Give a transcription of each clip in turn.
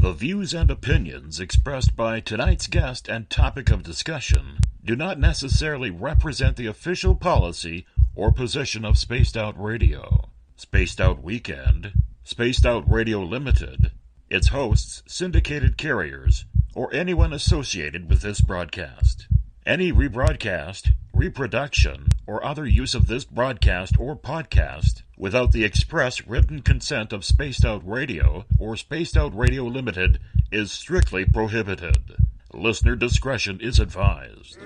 The views and opinions expressed by tonight's guest and topic of discussion do not necessarily represent the official policy or position of Spaced Out Radio, Spaced Out Weekend, Spaced Out Radio Limited, its hosts, syndicated carriers, or anyone associated with this broadcast. Any rebroadcast, reproduction, or other use of this broadcast or podcast without the express written consent of Spaced Out Radio or Spaced Out Radio Limited is strictly prohibited. Listener discretion is advised.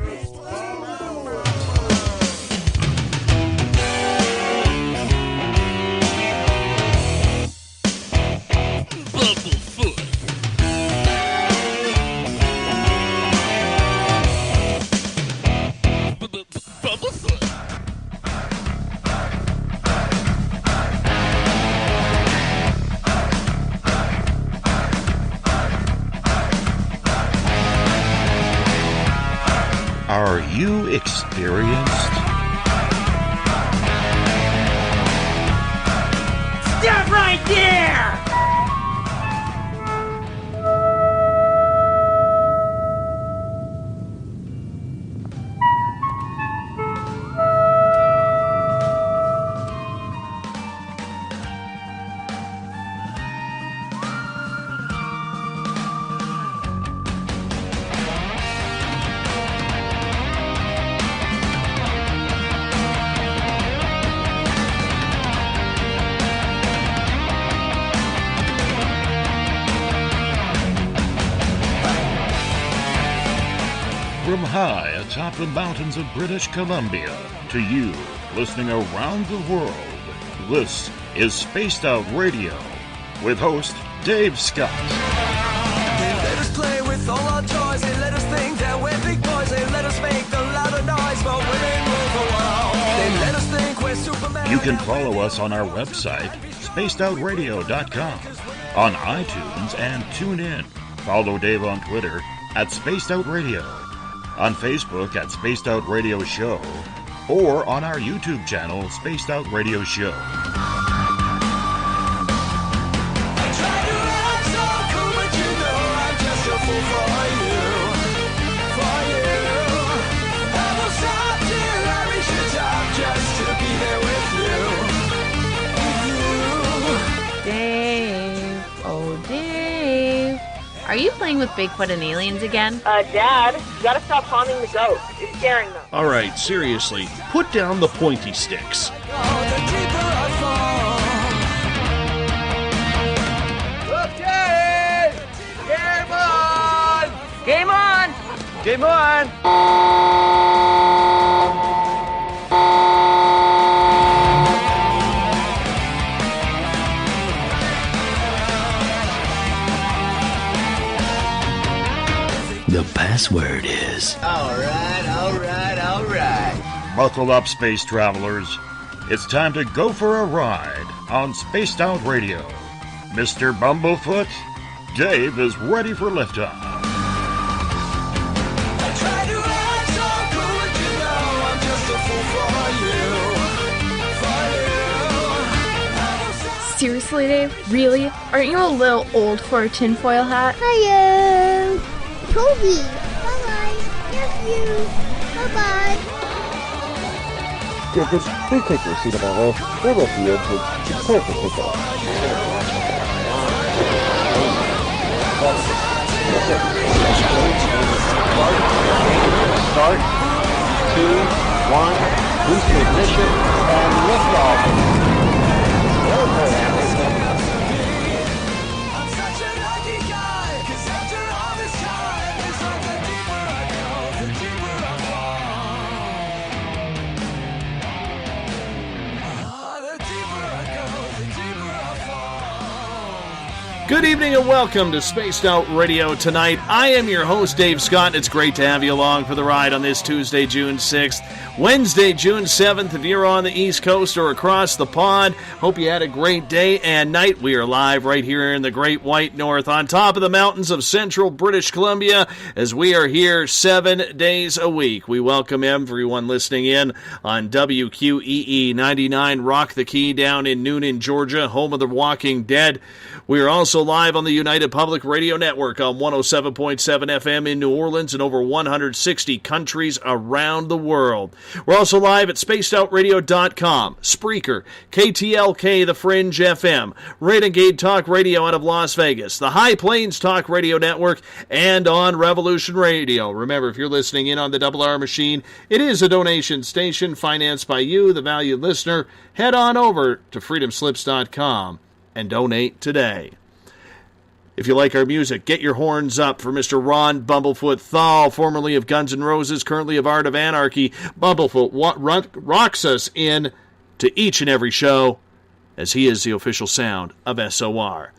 Are you experienced? Stop right there! From high atop the mountains of British Columbia to you listening around the world, this is Spaced Out Radio with host Dave Scott. They let us play with all our toys, they let us think that we're big boys, they let us make the louder noise, but women rule the world. They let us think we're Superman. You can follow us on our website, spacedoutradio.com, on iTunes and TuneIn. Follow Dave on Twitter at Spaced Out Radio, on Facebook at Spaced Out Radio Show, or on our YouTube channel, Spaced Out Radio Show. I try to act so cool, but you know I'm just a fool for you. I will stop till I reach the top just to be there with you. Dave, oh Dave, are you playing with Bigfoot and aliens again? Dad, you gotta stop haunting the ghost. It's scaring them. All right, seriously, put down the pointy sticks. Oh, the deeper I fall. Okay! Game on! Game on! Game on! The password is... All right. Buckle up, space travelers. It's time to go for a ride on Spaced Out Radio. Mr. Bumblefoot, Dave is ready for liftoff. I try to act so cool, but you know I'm just a fool for you. Seriously, Dave? Really? Aren't you a little old for a tinfoil hat? Hello, Toby. Bye-bye. Nephew. Bye-bye. Yeah, just please take your seat about well. We're at the edge. It's clear for pickup. Start. 2, 1. Boost to ignition and lift off. I'm such a lucky guy, 'cause after all this time, it's like the deeper I go, the deeper I fall. The deeper I go, the deeper I fall. Good evening and welcome to Spaced Out Radio tonight. I am your host, Dave Scott. It's great to have you along for the ride on this Tuesday, June 6th. Wednesday, June 7th, if you're on the East Coast or across the pond. Hope you had a great day and night. We are live right here in the Great White North on top of the mountains of central British Columbia as we are here 7 days a week. We welcome everyone listening in on WQEE 99 Rock the Key down in Noonan, Georgia, home of the Walking Dead. We are also also live on the United Public Radio Network on 107.7 FM in New Orleans and over 160 countries around the world. We're also live at spacedoutradio.com, Spreaker, KTLK, The Fringe FM, Renegade Talk Radio out of Las Vegas, the High Plains Talk Radio Network, and on Revolution Radio. Remember, if you're listening in on the Double R machine, it is a donation station financed by you, the valued listener. Head on over to freedomslips.com and donate today. If you like our music, get your horns up for Mr. Ron Bumblefoot THAL, formerly of Guns N' Roses, currently of Art of Anarchy. Bumblefoot rocks us in to each and every show, as he is the official sound of SOR.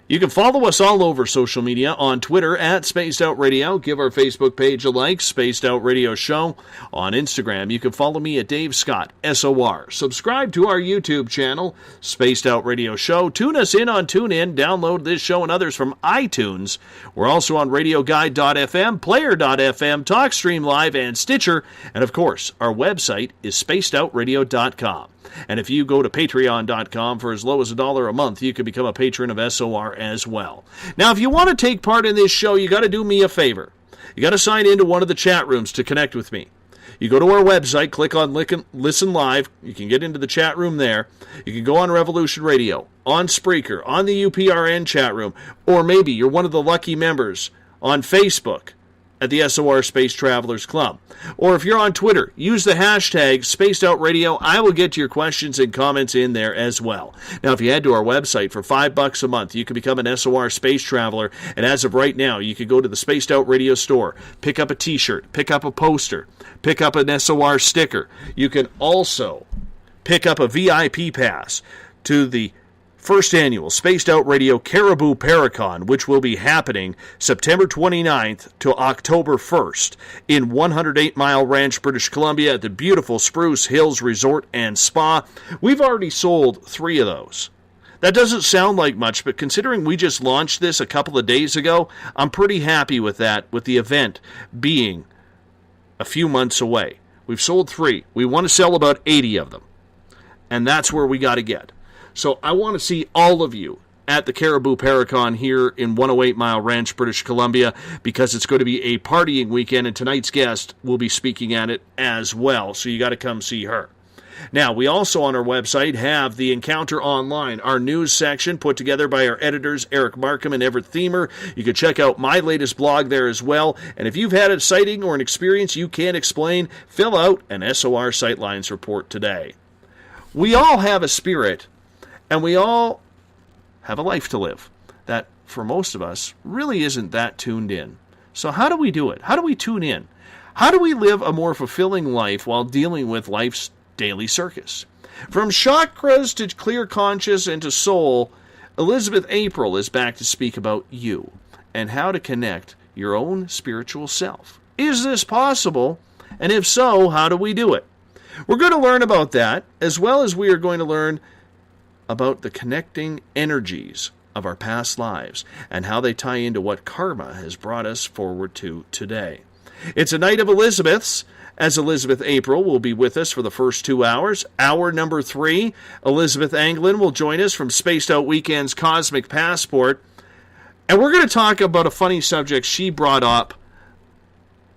You can follow us all over social media on Twitter at Spaced Out Radio. Give our Facebook page a like, Spaced Out Radio Show. On Instagram, you can follow me at Dave Scott, SOR. Subscribe to our YouTube channel, Spaced Out Radio Show. Tune us in on TuneIn. Download this show and others from iTunes. We're also on RadioGuide.fm, Player.fm, TalkStream Live, and Stitcher. And of course, our website is SpacedOutRadio.com. And if you go to Patreon.com for as low as $1 a month, you can become a patron of SOR as well. Now, if you want to take part in this show, you got to do me a favor. You got to sign into one of the chat rooms to connect with me. You go to our website, click on Listen Live. You can get into the chat room there. You can go on Revolution Radio, on Spreaker, on the UPRN chat room, or maybe you're one of the lucky members on Facebook at the SOR Space Travelers Club. Or if you're on Twitter, use the hashtag Spaced Out Radio. I will get to your questions and comments in there as well. Now, if you head to our website for $5 a month, you can become an SOR Space Traveler. And as of right now, you can go to the Spaced Out Radio store, pick up a t-shirt, pick up a poster, pick up an SOR sticker. You can also pick up a VIP pass to the first annual Spaced Out Radio Caribou Paracon, which will be happening September 29th to October 1st in 108 Mile Ranch, British Columbia at the beautiful Spruce Hills Resort and Spa. We've already sold 3 of those. That doesn't sound like much, but considering we just launched this a couple of days ago, I'm pretty happy with that, with the event being a few months away. We've sold 3. We want to sell about 80 of them, and that's where we got to get. So I want to see all of you at the Caribou Paracon here in 108 Mile Ranch, British Columbia, because it's going to be a partying weekend, and tonight's guest will be speaking at it as well, so you got to come see her. Now, we also on our website have the Encounter Online, our news section put together by our editors, Eric Markham and Everett Thiemer. You can check out my latest blog there as well, and if you've had a sighting or an experience you can't explain, fill out an SOR Sightlines report today. We all have a spirit, and we all have a life to live that, for most of us, really isn't that tuned in. So how do we do it? How do we tune in? How do we live a more fulfilling life while dealing with life's daily circus? From chakras to clear conscious and to soul, Elizabeth April is back to speak about you and how to connect your own spiritual self. Is this possible? And if so, how do we do it? We're going to learn about that, as well as we are going to learn about the connecting energies of our past lives and how they tie into what karma has brought us forward to today. It's a night of Elizabeths, as Elizabeth April will be with us for the first 2 hours. Hour number 3, Elizabeth Anglin will join us from Spaced Out Weekend's Cosmic Passport. And we're going to talk about a funny subject she brought up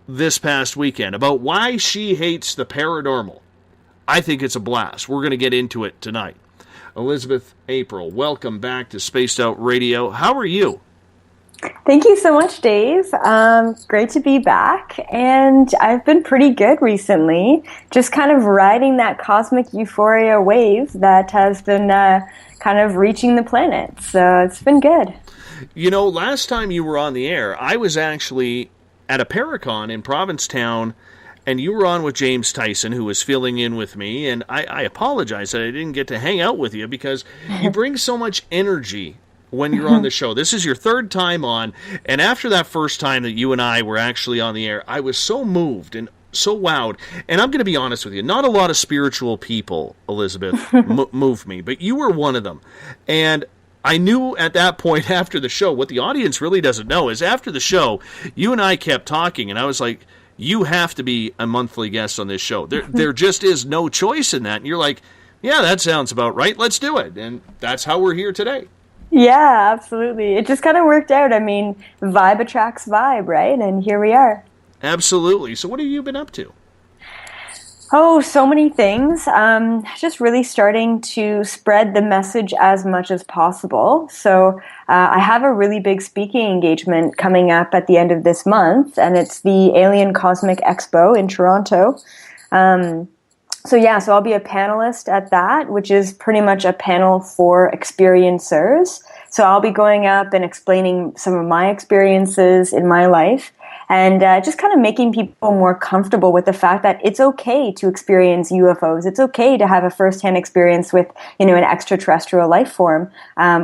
this past weekend, about why she hates the paranormal. I think it's a blast. We're going to get into it tonight. Elizabeth April, welcome back to Spaced Out Radio. How are you? Thank you so much, Dave. Great to be back. And I've been pretty good recently, just kind of riding that cosmic euphoria wave that has been kind of reaching the planet. So it's been good. You know, last time you were on the air, I was actually at a Paracon in Provincetown, and you were on with James Tyson, who was filling in with me, and I apologize that I didn't get to hang out with you because you bring so much energy when you're on the show. This is your 3rd time on, and after that first time that you and I were actually on the air, I was so moved and so wowed. And I'm going to be honest with you, not a lot of spiritual people, Elizabeth, moved me, but you were one of them. And I knew at that point after the show, what the audience really doesn't know is after the show, you and I kept talking, and I was like, you have to be a monthly guest on this show. There just is no choice in that. And you're like, yeah, that sounds about right. Let's do it. And that's how we're here today. Yeah, absolutely. It just kind of worked out. I mean, vibe attracts vibe, right? And here we are. Absolutely. So what have you been up to? Oh, so many things. Just really starting to spread the message as much as possible. So I have a really big speaking engagement coming up at the end of this month, and it's the Alien Cosmic Expo in Toronto. So I'll be a panelist at that, which is pretty much a panel for experiencers. So I'll be going up and explaining some of my experiences in my life, and just kind of making people more comfortable with the fact that it's okay to experience UFOs. It's okay to have a firsthand experience with, an extraterrestrial life form.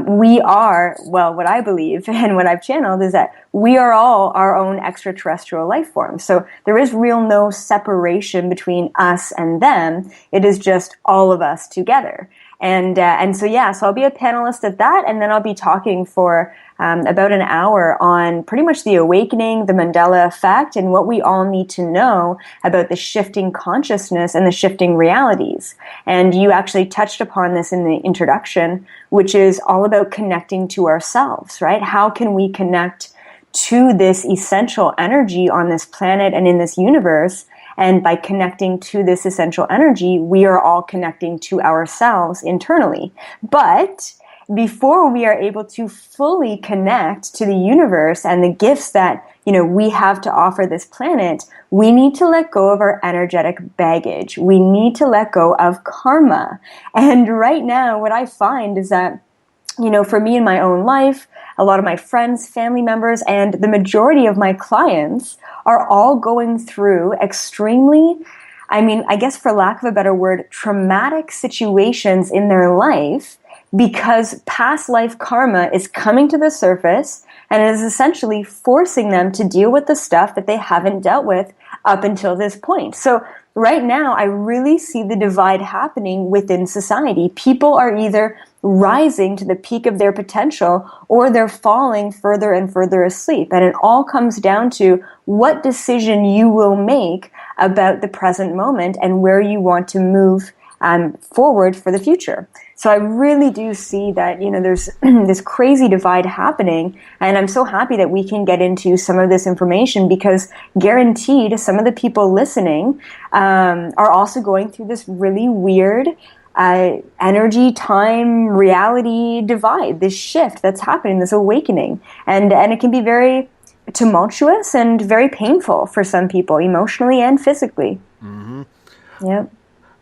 We are, what I believe and what I've channeled is that we are all our own extraterrestrial life forms. So there is no separation between us and them. It is just all of us together. So I'll be a panelist at that, and then I'll be talking for about an hour on pretty much the awakening, the Mandela effect, and what we all need to know about the shifting consciousness and the shifting realities. And you actually touched upon this in the introduction, which is all about connecting to ourselves, right? How can we connect to this essential energy on this planet and in this universe? And by connecting to this essential energy, we are all connecting to ourselves internally. But before we are able to fully connect to the universe and the gifts that, we have to offer this planet, we need to let go of our energetic baggage. We need to let go of karma. And right now, what I find is that, for me in my own life, a lot of my friends, family members, and the majority of my clients are all going through extremely, I guess for lack of a better word, traumatic situations in their life because past life karma is coming to the surface and is essentially forcing them to deal with the stuff that they haven't dealt with up until this point. So right now, I really see the divide happening within society. People are either rising to the peak of their potential or they're falling further and further asleep. And it all comes down to what decision you will make about the present moment and where you want to move forward for the future. So I really do see that, there's this crazy divide happening, and I'm so happy that we can get into some of this information because guaranteed some of the people listening are also going through this really weird energy, time, reality divide, this shift that's happening, this awakening. And it can be very tumultuous and very painful for some people, emotionally and physically. Mm-hmm. Yep.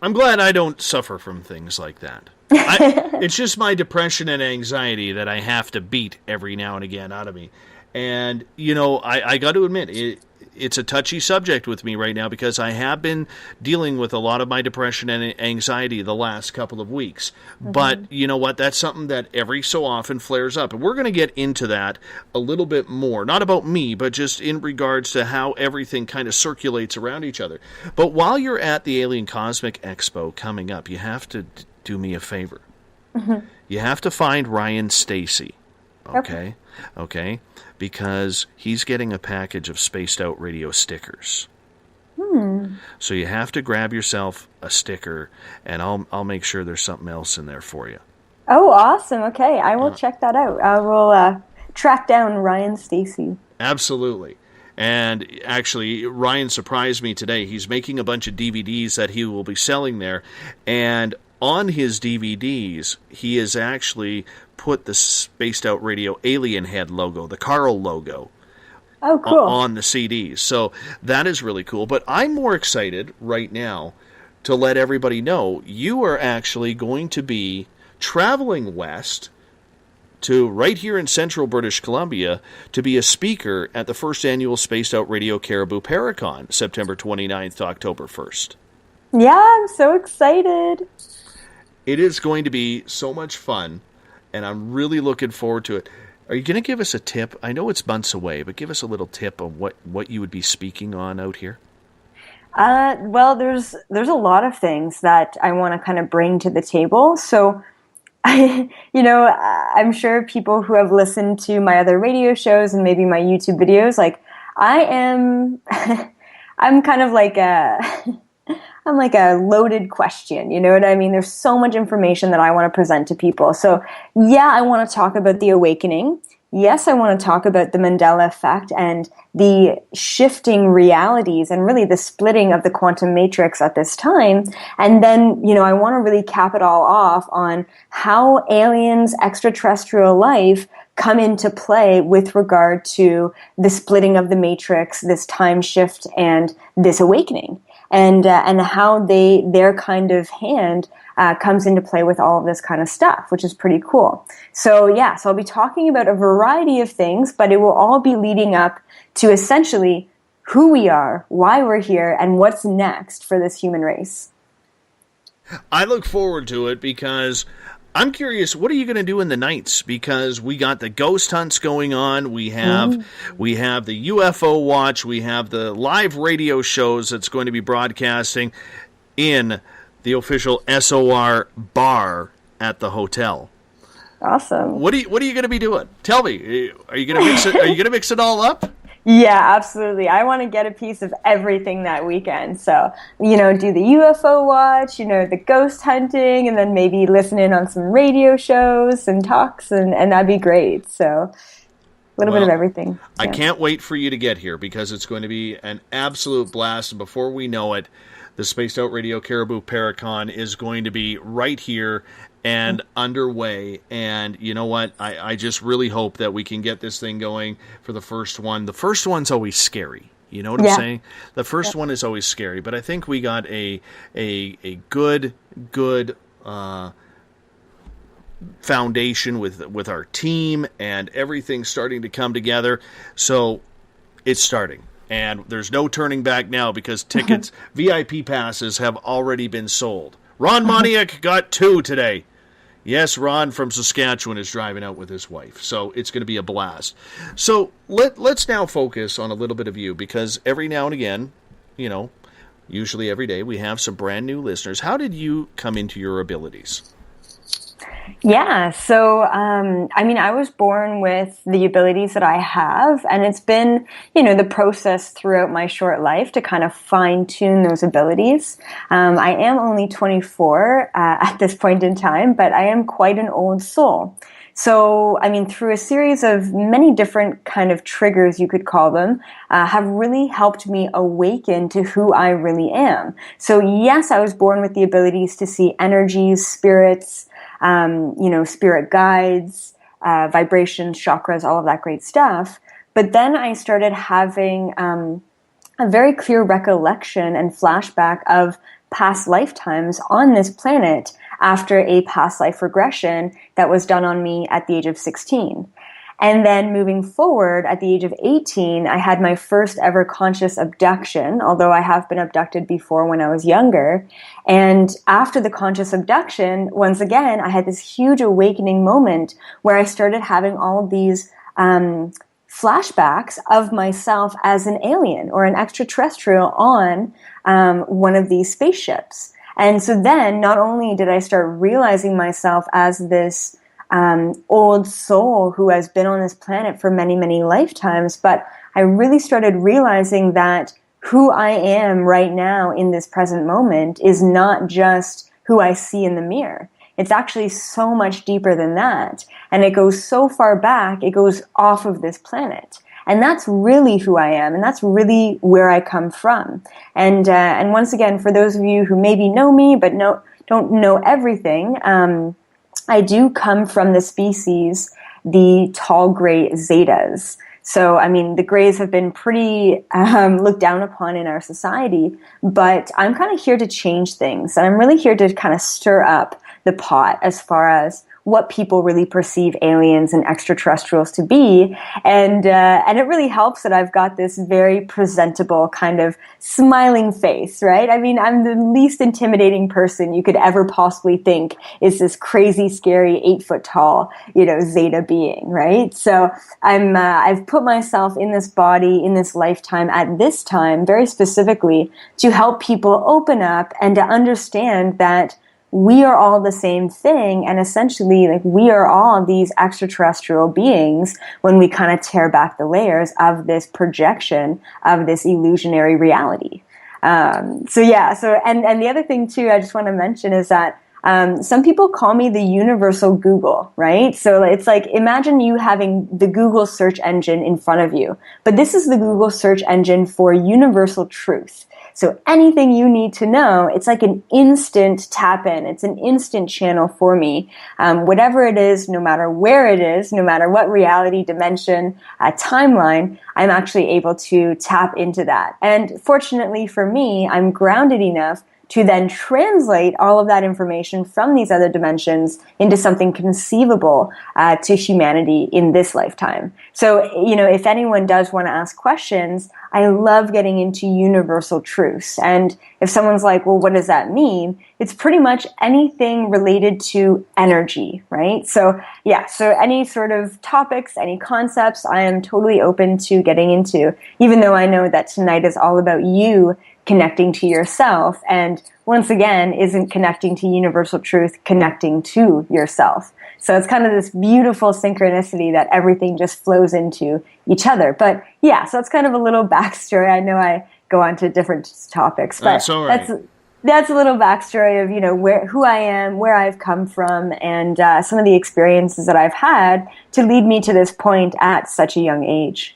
I'm glad I don't suffer from things like that. It's just my depression and anxiety that I have to beat every now and again out of me. And, I got to admit, it's a touchy subject with me right now because I have been dealing with a lot of my depression and anxiety the last couple of weeks. Mm-hmm. But you know what? That's something that every so often flares up. And we're going to get into that a little bit more. Not about me, but just in regards to how everything kind of circulates around each other. But while you're at the Alien Cosmic Expo coming up, you have to do me a favor. Mm-hmm. You have to find Ryan Stacy. Okay? Because he's getting a package of Spaced Out Radio stickers. So you have to grab yourself a sticker, and I'll make sure there's something else in there for you. Oh, awesome. Okay, I will check that out. I will track down Ryan Stacy. Absolutely. And actually, Ryan surprised me today. He's making a bunch of DVDs that he will be selling there, and on his DVDs, he has actually put the Spaced Out Radio Alien Head logo, the Carl logo, on the CDs. So that is really cool. But I'm more excited right now to let everybody know you are actually going to be traveling west to right here in central British Columbia to be a speaker at the first annual Spaced Out Radio Caribou Paracon, September 29th to October 1st. Yeah, I'm so excited. It is going to be so much fun, and I'm really looking forward to it. Are you going to give us a tip? I know it's months away, but give us a little tip of what you would be speaking on out here. Well, there's a lot of things that I want to kind of bring to the table. So, I'm sure people who have listened to my other radio shows and maybe my YouTube videos, like I'm kind of like a loaded question. You know what I mean? There's so much information that I want to present to people. So yeah, I want to talk about the awakening. Yes, I want to talk about the Mandela effect and the shifting realities and really the splitting of the quantum matrix at this time. And then, I want to really cap it all off on how aliens, extraterrestrial life come into play with regard to the splitting of the matrix, this time shift, and this awakening. And how their kind of hand comes into play with all of this kind of stuff, which is pretty cool. So I'll be talking about a variety of things, but it will all be leading up to essentially who we are, why we're here, and what's next for this human race. I look forward to it because I'm curious, what are you going to do in the nights? Because we got the ghost hunts going on. We have the UFO watch. We have the live radio shows that's going to be broadcasting in the official SOR bar at the hotel. Awesome. What are you going to be doing? Tell me. Are you going to mix it? Are you going to mix it all up? Yeah, absolutely. I want to get a piece of everything that weekend. So, do the UFO watch, the ghost hunting, and then maybe listen in on some radio shows and talks, and that'd be great. So, a little bit of everything. I can't wait for you to get here because it's going to be an absolute blast. And before we know it, the Spaced Out Radio Caribou Paracon is going to be right here and underway. And you know what? I just really hope that we can get this thing going for the first one. The first one's always scary. You know what I'm saying? The first one is always scary. But I think we got a good foundation with our team and everything starting to come together. So it's starting. And there's no turning back now because tickets, VIP passes have already been sold. Ron Moniak got 2 today. Yes, Ron from Saskatchewan is driving out with his wife, so it's going to be a blast. So let's now focus on a little bit of you, because every now and again, usually every day, we have some brand new listeners. How did you come into your abilities? Yeah, so, I was born with the abilities that I have, and it's been, the process throughout my short life to kind of fine-tune those abilities. I am only 24 at this point in time, but I am quite an old soul. So, through a series of many different kind of triggers, you could call them, have really helped me awaken to who I really am. So, yes, I was born with the abilities to see energies, spirits, spirit guides, vibrations, chakras, all of that great stuff. But then I started having a very clear recollection and flashback of past lifetimes on this planet after a past life regression that was done on me at the age of 16. And then moving forward, at the age of 18, I had my first ever conscious abduction, although I have been abducted before when I was younger. And after the conscious abduction, once again, I had this huge awakening moment where I started having all of these flashbacks of myself as an alien or an extraterrestrial on one of these spaceships. And so then not only did I start realizing myself as this old soul who has been on this planet for many, many lifetimes, but I really started realizing that who I am right now in this present moment is not just who I see in the mirror. It's actually so much deeper than that. And it goes so far back, it goes off of this planet. And that's really who I am, and that's really where I come from. And once again, for those of you who maybe know me but don't know everything, I do come from the species, the tall gray zetas. So, the grays have been pretty looked down upon in our society, but I'm kind of here to change things, and I'm really here to kind of stir up the pot as far as what people really perceive aliens and extraterrestrials to be. And it really helps that I've got this very presentable kind of smiling face, right? I'm the least intimidating person you could ever possibly think is this crazy, scary, 8-foot tall, Zeta being, right? So I've put myself in this body, in this lifetime, at this time, very specifically, to help people open up and to understand that we are all the same thing, and essentially, we are all these extraterrestrial beings when we kind of tear back the layers of this projection of this illusionary reality. And the other thing too, I just want to mention is that some people call me the universal Google, right? So it's like, imagine you having the Google search engine in front of you, but this is the Google search engine for universal truth. So anything you need to know, it's like an instant tap in. It's an instant channel for me. Whatever it is, no matter where it is, no matter what reality, dimension, timeline, I'm actually able to tap into that. And fortunately for me, I'm grounded enough to then translate all of that information from these other dimensions into something conceivable to humanity in this lifetime. So, if anyone does want to ask questions, I love getting into universal truths. And if someone's like, well, what does that mean? It's pretty much anything related to energy, right? So any sort of topics, any concepts, I am totally open to getting into, even though I know that tonight is all about you connecting to yourself, and once again, isn't connecting to universal truth, connecting to yourself. So it's kind of this beautiful synchronicity that everything just flows into each other. But yeah, so it's kind of a little backstory. I know I go on to different topics, but that's all right. That's a little backstory of who I am, where I've come from, and some of the experiences that I've had to lead me to this point at such a young age.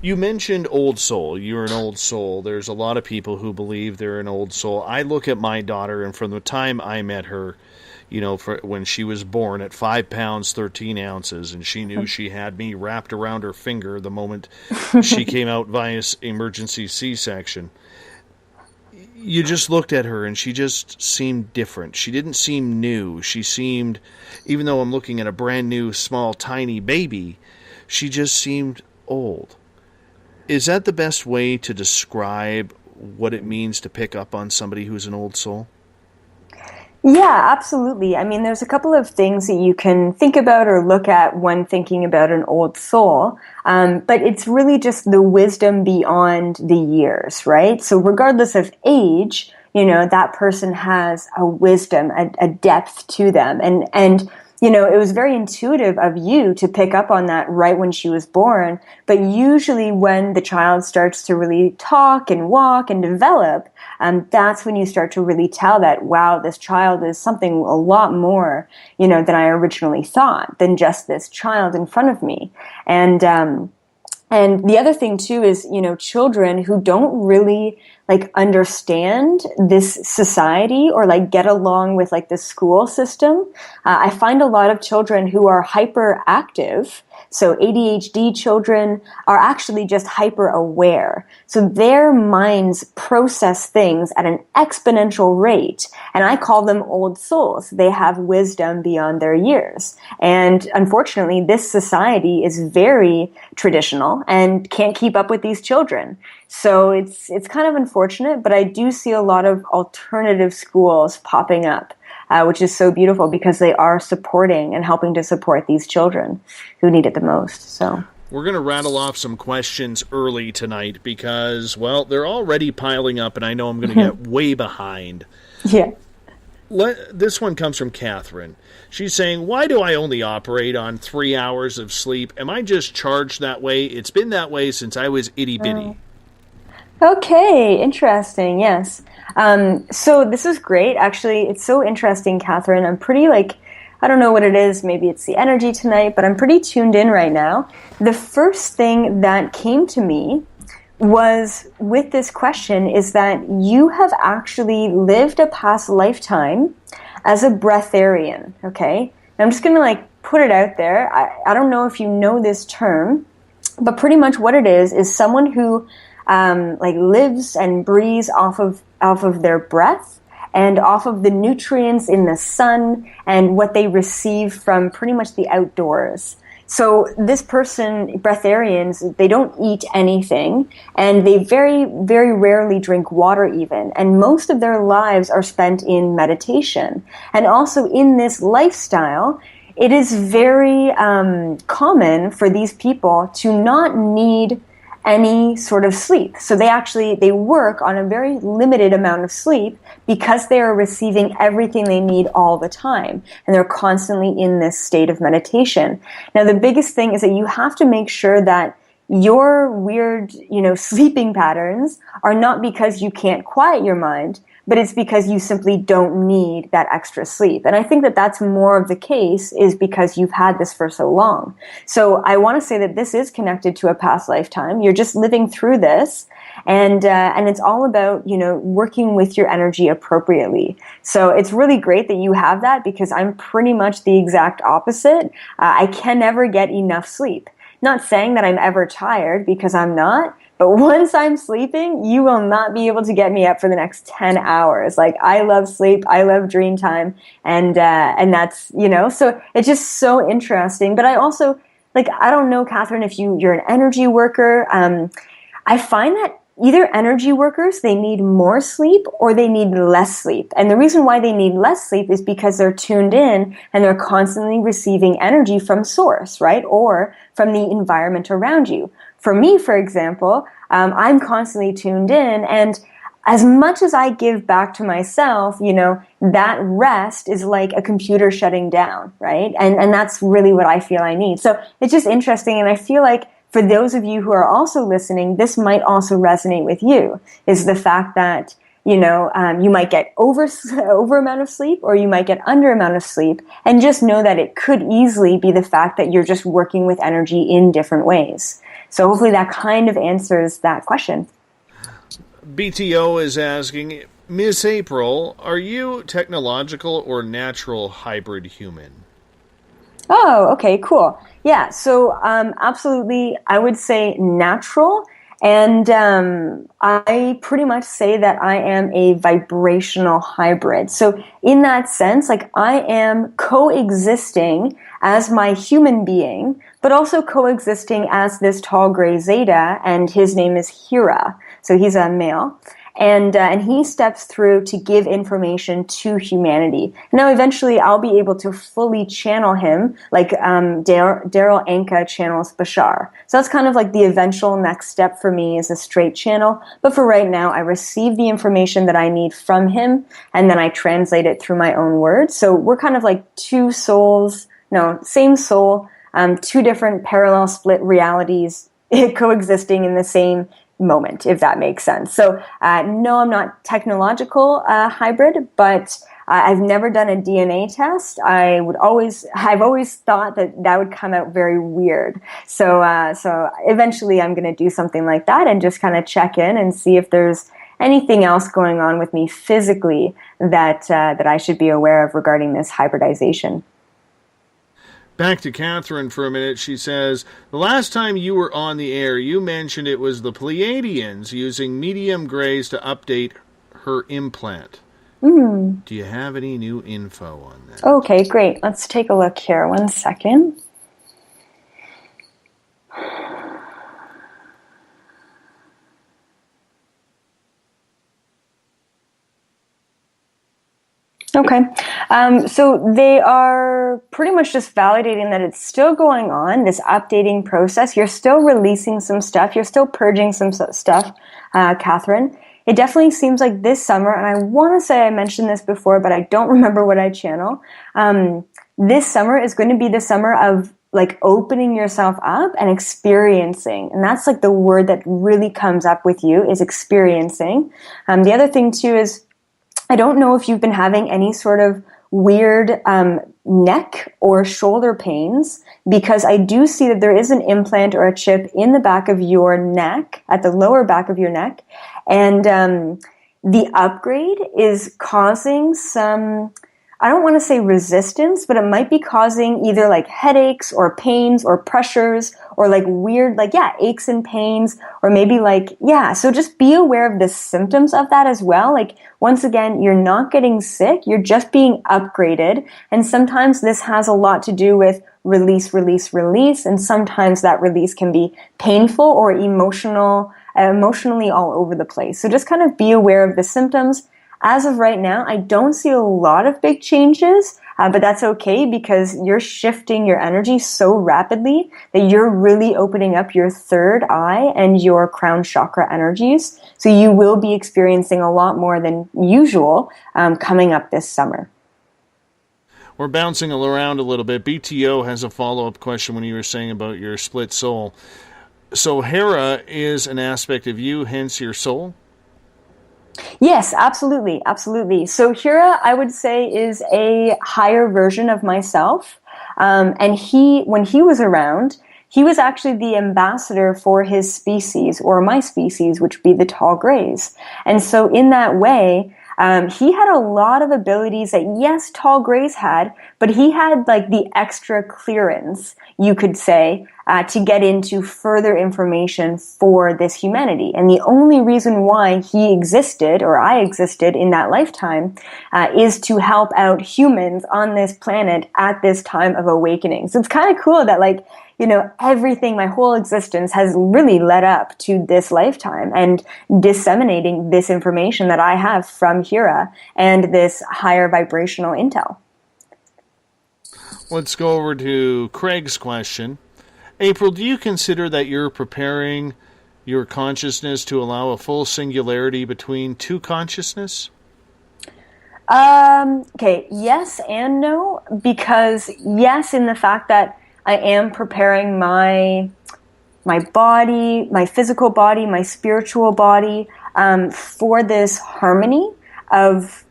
You mentioned old soul. You're an old soul. There's a lot of people who believe they're an old soul. I look at my daughter, and from the time I met her, when she was born at 5 pounds, 13 ounces, and she knew she had me wrapped around her finger the moment she came out via emergency C-section. You just looked at her, and she just seemed different. She didn't seem new. She seemed, even though I'm looking at a brand new, small, tiny baby, she just seemed old. Is that the best way to describe what it means to pick up on somebody who's an old soul? Yeah, absolutely. I mean, there's a couple of things that you can think about or look at when thinking about an old soul, but it's really just the wisdom beyond the years, right? So regardless of age, that person has a wisdom, a depth to them, and it was very intuitive of you to pick up on that right when she was born. But usually when the child starts to really talk and walk and develop, that's when you start to really tell that, wow, this child is something a lot more, than I originally thought, than just this child in front of me. And the other thing too is, children who don't really understand this society or get along with the school system. I find a lot of children who are hyperactive. So ADHD children are actually just hyper aware. So their minds process things at an exponential rate. And I call them old souls. They have wisdom beyond their years. And unfortunately, this society is very traditional and can't keep up with these children. So it's kind of unfortunate, but I do see a lot of alternative schools popping up, which is so beautiful because they are supporting and helping to support these children who need it the most. So we're going to rattle off some questions early tonight because, well, they're already piling up, and I know I'm going to get way behind. Yeah. This one comes from Catherine. She's saying, why do I only operate on 3 hours of sleep? Am I just charged that way? It's been that way since I was itty-bitty. Okay, interesting, yes. So this is great. Actually, it's so interesting, Catherine. I'm pretty I don't know what it is. Maybe it's the energy tonight, but I'm pretty tuned in right now. The first thing that came to me was with this question is that you have actually lived a past lifetime as a breatharian, okay? And I'm just going to put it out there. I don't know if you know this term, but pretty much what it is someone who lives and breathes off of their breath and off of the nutrients in the sun and what they receive from pretty much the outdoors. So this person, breatharians, they don't eat anything, and they very, very rarely drink water even. And most of their lives are spent in meditation. And also in this lifestyle, it is very common for these people to not need any sort of sleep. So they work on a very limited amount of sleep because they are receiving everything they need all the time. And they're constantly in this state of meditation. Now, the biggest thing is that you have to make sure that your weird, sleeping patterns are not because you can't quiet your mind, but it's because you simply don't need that extra sleep. And I think that that's more of the case is because you've had this for so long. So I want to say that this is connected to a past lifetime. You're just living through this. And it's all about, working with your energy appropriately. So it's really great that you have that because I'm pretty much the exact opposite. I can never get enough sleep. Not saying that I'm ever tired because I'm not, but once I'm sleeping, you will not be able to get me up for the next 10 hours. Like, I love sleep. I love dream time. And that's, so it's just so interesting. But I also, I don't know, Catherine, if you're an energy worker. I find that either energy workers, they need more sleep or they need less sleep. And the reason why they need less sleep is because they're tuned in and they're constantly receiving energy from source, right? Or from the environment around you. For me, for example, I'm constantly tuned in, and as much as I give back to myself, that rest is like a computer shutting down, right? And that's really what I feel I need. So it's just interesting, and I feel like for those of you who are also listening, this might also resonate with you, is the fact that, you might get over amount of sleep or you might get under amount of sleep, and just know that it could easily be the fact that you're just working with energy in different ways. So hopefully that kind of answers that question. BTO is asking, Miss April, are you technological or natural hybrid human? Oh, okay, cool. Yeah, so absolutely, I would say natural. And I pretty much say that I am a vibrational hybrid. So in that sense, I am coexisting as my human being, but also coexisting as this tall gray Zeta, and his name is Hira. So he's a male. And he steps through to give information to humanity. Now, eventually, I'll be able to fully channel him, like Daryl Anka channels Bashar. So that's kind of like the eventual next step for me, is a straight channel. But for right now, I receive the information that I need from him, and then I translate it through my own words. So we're kind of like two souls, same soul, two different parallel split realities coexisting in the same moment, if that makes sense. So no, I'm not technological hybrid, but I've never done a DNA test. I've always thought that would come out very weird. So eventually I'm going to do something like that and just kind of check in and see if there's anything else going on with me physically that I should be aware of regarding this hybridization. Back to Catherine for a minute. She says, the last time you were on the air, you mentioned it was the Pleiadians using medium grays to update her implant. Do you have any new info on that? Okay, great. Let's take a look here. 1 second. Okay. So they are pretty much just validating that it's still going on, this updating process. You're still releasing some stuff. You're still purging some stuff, Catherine. It definitely seems like this summer, and I want to say I mentioned this before, but I don't remember what I channel. This summer is going to be the summer of opening yourself up and experiencing. And that's the word that really comes up with you, is experiencing. The other thing too is, I don't know if you've been having any sort of weird neck or shoulder pains, because I do see that there is an implant or a chip in the back of your neck, at the lower back of your neck, and the upgrade is causing some, I don't want to say resistance, but it might be causing either headaches or pains or pressures or weird, aches and pains, or maybe so just be aware of the symptoms of that as well. Once again, you're not getting sick, you're just being upgraded. And sometimes this has a lot to do with release. And sometimes that release can be painful or emotionally all over the place. So just kind of be aware of the symptoms. As of right now, I don't see a lot of big changes, but that's okay, because you're shifting your energy so rapidly that you're really opening up your third eye and your crown chakra energies. So you will be experiencing a lot more than usual coming up this summer. We're bouncing around a little bit. BTO has a follow-up question when you were saying about your split soul. So Hira is an aspect of you, hence your soul? Yes, absolutely, absolutely. So Hira, I would say, is a higher version of myself. And when he was around, he was actually the ambassador for his species, or my species, which would be the tall grays. And so in that way, he had a lot of abilities that, yes, tall grays had, but he had like the extra clearance, you could say, to get into further information for this humanity. And the only reason why he existed, or I existed in that lifetime, is to help out humans on this planet at this time of awakening. So it's kind of cool that, like, you know, everything, my whole existence has really led up to this lifetime and disseminating this information that I have from Hira and this higher vibrational intel. Let's go over to Craig's question. April, do you consider that you're preparing your consciousness to allow a full singularity between two consciousness? Okay, yes and no, because yes, in the fact that I am preparing my body, my physical body, my spiritual body, for this harmony of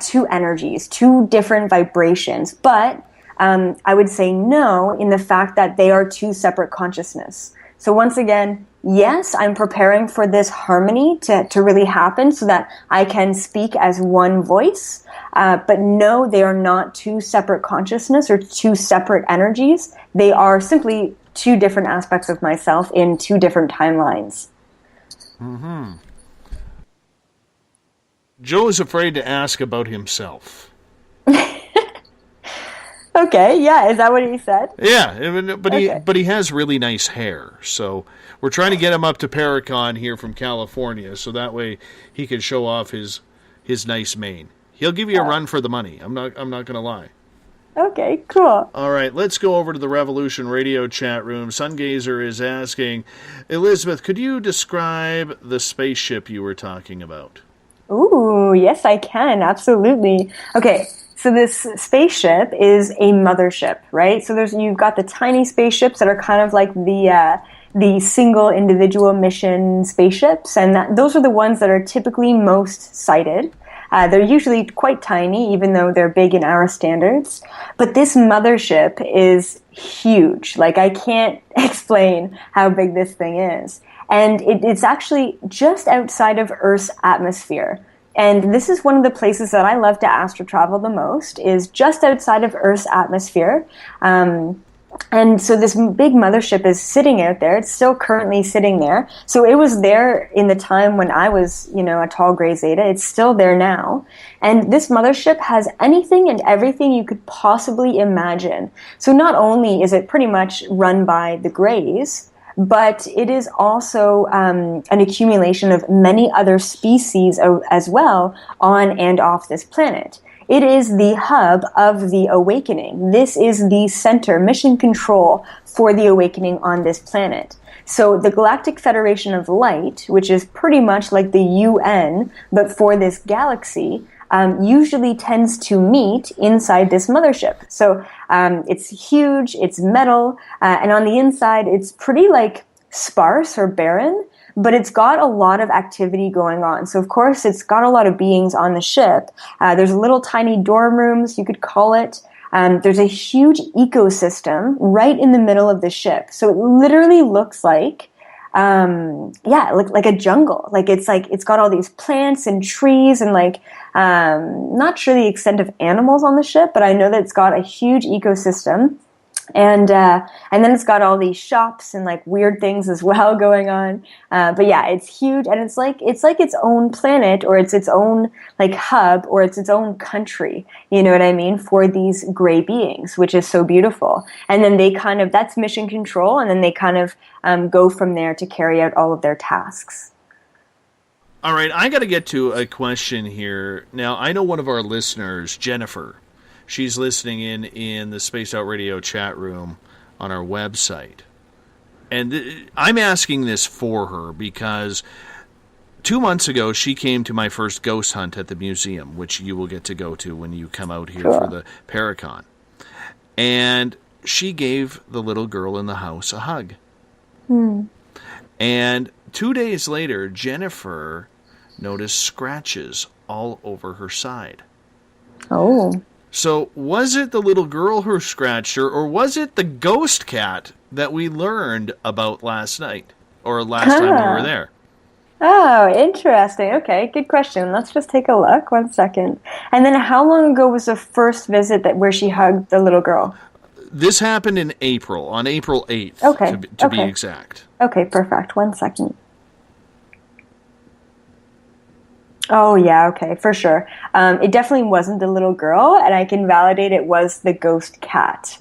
two energies, two different vibrations. But I would say no in the fact that they are two separate consciousness. So once again, yes, I'm preparing for this harmony to really happen so that I can speak as one voice. But no, they are not two separate consciousness or two separate energies. They are simply two different aspects of myself in two different timelines. Mm-hmm. Joe is afraid to ask about himself. Okay, yeah, is that what he said? Yeah, but okay. But he has really nice hair, so we're trying to get him up to Paracon here from California, so that way he can show off his nice mane. He'll give you a run for the money. I'm not going to lie. Okay, cool. All right, let's go over to the Revolution Radio chat room. Sungazer is asking, Elizabeth, could you describe the spaceship you were talking about? Ooh, yes, I can. Absolutely. Okay. So this spaceship is a mothership, right? So you've got the tiny spaceships that are kind of like the single individual mission spaceships, and those are the ones that are typically most sighted. They're usually quite tiny, even though they're big in our standards. But this mothership is huge. Like, I can't explain how big this thing is. And it's actually just outside of Earth's atmosphere. And this is one of the places that I love to astro travel the most, is just outside of Earth's atmosphere. And so this big mothership is sitting out there. It's still currently sitting there. So it was there in the time when I was, a tall gray Zeta. It's still there now. And this mothership has anything and everything you could possibly imagine. So not only is it pretty much run by the grays, but it is also an accumulation of many other species as well on and off this planet. It is the hub of the awakening. This is the center, mission control for the awakening on this planet. So the Galactic Federation of Light, which is pretty much like the UN, but for this galaxy, usually tends to meet inside this mothership. So it's huge, it's metal, and on the inside it's pretty like sparse or barren, but it's got a lot of activity going on. So of course it's got a lot of beings on the ship. There's little tiny dorm rooms, you could call it. There's a huge ecosystem right in the middle of the ship. So it literally looks like like a jungle. It's got all these plants and trees and not sure the extent of animals on the ship, but I know that it's got a huge ecosystem. And then it's got all these shops and weird things as well going on. But yeah, it's huge, and it's like its own planet, or it's its own hub, or it's its own country. You know what I mean? For these gray beings, which is so beautiful. And then that's mission control, and then they go from there to carry out all of their tasks. All right, I got to get to a question here. Now, I know one of our listeners, Jennifer. She's listening in the Spaced Out Radio chat room on our website. And I'm asking this for her because 2 months ago she came to my first ghost hunt at the museum, which you will get to go to when you come out here for the Paracon. And she gave the little girl in the house a hug. And 2 days later, Jennifer noticed scratches all over her side. Oh. So was it the little girl who scratched her, or was it the ghost cat that we learned about last night, or last time we were there? Oh, interesting. Okay, good question. Let's just take a look. 1 second. And then how long ago was the first visit where she hugged the little girl? This happened in April, on April 8th, okay. to be exact. Okay, perfect. 1 second. Oh, yeah, okay, for sure. It definitely wasn't the little girl, and I can validate it was the ghost cat.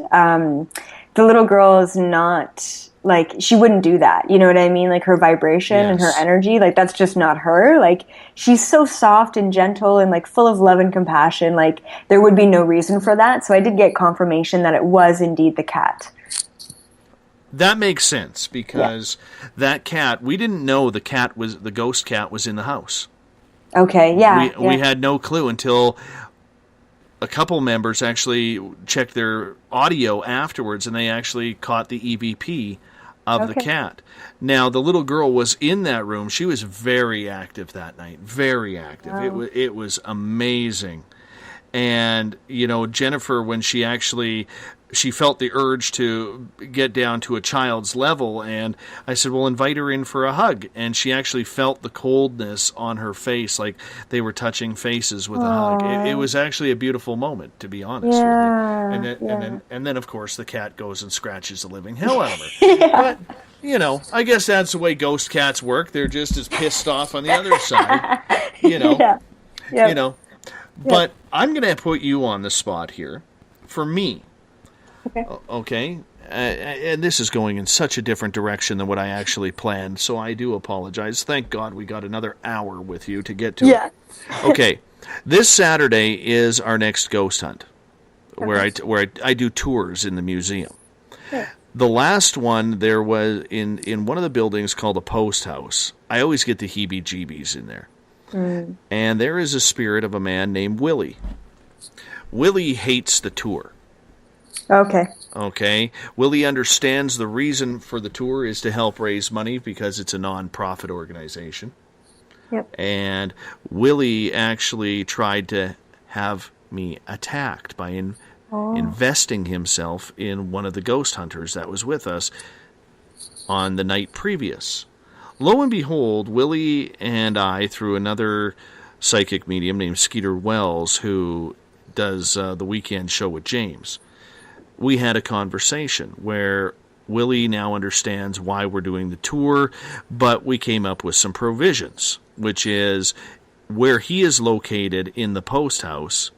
The little girl is not, like, she wouldn't do that, you know what I mean? Like, her vibration and her energy, like, that's just not her. Like, she's so soft and gentle and, like, full of love and compassion. Like, there would be no reason for that. So I did get confirmation that it was indeed the cat. That makes sense, because that cat, we didn't know the ghost cat was in the house. Okay, yeah. We had no clue until a couple members actually checked their audio afterwards, and they actually caught the EVP of the cat. Now, the little girl was in that room. She was very active that night, very active. Wow. It was amazing. And, you know, Jennifer, when she felt the urge to get down to a child's level, and I said, well, invite her in for a hug. And she actually felt the coldness on her face, like they were touching faces with a hug. It was actually a beautiful moment, to be honest with you. And then, of course, the cat goes and scratches the living hell out of her. But, you know, I guess that's the way ghost cats work. They're just as pissed off on the other side, you know. You know. But I'm going to put you on the spot here. For me, okay, and this is going in such a different direction than what I actually planned, so I do apologize. Thank God we got another hour with you to get to it. Okay, this Saturday is our next ghost hunt, where I do tours in the museum. The last one there was in one of the buildings called the Post House. I always get the heebie-jeebies in there. And there is a spirit of a man named Willie. Willie hates the tour. Okay. Willie understands the reason for the tour is to help raise money because it's a non-profit organization. And Willie actually tried to have me attacked by investing himself in one of the ghost hunters that was with us on the night previous. Lo and behold, Willie and I, through another psychic medium named Skeeter Wells, who does the weekend show with James, we had a conversation where Willie now understands why we're doing the tour, but we came up with some provisions, which is where he is located in the post house.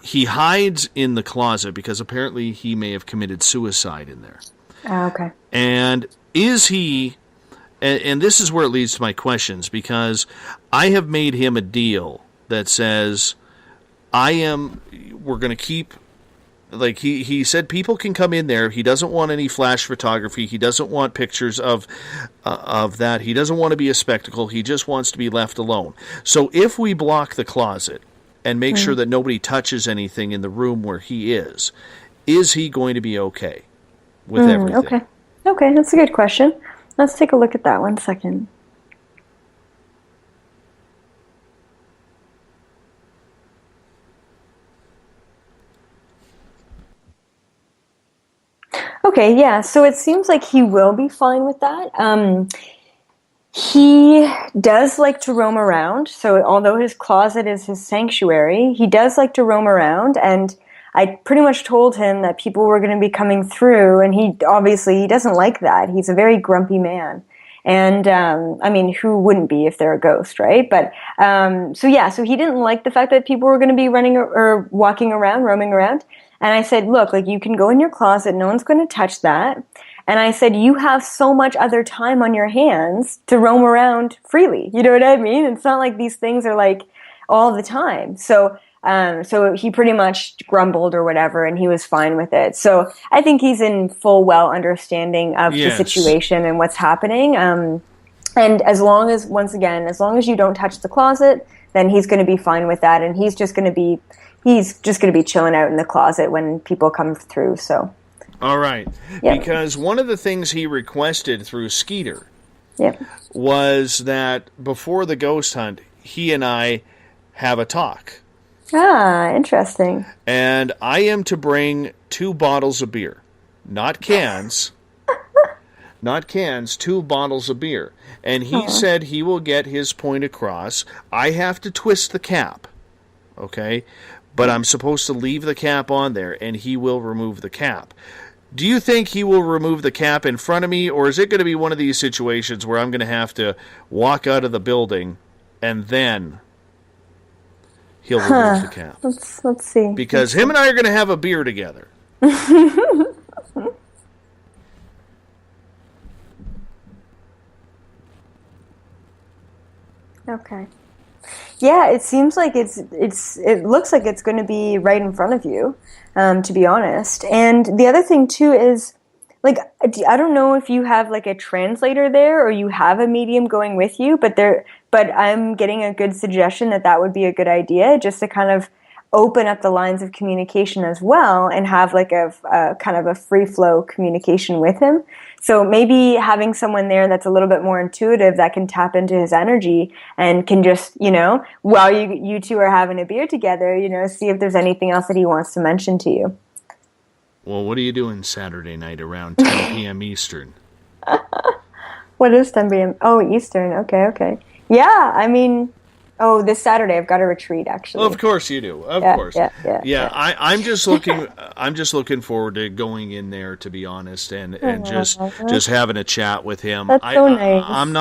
He hides in the closet because apparently he may have committed suicide in there. And is he... And this is where it leads to my questions, because I have made him a deal that says we're going to keep, like he said people can come in there. He doesn't want any flash photography. He doesn't want pictures of that. He doesn't want to be a spectacle. He just wants to be left alone. So if we block the closet and make sure that nobody touches anything in the room where he is he going to be okay with everything? Okay, that's a good question. Let's take a look at that 1 second. Okay, yeah, so it seems like he will be fine with that. He does like to roam around, so although his closet is his sanctuary, he does like to roam around, and I pretty much told him that people were going to be coming through, and he doesn't like that. He's a very grumpy man. And, I mean, who wouldn't be if they're a ghost, right? But, so he didn't like the fact that people were going to be running or walking around, roaming around. And I said, look, like, you can go in your closet. No one's going to touch that. And I said, you have so much other time on your hands to roam around freely. You know what I mean? It's not like these things are like all the time. So he pretty much grumbled or whatever, and he was fine with it. So I think he's in full well understanding of the situation and what's happening. And as long as you don't touch the closet, then he's going to be fine with that. And he's just going to be chilling out in the closet when people come through. So. All right. Yep. Because one of the things he requested through Skeeter Yep. was that before the ghost hunt, he and I have a talk. Ah, interesting. And I am to bring 2 bottles of beer. Not cans. Not cans, 2 bottles of beer. And he said he will get his point across. I have to twist the cap. Okay? But I'm supposed to leave the cap on there, and he will remove the cap. Do you think he will remove the cap in front of me, or is it going to be one of these situations where I'm going to have to walk out of the building and then he'll remove the cap? Let's see. Because him and I are going to have a beer together. Okay. Yeah, it seems like it looks like it's going to be right in front of you, to be honest. And the other thing too is, like, I don't know if you have like a translator there or you have a medium going with you, but I'm getting a good suggestion that would be a good idea, just to kind of open up the lines of communication as well and have like a kind of a free flow communication with him. So maybe having someone there that's a little bit more intuitive that can tap into his energy and can just, while you two are having a beer together, see if there's anything else that he wants to mention to you. Well, what are you doing Saturday night around 10 p.m. Eastern? What is 10 p.m.? Oh, Eastern. Okay. Yeah, I mean... Oh, this Saturday I've got a retreat, actually. Well, of course you do. Of course. Yeah. I'm just looking forward to going in there, to be honest, and just having a chat with him. That's so nice. I'm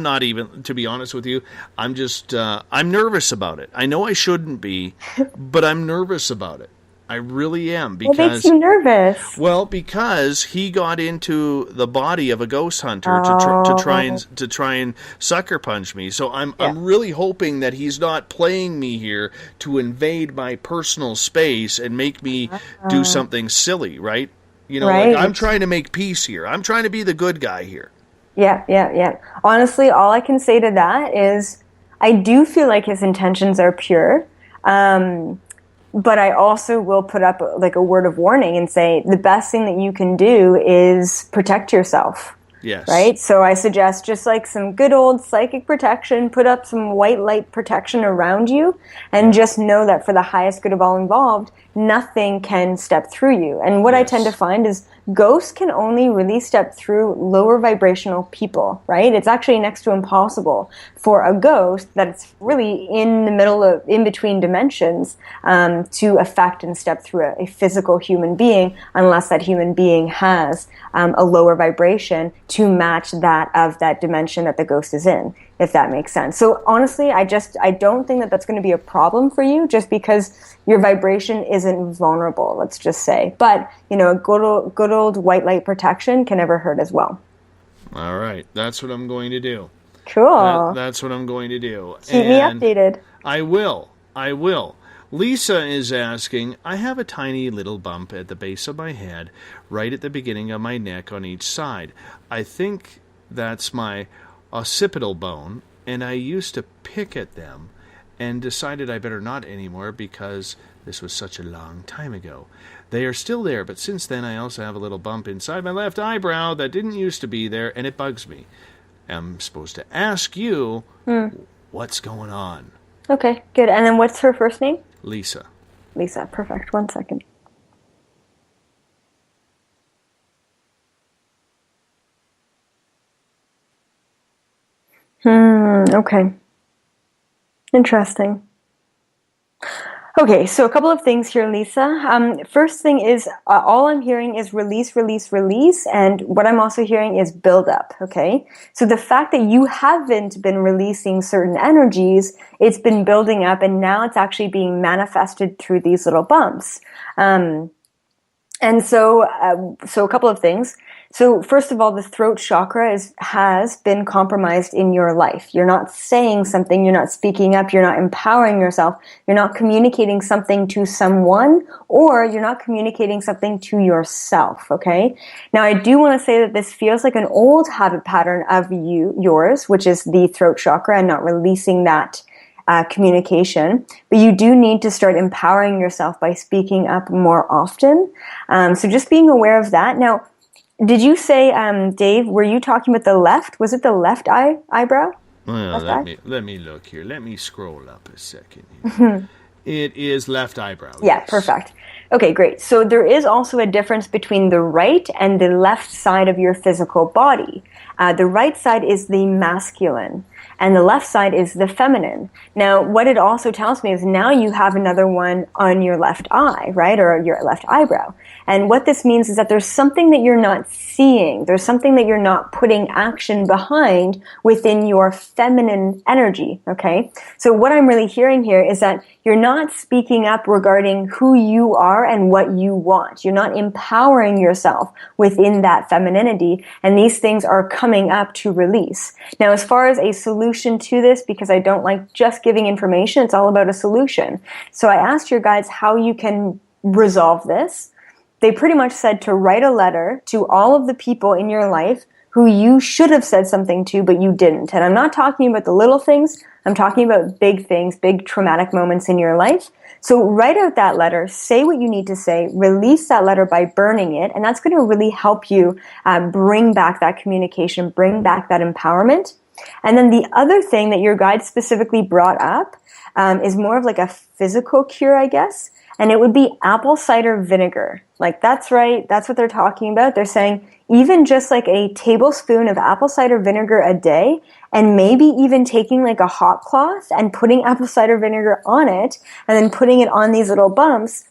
not even, to be honest with you. I'm just I'm nervous about it. I know I shouldn't be, but I'm nervous about it. I really am, because what makes you nervous? Well, because he got into the body of a ghost hunter to try and sucker punch me. So I'm really hoping that he's not playing me here to invade my personal space and make me do something silly, right? Like, I'm trying to make peace here. I'm trying to be the good guy here. Yeah. Honestly, all I can say to that is I do feel like his intentions are pure. But I also will put up like a word of warning and say the best thing that you can do is protect yourself. Yes. Right? So I suggest just like some good old psychic protection, put up some white light protection around you, and just know that for the highest good of all involved, nothing can step through you. And what I tend to find is ghosts can only really step through lower vibrational people, right? It's actually next to impossible for a ghost that's really in between dimensions to affect and step through a physical human being, unless that human being has a lower vibration to match that of that dimension that the ghost is in, if that makes sense. So honestly, I don't think that that's going to be a problem for you, just because your vibration isn't vulnerable, let's just say. But, a good old white light protection can never hurt as well. All right. That's what I'm going to do. Cool. That's what I'm going to do. Keep me updated. I will. Lisa is asking, I have a tiny little bump at the base of my head, right at the beginning of my neck on each side. I think that's my occipital bone, and I used to pick at them and decided I better not anymore because this was such a long time ago. They are still there, but since then I also have a little bump inside my left eyebrow that didn't used to be there, and it bugs me. I'm supposed to ask you what's going on. Okay, good. And then what's her first name? Lisa. Lisa, perfect. 1 second. Okay. Interesting. Okay, so a couple of things here, Lisa. First thing is, all I'm hearing is release, release, release, and what I'm also hearing is build up, okay? So the fact that you haven't been releasing certain energies, it's been building up, and now it's actually being manifested through these little bumps. And so a couple of things. So first of all, the throat chakra has been compromised in your life. You're not saying something, you're not speaking up, you're not empowering yourself, you're not communicating something to someone, or you're not communicating something to yourself, okay? Now, I do want to say that this feels like an old habit pattern of yours, which is the throat chakra and not releasing that communication, but you do need to start empowering yourself by speaking up more often. So just being aware of that. Now, Did you say, Dave, were you talking about the left? Was it the left eyebrow? Well, left let me look here. Let me scroll up a second here. It is left eyebrow. Yeah, yes. perfect. Okay, great. So there is also a difference between the right and the left side of your physical body. The right side is the masculine, and the left side is the feminine. Now, what it also tells me is now you have another one on your left eye, right, or your left eyebrow. And what this means is that there's something that you're not seeing. There's something that you're not putting action behind within your feminine energy, okay? So what I'm really hearing here is that you're not speaking up regarding who you are and what you want. You're not empowering yourself within that femininity, and these things are coming up to release. Now, as far as a solution to this, because I don't like just giving information, it's all about a solution. So I asked your guides how you can resolve this. They pretty much said to write a letter to all of the people in your life who you should have said something to, but you didn't. And I'm not talking about the little things. I'm talking about big things, big traumatic moments in your life. So write out that letter, say what you need to say, release that letter by burning it, and that's going to really help you bring back that communication, bring back that empowerment. And then the other thing that your guide specifically brought up is more of like a physical cure, I guess. And it would be apple cider vinegar. Like, that's right. That's what they're talking about. They're saying even just like a tablespoon of apple cider vinegar a day, and maybe even taking like a hot cloth and putting apple cider vinegar on it and then putting it on these little bumps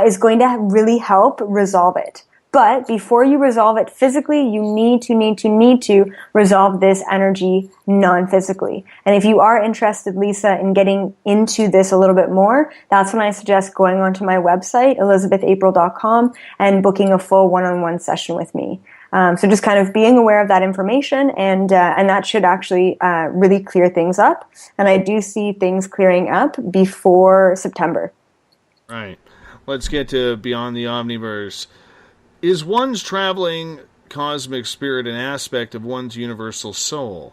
is going to really help resolve it. But before you resolve it physically, you need to resolve this energy non-physically. And if you are interested, Lisa, in getting into this a little bit more, that's when I suggest going onto my website, elizabethapril.com, and booking a full one-on-one session with me. So just kind of being aware of that information, and that should actually really clear things up. And I do see things clearing up before September. Right. Let's get to Beyond the Omniverse. Is one's traveling cosmic spirit an aspect of one's universal soul?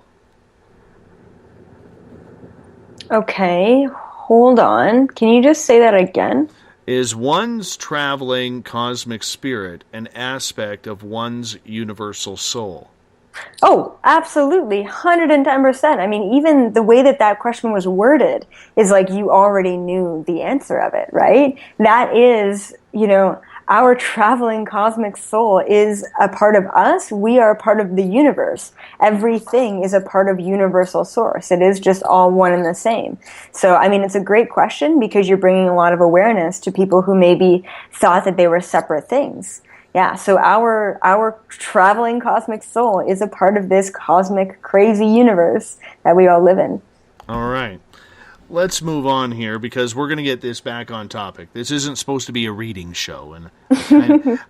Okay, hold on. Can you just say that again? Is one's traveling cosmic spirit an aspect of one's universal soul? Oh, absolutely, 110%. I mean, even the way that question was worded is like you already knew the answer of it, right? That is, our traveling cosmic soul is a part of us. We are a part of the universe. Everything is a part of universal source. It is just all one and the same. So, I mean, it's a great question because you're bringing a lot of awareness to people who maybe thought that they were separate things. Yeah, so our traveling cosmic soul is a part of this cosmic crazy universe that we all live in. All right. Let's move on here because we're going to get this back on topic. This isn't supposed to be a reading show, and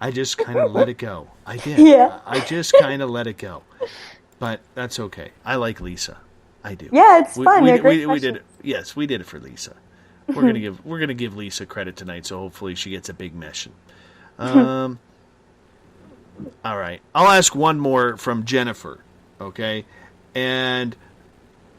I just kind of let it go. I did. Yeah. I just kind of let it go. But that's okay. I like Lisa. I do. Yeah, it's fun. We did it. Yes, we did it for Lisa. We're gonna give Lisa credit tonight, so hopefully she gets a big mission. All right. I'll ask one more from Jennifer. Okay, and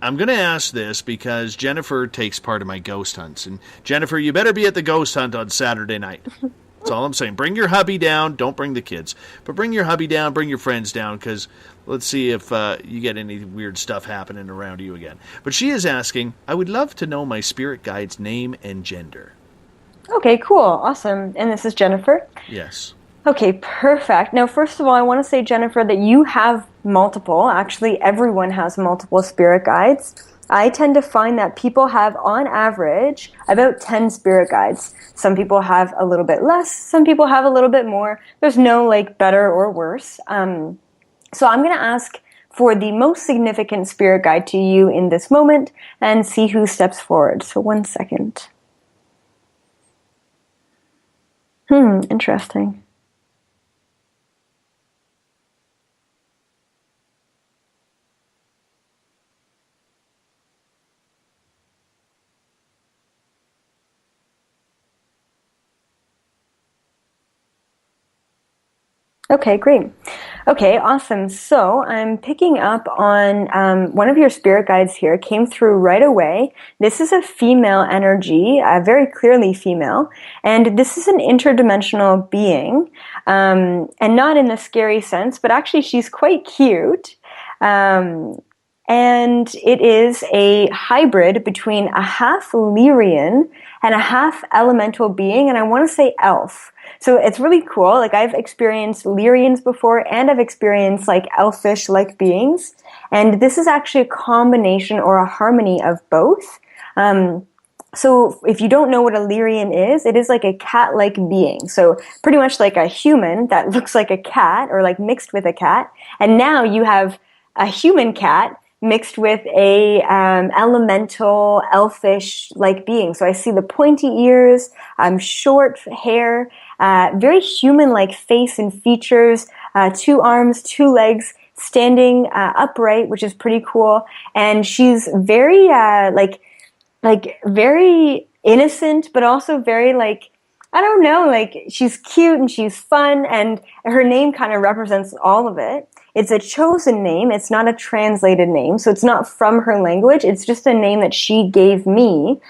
I'm going to ask this because Jennifer takes part of my ghost hunts. And Jennifer, you better be at the ghost hunt on Saturday night. That's all I'm saying. Bring your hubby down. Don't bring the kids. But bring your hubby down. Bring your friends down because let's see if you get any weird stuff happening around you again. But she is asking, I would love to know my spirit guide's name and gender. Okay, cool. Awesome. And this is Jennifer? Yes. Okay, perfect. Now, first of all, I want to say, Jennifer, that you have multiple. Actually, everyone has multiple spirit guides. I tend to find that people have, on average, about 10 spirit guides. Some people have a little bit less. Some people have a little bit more. There's no, better or worse. So I'm going to ask for the most significant spirit guide to you in this moment and see who steps forward. So 1 second. Interesting. Okay, great. Okay, awesome. So I'm picking up on one of your spirit guides here, came through right away. This is a female energy, very clearly female, and this is an interdimensional being, and not in the scary sense, but actually she's quite cute. And it is a hybrid between a half Lyrian and a half elemental being, and I want to say elf. So it's really cool. Like, I've experienced Lyrians before, and I've experienced like elfish-like beings. And this is actually a combination or a harmony of both. So if you don't know what a Lyrian is, it is like a cat-like being. So pretty much like a human that looks like a cat, or like mixed with a cat. And now you have a human cat mixed with a elemental, elfish-like being. So I see the pointy ears, short hair, very human-like face and features, 2 arms, 2 legs, standing upright, which is pretty cool. And she's very like very innocent, but also very like, I don't know, like she's cute and she's fun, and her name kind of represents all of it. It's a chosen name. It's not a translated name. So it's not from her language. It's just a name that she gave me,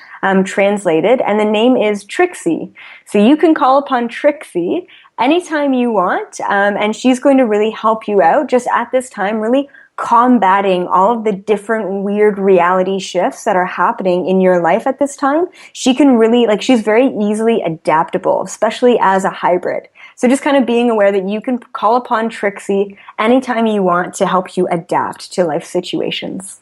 translated. And the name is Trixie. So you can call upon Trixie anytime you want. And she's going to really help you out just at this time, really combating all of the different weird reality shifts that are happening in your life at this time. She can really, like, she's very easily adaptable, especially as a hybrid. So just kind of being aware that you can call upon Trixie anytime you want to help you adapt to life situations.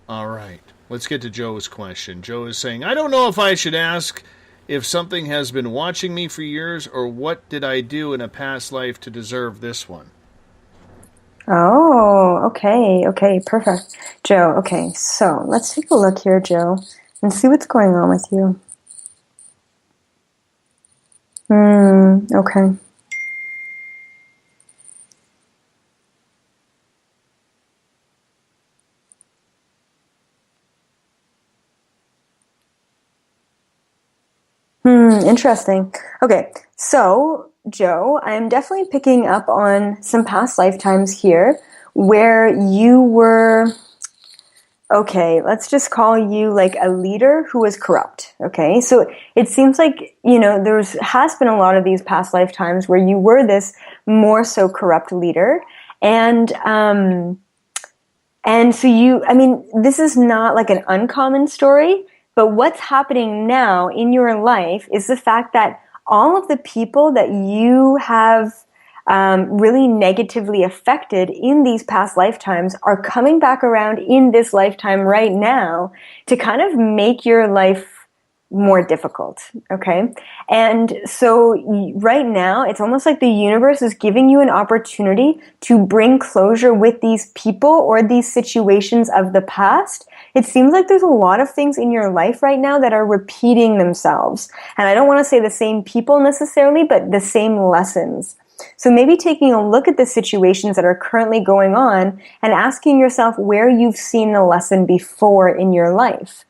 All right. Let's get to Joe's question. Joe is saying, I don't know if I should ask if something has been watching me for years, or what did I do in a past life to deserve this one? Oh, okay, perfect. Joe, okay, so let's take a look here, Joe, and see what's going on with you. Okay. Interesting. Okay, so Joe, I'm definitely picking up on some past lifetimes here where you were, okay, let's just call you like a leader who was corrupt. Okay, so it seems like, you know, has been a lot of these past lifetimes where you were this more so corrupt leader. And so this is not like an uncommon story, but what's happening now in your life is the fact that all of the people that you have really negatively affected in these past lifetimes are coming back around in this lifetime right now to kind of make your life more difficult, okay? And so right now, it's almost like the universe is giving you an opportunity to bring closure with these people or these situations of the past. It seems like there's a lot of things in your life right now that are repeating themselves. And I don't want to say the same people necessarily, but the same lessons. So maybe taking a look at the situations that are currently going on and asking yourself where you've seen the lesson before in your life.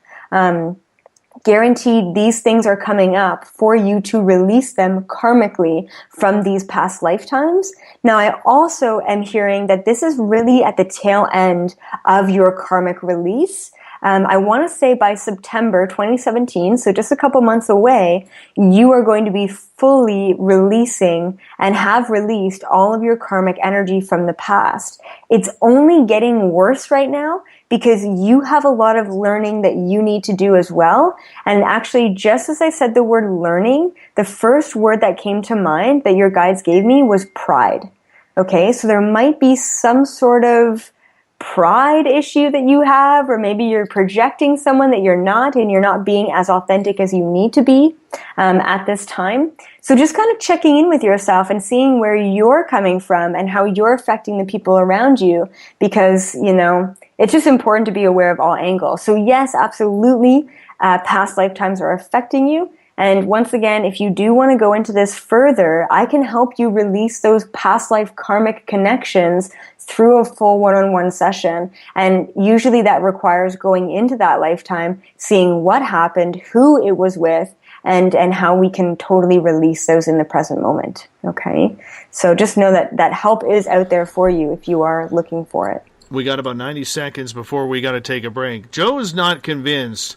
Guaranteed these things are coming up for you to release them karmically from these past lifetimes. Now, I also am hearing that this is really at the tail end of your karmic release. I want to say by September 2017, so just a couple months away, you are going to be fully releasing and have released all of your karmic energy from the past. It's only getting worse right now because you have a lot of learning that you need to do as well. And actually, just as I said the word learning, the first word that came to mind that your guides gave me was pride. Okay, so there might be some sort of pride issue that you have, or maybe you're projecting someone that you're not and you're not being as authentic as you need to be at this time. So just kind of checking in with yourself and seeing where you're coming from and how you're affecting the people around you, because, you know, it's just important to be aware of all angles. So yes, absolutely, past lifetimes are affecting you. And once again, if you do want to go into this further, I can help you release those past life karmic connections through a full one-on-one session. And usually that requires going into that lifetime, seeing what happened, who it was with, and how we can totally release those in the present moment. Okay? So just know that help is out there for you if you are looking for it. We got about 90 seconds before we got to take a break. Joe is not convinced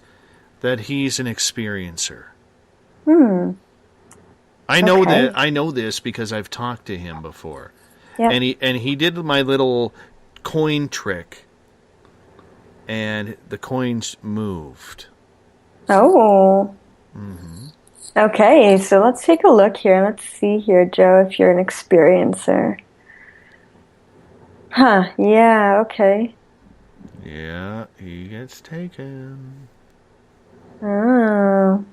that he's an experiencer. I know this because I've talked to him before. Yep. And he did my little coin trick, and the coins moved. Oh. Mm-hmm. Okay, so let's take a look here. Let's see here, Joe, if you're an experiencer. Huh, yeah, okay. Yeah, he gets taken. Oh.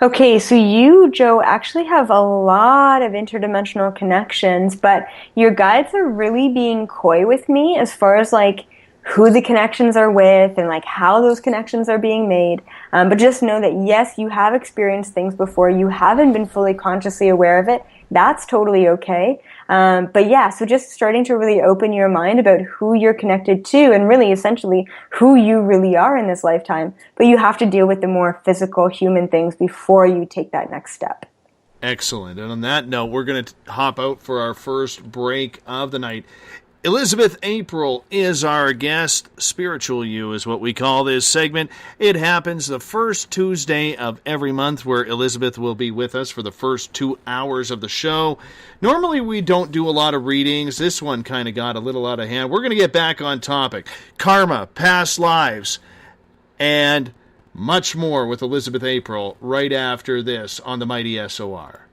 Okay, so you, Joe, actually have a lot of interdimensional connections, but your guides are really being coy with me as far as like who the connections are with and like how those connections are being made. But just know that yes, you have experienced things before. You haven't been fully consciously aware of it. That's totally okay. But yeah, so just starting to really open your mind about who you're connected to and really essentially who you really are in this lifetime. But you have to deal with the more physical human things before you take that next step. Excellent. And on that note, we're going to hop out for our first break of the night. Elizabeth April is our guest. Spiritual You is what we call this segment. It happens the first Tuesday of every month where Elizabeth will be with us for the first 2 hours of the show. Normally we don't do a lot of readings. This one kind of got a little out of hand. We're going to get back on topic. Karma, past lives, and much more with Elizabeth April right after this on the Mighty SOR.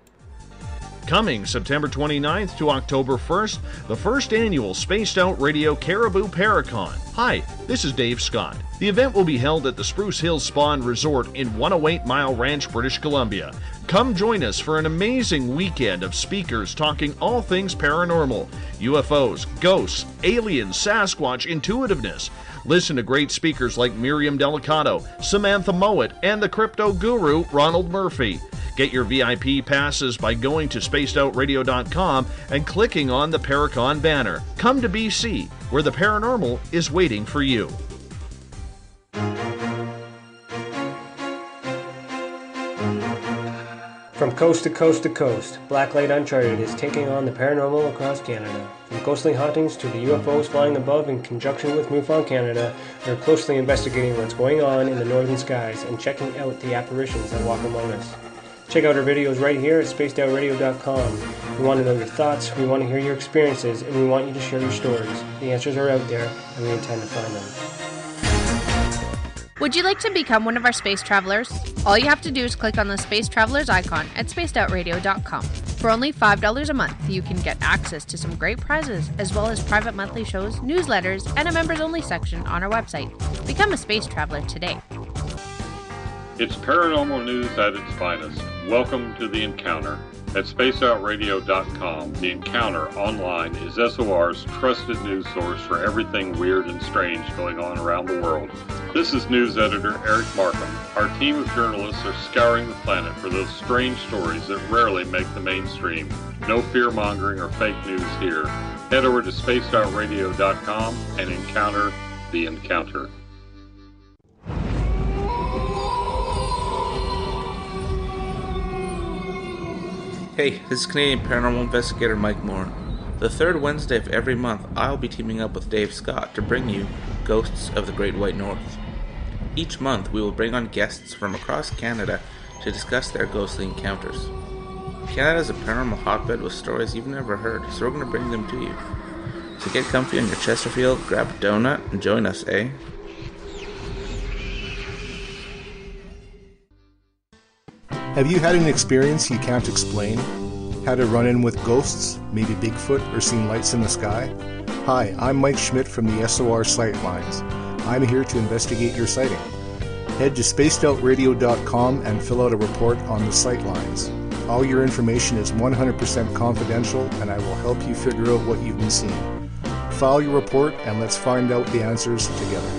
Coming September 29th to October 1st, the first annual Spaced Out Radio Caribou Paracon. Hi, this is Dave Scott. The event will be held at the Spruce Hills Spa and Resort in 108 Mile Ranch, British Columbia. Come join us for an amazing weekend of speakers talking all things paranormal, UFOs, ghosts, aliens, Sasquatch, intuitiveness. Listen to great speakers like Miriam Delicato, Samantha Mowat, and the crypto guru Ronald Murphy. Get your VIP passes by going to spacedoutradio.com and clicking on the Paracon banner. Come to BC, where the paranormal is waiting for you. From coast to coast to coast, Blacklight Uncharted is taking on the paranormal across Canada. From ghostly hauntings to the UFOs flying above in conjunction with MUFON Canada, we're closely investigating what's going on in the northern skies and checking out the apparitions that walk among us. Check out our videos right here at spacedoutradio.com. We want to know your thoughts, we want to hear your experiences, and we want you to share your stories. The answers are out there, and we intend to find them. Would you like to become one of our space travelers? All you have to do is click on the Space Travelers icon at spacedoutradio.com. For only $5 a month, you can get access to some great prizes, as well as private monthly shows, newsletters, and a members-only section on our website. Become a space traveler today. It's paranormal news at its finest. Welcome to The Encounter. At spacedoutradio.com, The Encounter online is SOR's trusted news source for everything weird and strange going on around the world. This is news editor Eric Markham. Our team of journalists are scouring the planet for those strange stories that rarely make the mainstream. No fear-mongering or fake news here. Head over to spacedoutradio.com and encounter The Encounter. Hey, this is Canadian Paranormal Investigator Mike Moore. The third Wednesday of every month, I'll be teaming up with Dave Scott to bring you Ghosts of the Great White North. Each month, we will bring on guests from across Canada to discuss their ghostly encounters. Canada is a paranormal hotbed with stories you've never heard, so we're going to bring them to you. So get comfy on your Chesterfield, grab a donut, and join us, eh? Have you had an experience you can't explain? Had a run-in with ghosts, maybe Bigfoot, or seen lights in the sky? Hi, I'm Mike Schmidt from the SOR Sightlines. I'm here to investigate your sighting. Head to spacedoutradio.com and fill out a report on the Sightlines. All your information is 100% confidential, and I will help you figure out what you've been seeing. File your report and let's find out the answers together.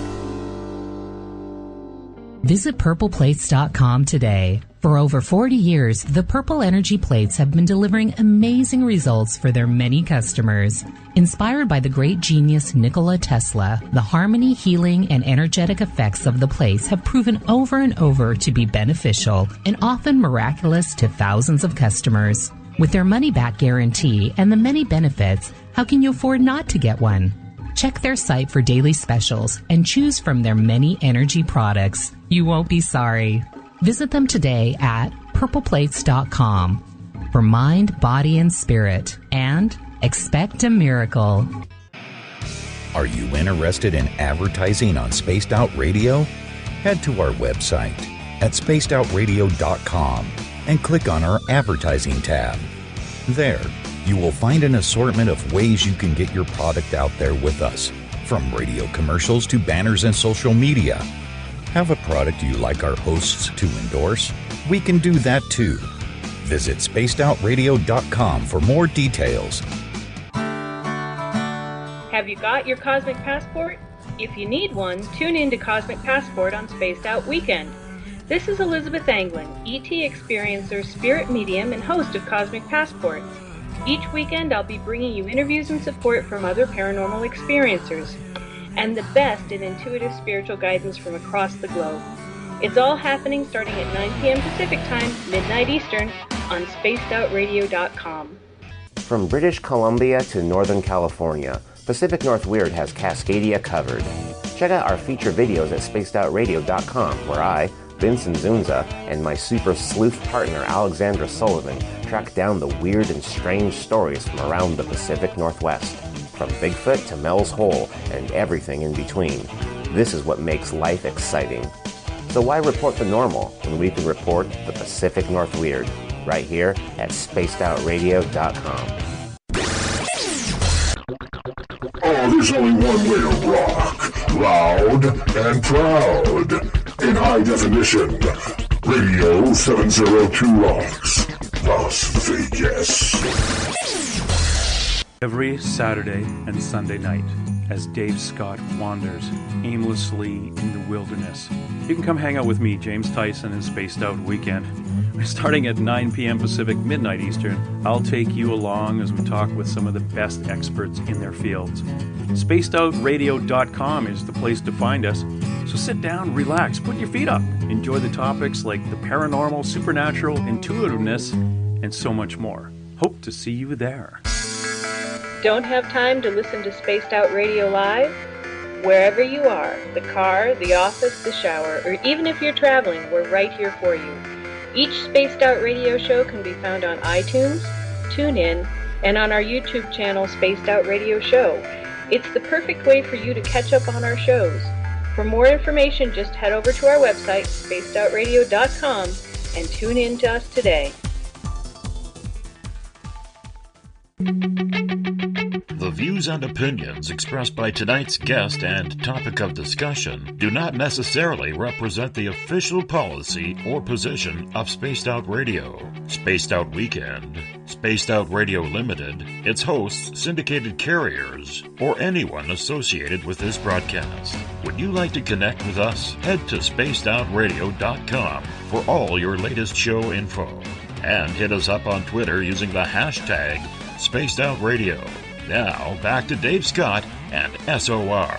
Visit purpleplates.com today. For over 40 years, the Purple Energy Plates have been delivering amazing results for their many customers. Inspired by the great genius Nikola Tesla, the harmony, healing, and energetic effects of the plates have proven over and over to be beneficial and often miraculous to thousands of customers. With their money-back guarantee and the many benefits, how can you afford not to get one? Check their site for daily specials and choose from their many energy products. You won't be sorry. Visit them today at purpleplates.com for mind, body, and spirit, and expect a miracle. Are you interested in advertising on Spaced Out Radio? Head to our website at spacedoutradio.com and click on our advertising tab. There, you will find an assortment of ways you can get your product out there with us, from radio commercials to banners and social media. Have a product you like our hosts to endorse? We can do that too. Visit spacedoutradio.com for more details. Have you got your Cosmic Passport? If you need one, tune in to Cosmic Passport on Spaced Out Weekend. This is Elizabeth Anglin, ET experiencer, spirit medium, and host of Cosmic Passport. Each weekend I'll be bringing you interviews and support from other paranormal experiencers, and the best in intuitive spiritual guidance from across the globe. It's all happening starting at 9 p.m. Pacific Time, midnight Eastern, on spacedoutradio.com. From British Columbia to Northern California, Pacific North Weird has Cascadia covered. Check out our feature videos at spacedoutradio.com, where I, Vincent Zunza, and my super sleuth partner Alexandra Sullivan track down the weird and strange stories from around the Pacific Northwest. From Bigfoot to Mel's Hole and everything in between. This is what makes life exciting. So why report the normal when we can report the Pacific North Weird right here at spacedoutradio.com. Oh, there's only one way to rock. Loud and proud. In high definition. Radio 702 rocks. Las Vegas. Every Saturday and Sunday night, as Dave Scott wanders aimlessly in the wilderness, you can come hang out with me, James Tyson, in Spaced Out Weekend. Starting at 9 p.m. Pacific, midnight Eastern, I'll take you along as we talk with some of the best experts in their fields. SpacedOutRadio.com is the place to find us. So sit down, relax, put your feet up, enjoy the topics like the paranormal, supernatural, intuitiveness, and so much more. Hope to see you there. Don't have time to listen to Spaced Out Radio live? Wherever you are, the car, the office, the shower, or even if you're traveling, we're right here for you. Each Spaced Out Radio show can be found on iTunes, TuneIn, and on our YouTube channel, Spaced Out Radio Show. It's the perfect way for you to catch up on our shows. For more information, just head over to our website, spacedoutradio.com, and tune in to us today. The views and opinions expressed by tonight's guest and topic of discussion do not necessarily represent the official policy or position of Spaced Out Radio, Spaced Out Weekend, Spaced Out Radio Limited, its hosts, syndicated carriers, or anyone associated with this broadcast. Would you like to connect with us? Head to spacedoutradio.com for all your latest show info. And hit us up on Twitter using the hashtag Spaced Out Radio. Now, back to Dave Scott and SOR.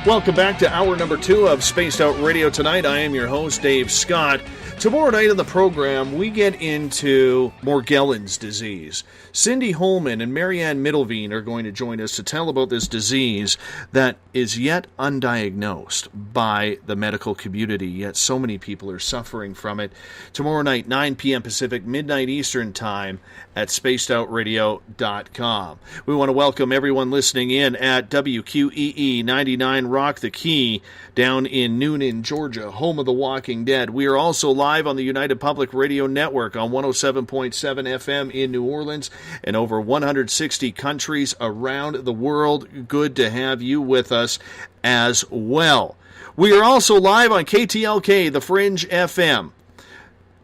Welcome back to hour number 2 of Spaced Out Radio tonight. I am your host, Dave Scott. Tomorrow night on the program, we get into Morgellons disease. Cindy Holman and Marianne Middleveen are going to join us to tell about this disease that is yet undiagnosed by the medical community, yet so many people are suffering from it. Tomorrow night, 9 p.m. Pacific, midnight Eastern Time at spacedoutradio.com. We want to welcome everyone listening in at WQEE 99 Rock the Key down in Noonan, Georgia, home of The Walking Dead. We are also live on the United Public Radio Network on 107.7 FM in New Orleans and over 160 countries around the world. Good to have you with us as well. We are also live on KTLK, The Fringe FM,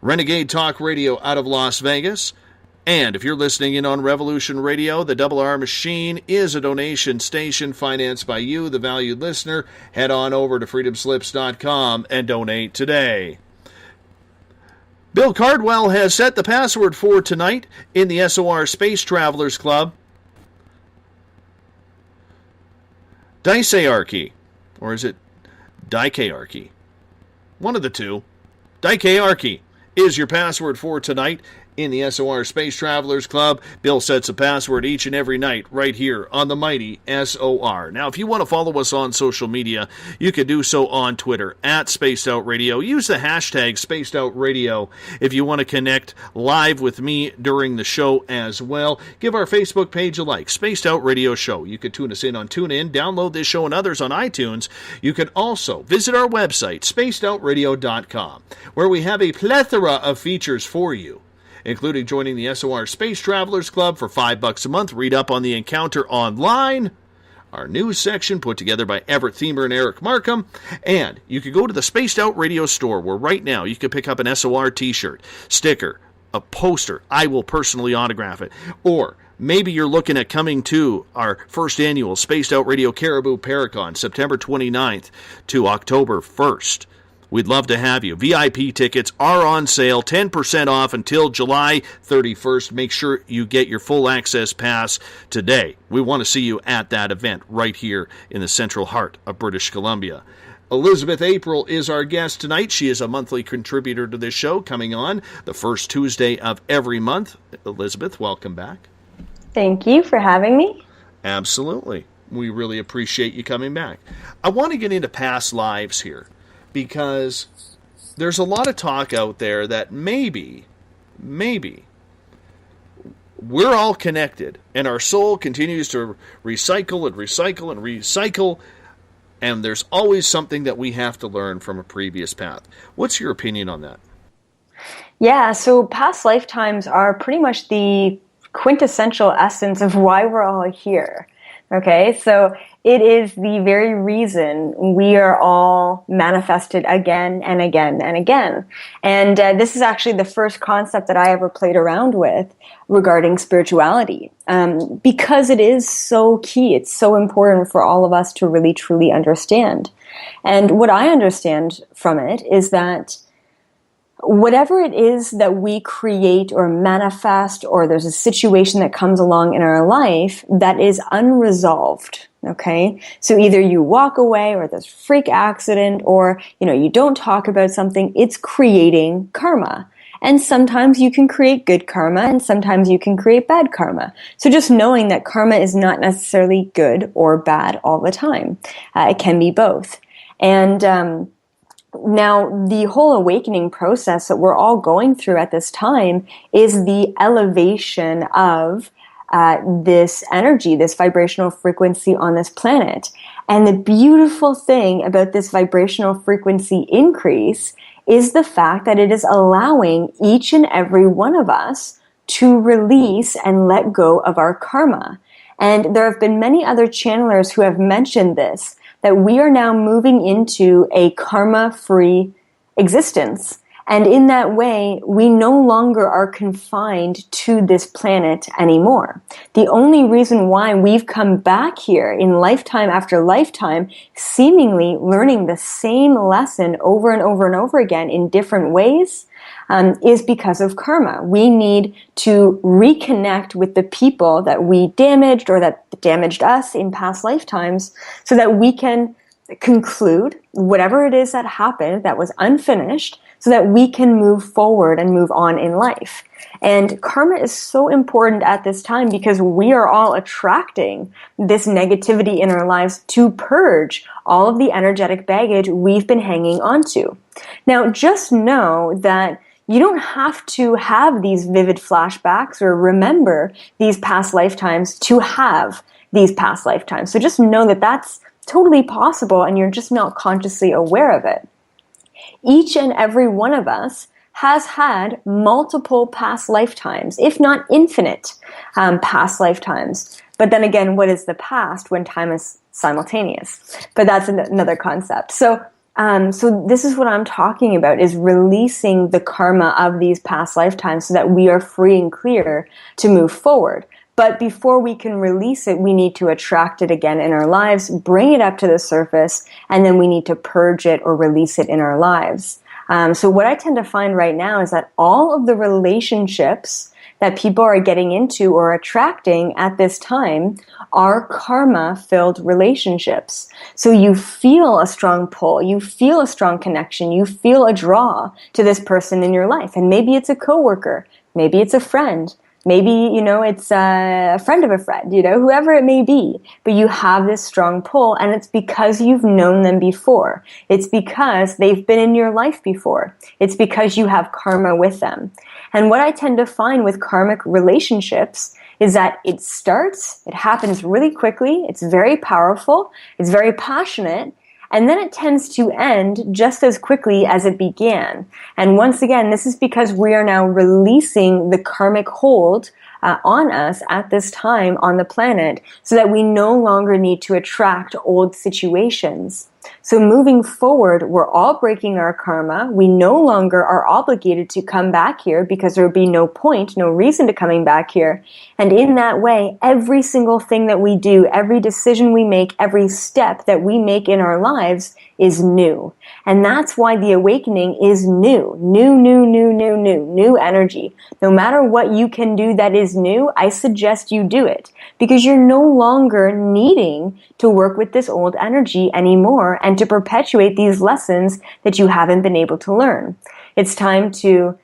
Renegade Talk Radio out of Las Vegas, And if you're listening in on Revolution Radio, the Double R Machine is a donation station financed by you, the valued listener. Head on over to freedomslips.com and donate today. Bill Cardwell has set the password for tonight in the SOR Space Travelers Club. Dicearchy. Or is it Dicearchy? One of the two. Dicearchy is your password for tonight in the SOR Space Travelers Club. Bill sets a password each and every night right here on the mighty SOR. Now, if you want to follow us on social media, you can do so on Twitter at Spaced Out Radio. Use the hashtag Spaced Out Radio if you want to connect live with me during the show as well. Give our Facebook page a like, Spaced Out Radio Show. You can tune us in on TuneIn, download this show and others on iTunes. You can also visit our website, spacedoutradio.com, where we have a plethora of features for you, including joining the SOR Space Travelers Club for $5 a month. Read up on the Encounter online, our news section put together by Everett Thiemer and Eric Markham. And you can go to the Spaced Out Radio store, where right now you can pick up an SOR t-shirt, sticker, a poster. I will personally autograph it. Or maybe you're looking at coming to our first annual Spaced Out Radio Caribou Paracon, September 29th to October 1st. We'd love to have you. VIP tickets are on sale, 10% off until July 31st. Make sure you get your full access pass today. We want to see you at that event right here in the central heart of British Columbia. Elizabeth April is our guest tonight. She is a monthly contributor to this show, coming on the first Tuesday of every month. Elizabeth, welcome back. Thank you for having me. Absolutely. We really appreciate you coming back. I want to get into past lives here, because there's a lot of talk out there that maybe we're all connected and our soul continues to recycle and recycle and recycle, and there's always something that we have to learn from a previous path. What's your opinion on that? Yeah, so past lifetimes are pretty much the quintessential essence of why we're all here. Okay, so it is the very reason we are all manifested again and again and again. And this is actually the first concept that I ever played around with regarding spirituality, because it is so key. It's so important for all of us to really, truly understand. And what I understand from it is that whatever it is that we create or manifest, or there's a situation that comes along in our life that is unresolved, okay? So either you walk away, or there's a freak accident, or, you don't talk about something, it's creating karma. And sometimes you can create good karma, and sometimes you can create bad karma. So just knowing that karma is not necessarily good or bad all the time. It can be both. And, now, the whole awakening process that we're all going through at this time is the elevation of this energy, this vibrational frequency on this planet. And the beautiful thing about this vibrational frequency increase is the fact that it is allowing each and every one of us to release and let go of our karma. And there have been many other channelers who have mentioned this, that we are now moving into a karma-free existence. And in that way, we no longer are confined to this planet anymore. The only reason why we've come back here in lifetime after lifetime, seemingly learning the same lesson over and over and over again in different ways, is because of karma. We need to reconnect with the people that we damaged or that damaged us in past lifetimes, so that we can conclude whatever it is that happened that was unfinished, so that we can move forward and move on in life. And karma is so important at this time, because we are all attracting this negativity in our lives to purge all of the energetic baggage we've been hanging onto. Now, just know that you don't have to have these vivid flashbacks or remember these past lifetimes to have these past lifetimes. So just know that that's totally possible, and you're just not consciously aware of it. Each and every one of us has had multiple past lifetimes, if not infinite past lifetimes. But then again, what is the past when time is simultaneous? But that's another concept. So So this is what I'm talking about, is releasing the karma of these past lifetimes so that we are free and clear to move forward. But before we can release it, we need to attract it again in our lives, bring it up to the surface, and then we need to purge it or release it in our lives. So what I tend to find right now is that all of the relationships that people are getting into or attracting at this time are karma-filled relationships. So you feel a strong pull, you feel a strong connection, you feel a draw to this person in your life. And maybe it's a coworker, maybe it's a friend, maybe, it's a friend of a friend, whoever it may be. But you have this strong pull, and it's because you've known them before. It's because they've been in your life before. It's because you have karma with them. And what I tend to find with karmic relationships is that it happens really quickly, it's very powerful, it's very passionate, and then it tends to end just as quickly as it began. And once again, this is because we are now releasing the karmic hold on us at this time on the planet, so that we no longer need to attract old situations. So moving forward, we're all breaking our karma. We no longer are obligated to come back here because there would be no point, no reason to coming back here. And in that way, every single thing that we do, every decision we make, every step that we make in our lives is new. And that's why the awakening is new energy. No matter what you can do that is new, I suggest you do it, because you're no longer needing to work with this old energy anymore and to perpetuate these lessons that you haven't been able to learn. It's time to,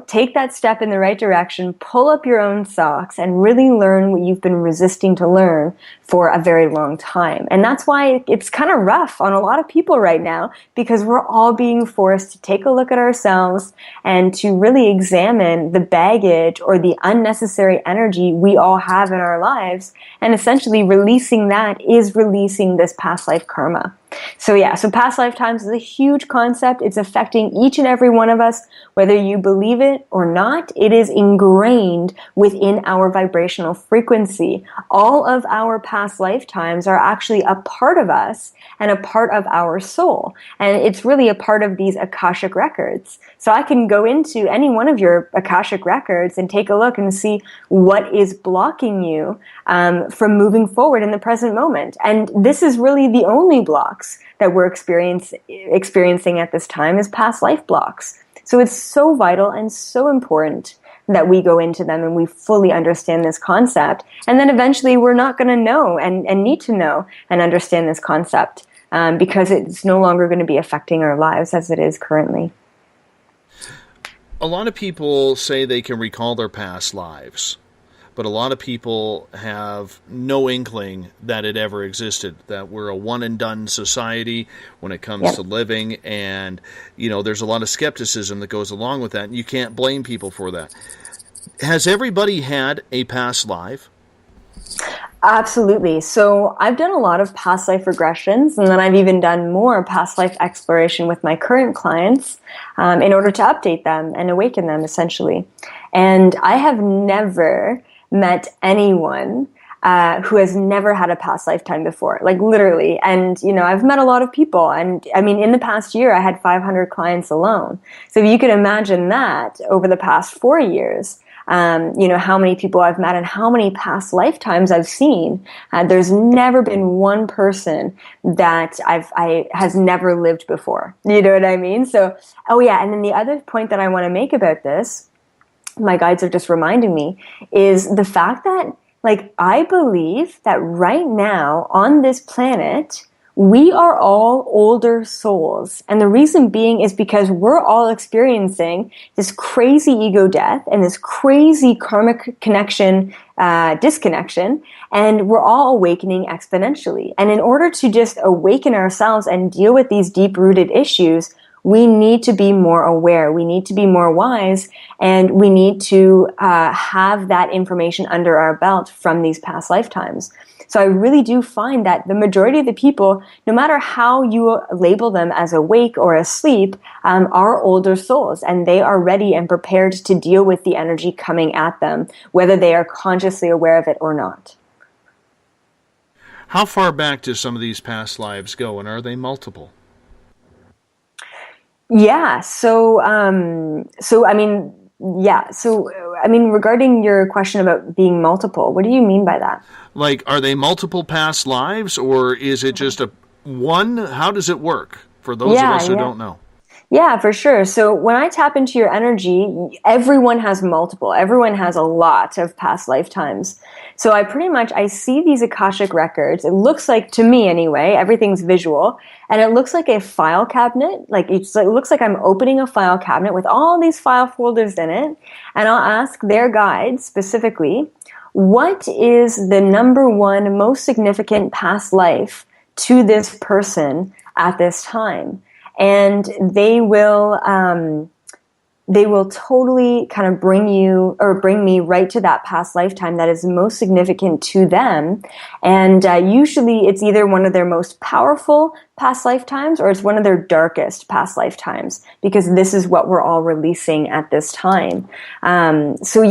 take that step in the right direction, pull up your own socks, and really learn what you've been resisting to learn for a very long time. And that's why it's kind of rough on a lot of people right now, because we're all being forced to take a look at ourselves and to really examine the baggage or the unnecessary energy we all have in our lives. And essentially releasing that is releasing this past life karma. So past lifetimes is a huge concept. It's affecting each and every one of us, whether you believe it or not. It is ingrained within our vibrational frequency. All of our past lifetimes are actually a part of us and a part of our soul. And it's really a part of these Akashic records. So I can go into any one of your Akashic records and take a look and see what is blocking you from moving forward in the present moment. And this is really the only blocks that we're experiencing at this time is past life blocks. So it's so vital and so important that we go into them and we fully understand this concept. And then eventually we're not going to know and need to know and understand this concept because it's no longer going to be affecting our lives as it is currently. A lot of people say they can recall their past lives, but a lot of people have no inkling that it ever existed, that we're a one-and-done society when it comes to living, and, there's a lot of skepticism that goes along with that, and you can't blame people for that. Has everybody had a past life? Absolutely. So I've done a lot of past life regressions, and then I've even done more past life exploration with my current clients in order to update them and awaken them, essentially. And I have never met anyone who has never had a past lifetime before, like literally. And, I've met a lot of people. And I mean, in the past year, I had 500 clients alone. So if you could imagine that over the past 4 years, how many people I've met and how many past lifetimes I've seen. There's never been one person that has never lived before. You know what I mean? So, and then the other point that I want to make about this, my guides are just reminding me, is the fact that, I believe that right now on this planet, we are all older souls. And the reason being is because we're all experiencing this crazy ego death and this crazy karmic connection, disconnection, and we're all awakening exponentially. And in order to just awaken ourselves and deal with these deep-rooted issues, we need to be more aware, we need to be more wise, and we need to have that information under our belt from these past lifetimes. So I really do find that the majority of the people, no matter how you label them as awake or asleep, are older souls, and they are ready and prepared to deal with the energy coming at them, whether they are consciously aware of it or not. How far back do some of these past lives go, and are they multiple? Yeah. So, regarding your question about being multiple, what do you mean by that? Like, are they multiple past lives, or is it just a one? How does it work for those of us who don't know? Yeah, for sure. So when I tap into your energy, everyone has multiple. Everyone has a lot of past lifetimes. So I see these Akashic records. It looks like, to me anyway, everything's visual. And it looks like a file cabinet. It looks like I'm opening a file cabinet with all these file folders in it. And I'll ask their guides specifically, what is the number one most significant past life to this person at this time? And they will totally kind of bring me right to that past lifetime that is most significant to them. And usually it's either one of their most powerful past lifetimes or it's one of their darkest past lifetimes, because this is what we're all releasing at this time. So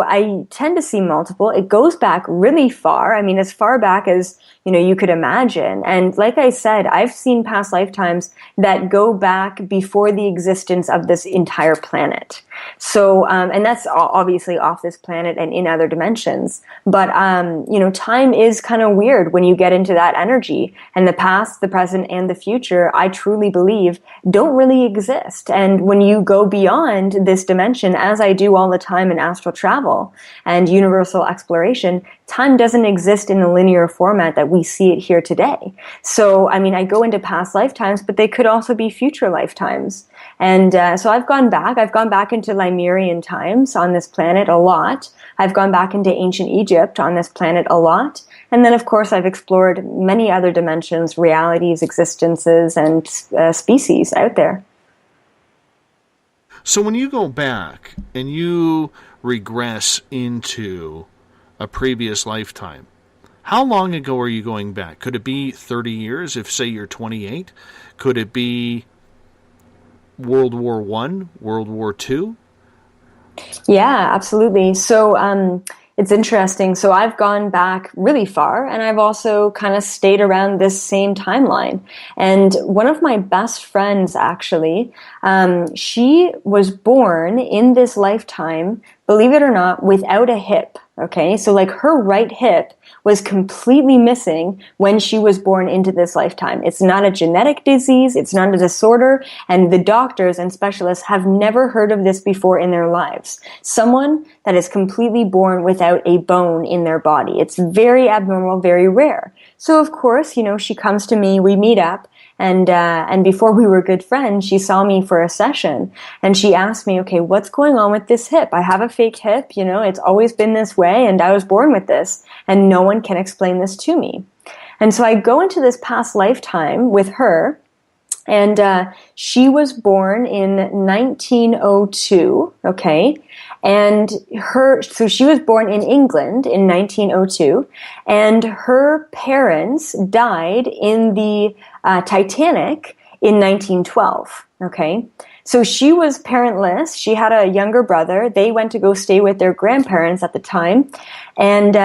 I tend to see multiple. It goes back really far. I mean, as far back as, you could imagine. And like I said, I've seen past lifetimes that go back before the existence of this entire planet. So, and that's obviously off this planet and in other dimensions. But, time is kind of weird when you get into that energy, and the past, the present, and the future, I truly believe, don't really exist. And when you go beyond this dimension, as I do all the time in astral travel and universal exploration, time doesn't exist in the linear format that we see it here today. So, I go into past lifetimes, but they could also be future lifetimes. And so I've gone back into Lemurian times on this planet a lot. I've gone back into ancient Egypt on this planet a lot. And then, of course, I've explored many other dimensions, realities, existences, and species out there. So when you go back and you regress into a previous lifetime, how long ago are you going back? Could it be 30 years if, say, you're 28? Could it be World War I, World War II? Yeah, absolutely. So it's interesting. So I've gone back really far, and I've also kind of stayed around this same timeline. And one of my best friends, actually, she was born in this lifetime, believe it or not, without a hip. Okay, so like her right hip was completely missing when she was born into this lifetime. It's not a genetic disease, it's not a disorder, and the doctors and specialists have never heard of this before in their lives. Someone that is completely born without a bone in their body. It's very abnormal, very rare. So of course, she comes to me, we meet up, and before we were good friends, she saw me for a session, and she asked me, okay, what's going on with this hip? I have a fake hip, it's always been this way, and I was born with this, and no one can explain this to me. And so I go into this past lifetime with her, and she was born in 1902, okay? And so she was born in England in 1902, and her parents died in the Titanic in 1912, okay? So she was parentless. She had a younger brother. They went to go stay with their grandparents at the time, and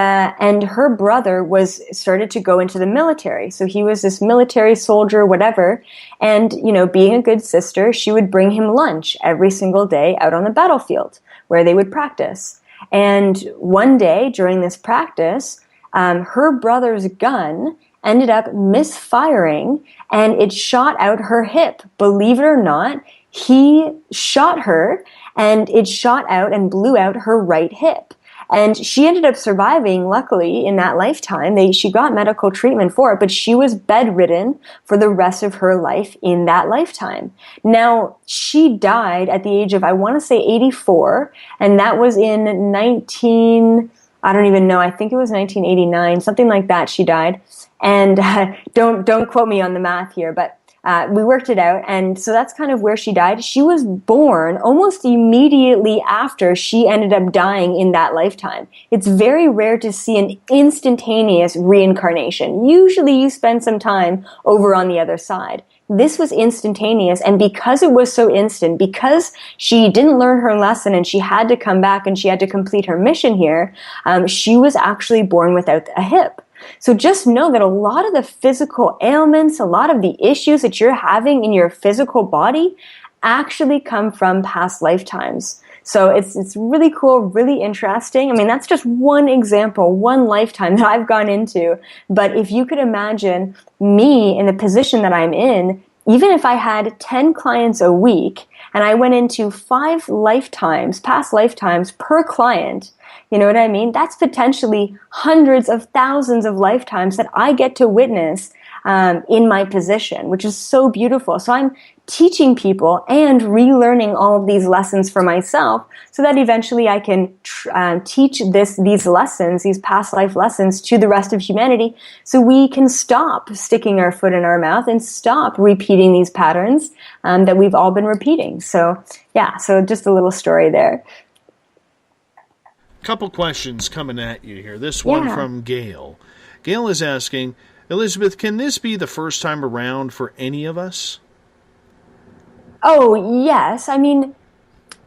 her brother started to go into the military. So he was this military soldier, whatever. And being a good sister, she would bring him lunch every single day out on the battlefield where they would practice. And one day during this practice, her brother's gun ended up misfiring, and it shot out her hip. Believe it or not, he shot her, and it shot out and blew out her right hip. And she ended up surviving, luckily, in that lifetime. She got medical treatment for it, but she was bedridden for the rest of her life in that lifetime. Now, she died at the age of, I want to say 84, and that was in I don't even know, I think it was 1989, something like that she died. And don't quote me on the math here, but we worked it out, and so that's kind of where she died. She was born almost immediately after she ended up dying in that lifetime. It's very rare to see an instantaneous reincarnation. Usually you spend some time over on the other side. This was instantaneous, and because it was so instant, because she didn't learn her lesson and she had to come back and she had to complete her mission here, she was actually born without a hip. So just know that a lot of the physical ailments, a lot of the issues that you're having in your physical body actually come from past lifetimes. So it's really cool, really interesting. I mean, that's just one example, one lifetime that I've gone into. But if you could imagine me in the position that I'm in, even if I had 10 clients a week and I went into 5 lifetimes, past lifetimes per client, you know what I mean? That's potentially hundreds of thousands of lifetimes that I get to witness in my position, which is so beautiful. So I'm teaching people and relearning all of these lessons for myself so that eventually I can teach these lessons, these past life lessons to the rest of humanity so we can stop sticking our foot in our mouth and stop repeating these patterns that we've all been repeating. So yeah, so just a little story there. Couple questions coming at you here. This one from Gail. Gail is asking, Elizabeth, can this be the first time around for any of us? Oh, yes. I mean,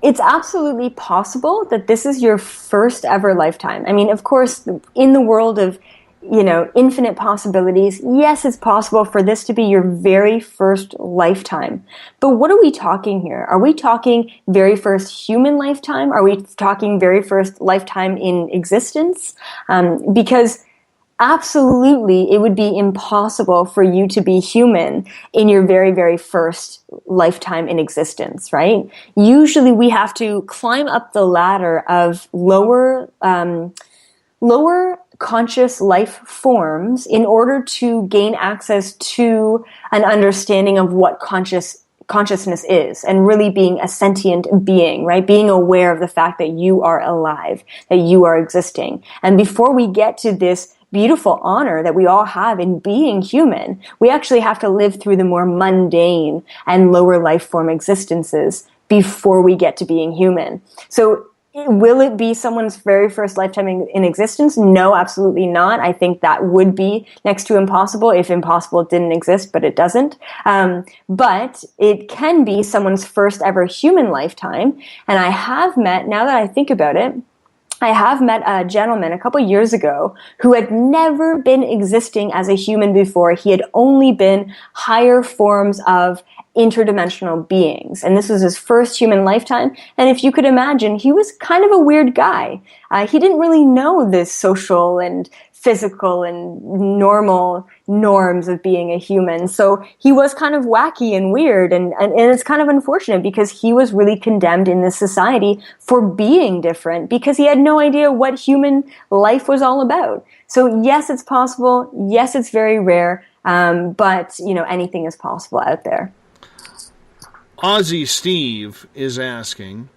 it's absolutely possible that this is your first ever lifetime. I mean, of course, in the world of, infinite possibilities, yes, it's possible for this to be your very first lifetime. But what are we talking here? Are we talking very first human lifetime? Are we talking very first lifetime in existence? Because absolutely, it would be impossible for you to be human in your very, very first lifetime in existence, right? Usually we have to climb up the ladder of lower conscious life forms in order to gain access to an understanding of what consciousness is, and really being a sentient being, right? Being aware of the fact that you are alive, that you are existing. And before we get to this beautiful honor that we all have in being human, we actually have to live through the more mundane and lower life form existences before we get to being human. So will it be someone's very first lifetime in existence? No, absolutely not. I think that would be next to impossible if impossible didn't exist, but it doesn't. But it can be someone's first ever human lifetime. And I have met, now that I think about it, I have met a gentleman a couple years ago who had never been existing as a human before. He had only been higher forms of interdimensional beings. And this was his first human lifetime. And if you could imagine, he was kind of a weird guy. He didn't really know the social and physical and normal norms of being a human. So he was kind of wacky and weird. And it's kind of unfortunate because he was really condemned in this society for being different because he had no idea what human life was all about. So yes, it's possible. Yes, it's very rare. But, anything is possible out there. Aussie Steve is asking,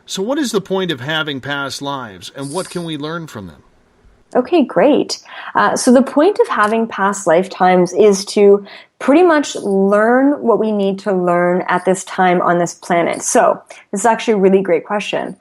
so what is the point of having past lives, and what can we learn from them? Okay, great. So the point of having past lifetimes is to pretty much learn what we need to learn at this time on this planet. So this is actually a really great question.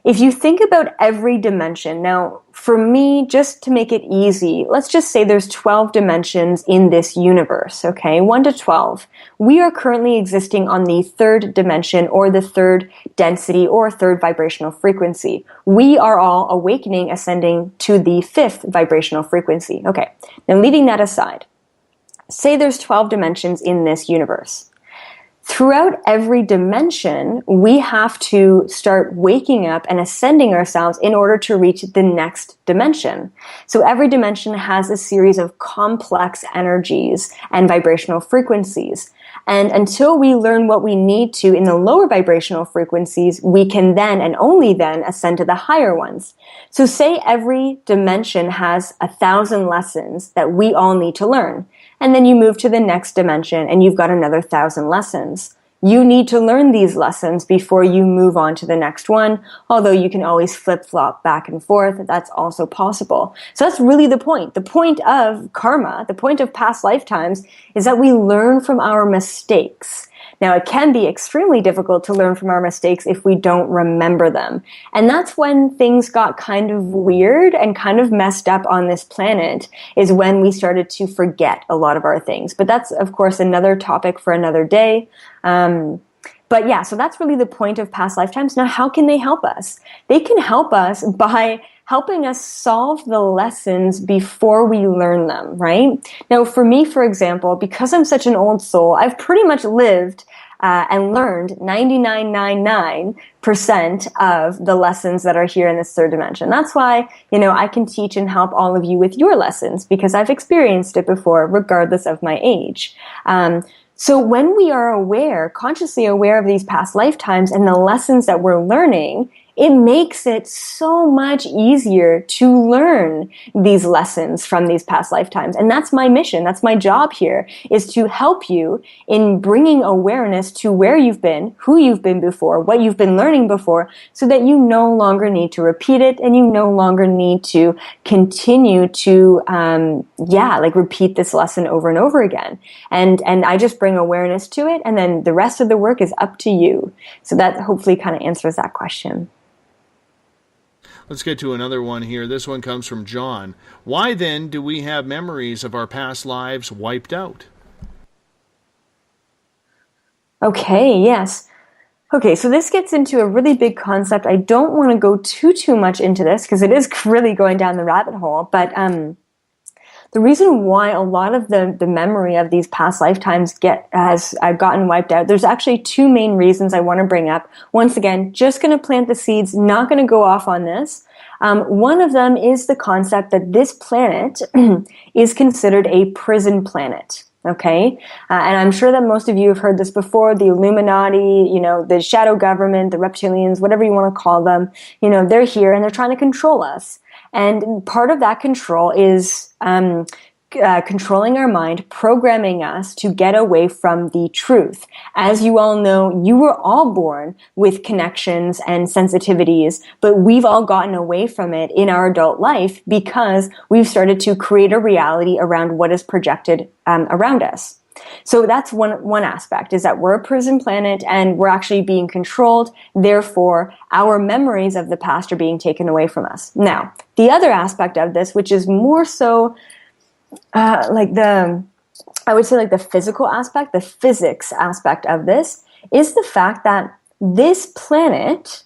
If you think about every dimension, now for me, just to make it easy, let's just say there's 12 dimensions in this universe, okay? 1 to 12. We are currently existing on the 3rd dimension or the 3rd density or 3rd vibrational frequency. We are all awakening, ascending to the 5th vibrational frequency. Okay, now leaving that aside, say there's 12 dimensions in this universe. Throughout every dimension, we have to start waking up and ascending ourselves in order to reach the next dimension. So every dimension has a series of complex energies and vibrational frequencies. And until we learn what we need to in the lower vibrational frequencies, we can then and only then ascend to the higher ones. So say every dimension has 1,000 lessons that we all need to learn. And then you move to the next dimension and you've got another 1,000 lessons. You need to learn these lessons before you move on to the next one, although you can always flip-flop back and forth. That's also possible. So that's really the point. The point of karma, the point of past lifetimes, is that we learn from our mistakes. Now, it can be extremely difficult to learn from our mistakes if we don't remember them. And that's when things got kind of weird and kind of messed up on this planet, is when we started to forget a lot of our things. But that's, of course, another topic for another day. But yeah, so that's really the point of past lifetimes. Now, how can they help us? They can help us by helping us solve the lessons before we learn them, right? Now, for me, for example, because I'm such an old soul, I've pretty much lived and learned 99.99% of the lessons that are here in this third dimension. That's why, I can teach and help all of you with your lessons, because I've experienced it before, regardless of my age. So when we are aware, consciously aware of these past lifetimes and the lessons that we're learning, it makes it so much easier to learn these lessons from these past lifetimes. And that's my mission. That's my job here, is to help you in bringing awareness to where you've been, who you've been before, what you've been learning before, so that you no longer need to repeat it and you no longer need to continue to, repeat this lesson over and over again. And I just bring awareness to it, and then the rest of the work is up to you. So that hopefully kind of answers that question. Let's get to another one here. This one comes from John. Why then do we have memories of our past lives wiped out? Okay, yes. Okay, so this gets into a really big concept. I don't want to go too much into this because it is really going down the rabbit hole, but the reason why a lot of the memory of these past lifetimes has gotten wiped out, there's actually two main reasons I want to bring up. Once again, just going to plant the seeds, not going to go off on this. One of them is the concept that this planet is considered a prison planet. Okay? And I'm sure that most of you have heard this before. The Illuminati, the shadow government, the reptilians, whatever you want to call them, they're here and they're trying to control us. And part of that control is controlling our mind, programming us to get away from the truth. As you all know, you were all born with connections and sensitivities, but we've all gotten away from it in our adult life because we've started to create a reality around what is projected around us. So that's one aspect, is that we're a prison planet and we're actually being controlled. Therefore, our memories of the past are being taken away from us. Now, the other aspect of this, which is more so the physical aspect, the physics aspect of this, is the fact that this planet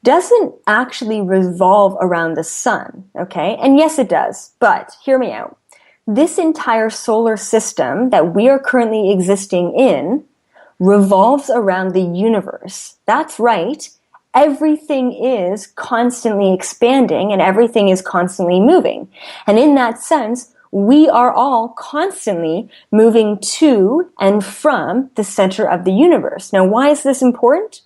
doesn't actually revolve around the sun, okay? And yes, it does, but hear me out. This entire solar system that we are currently existing in revolves around the universe. That's right. Everything is constantly expanding and everything is constantly moving. And in that sense, we are all constantly moving to and from the center of the universe. Now, why is this important?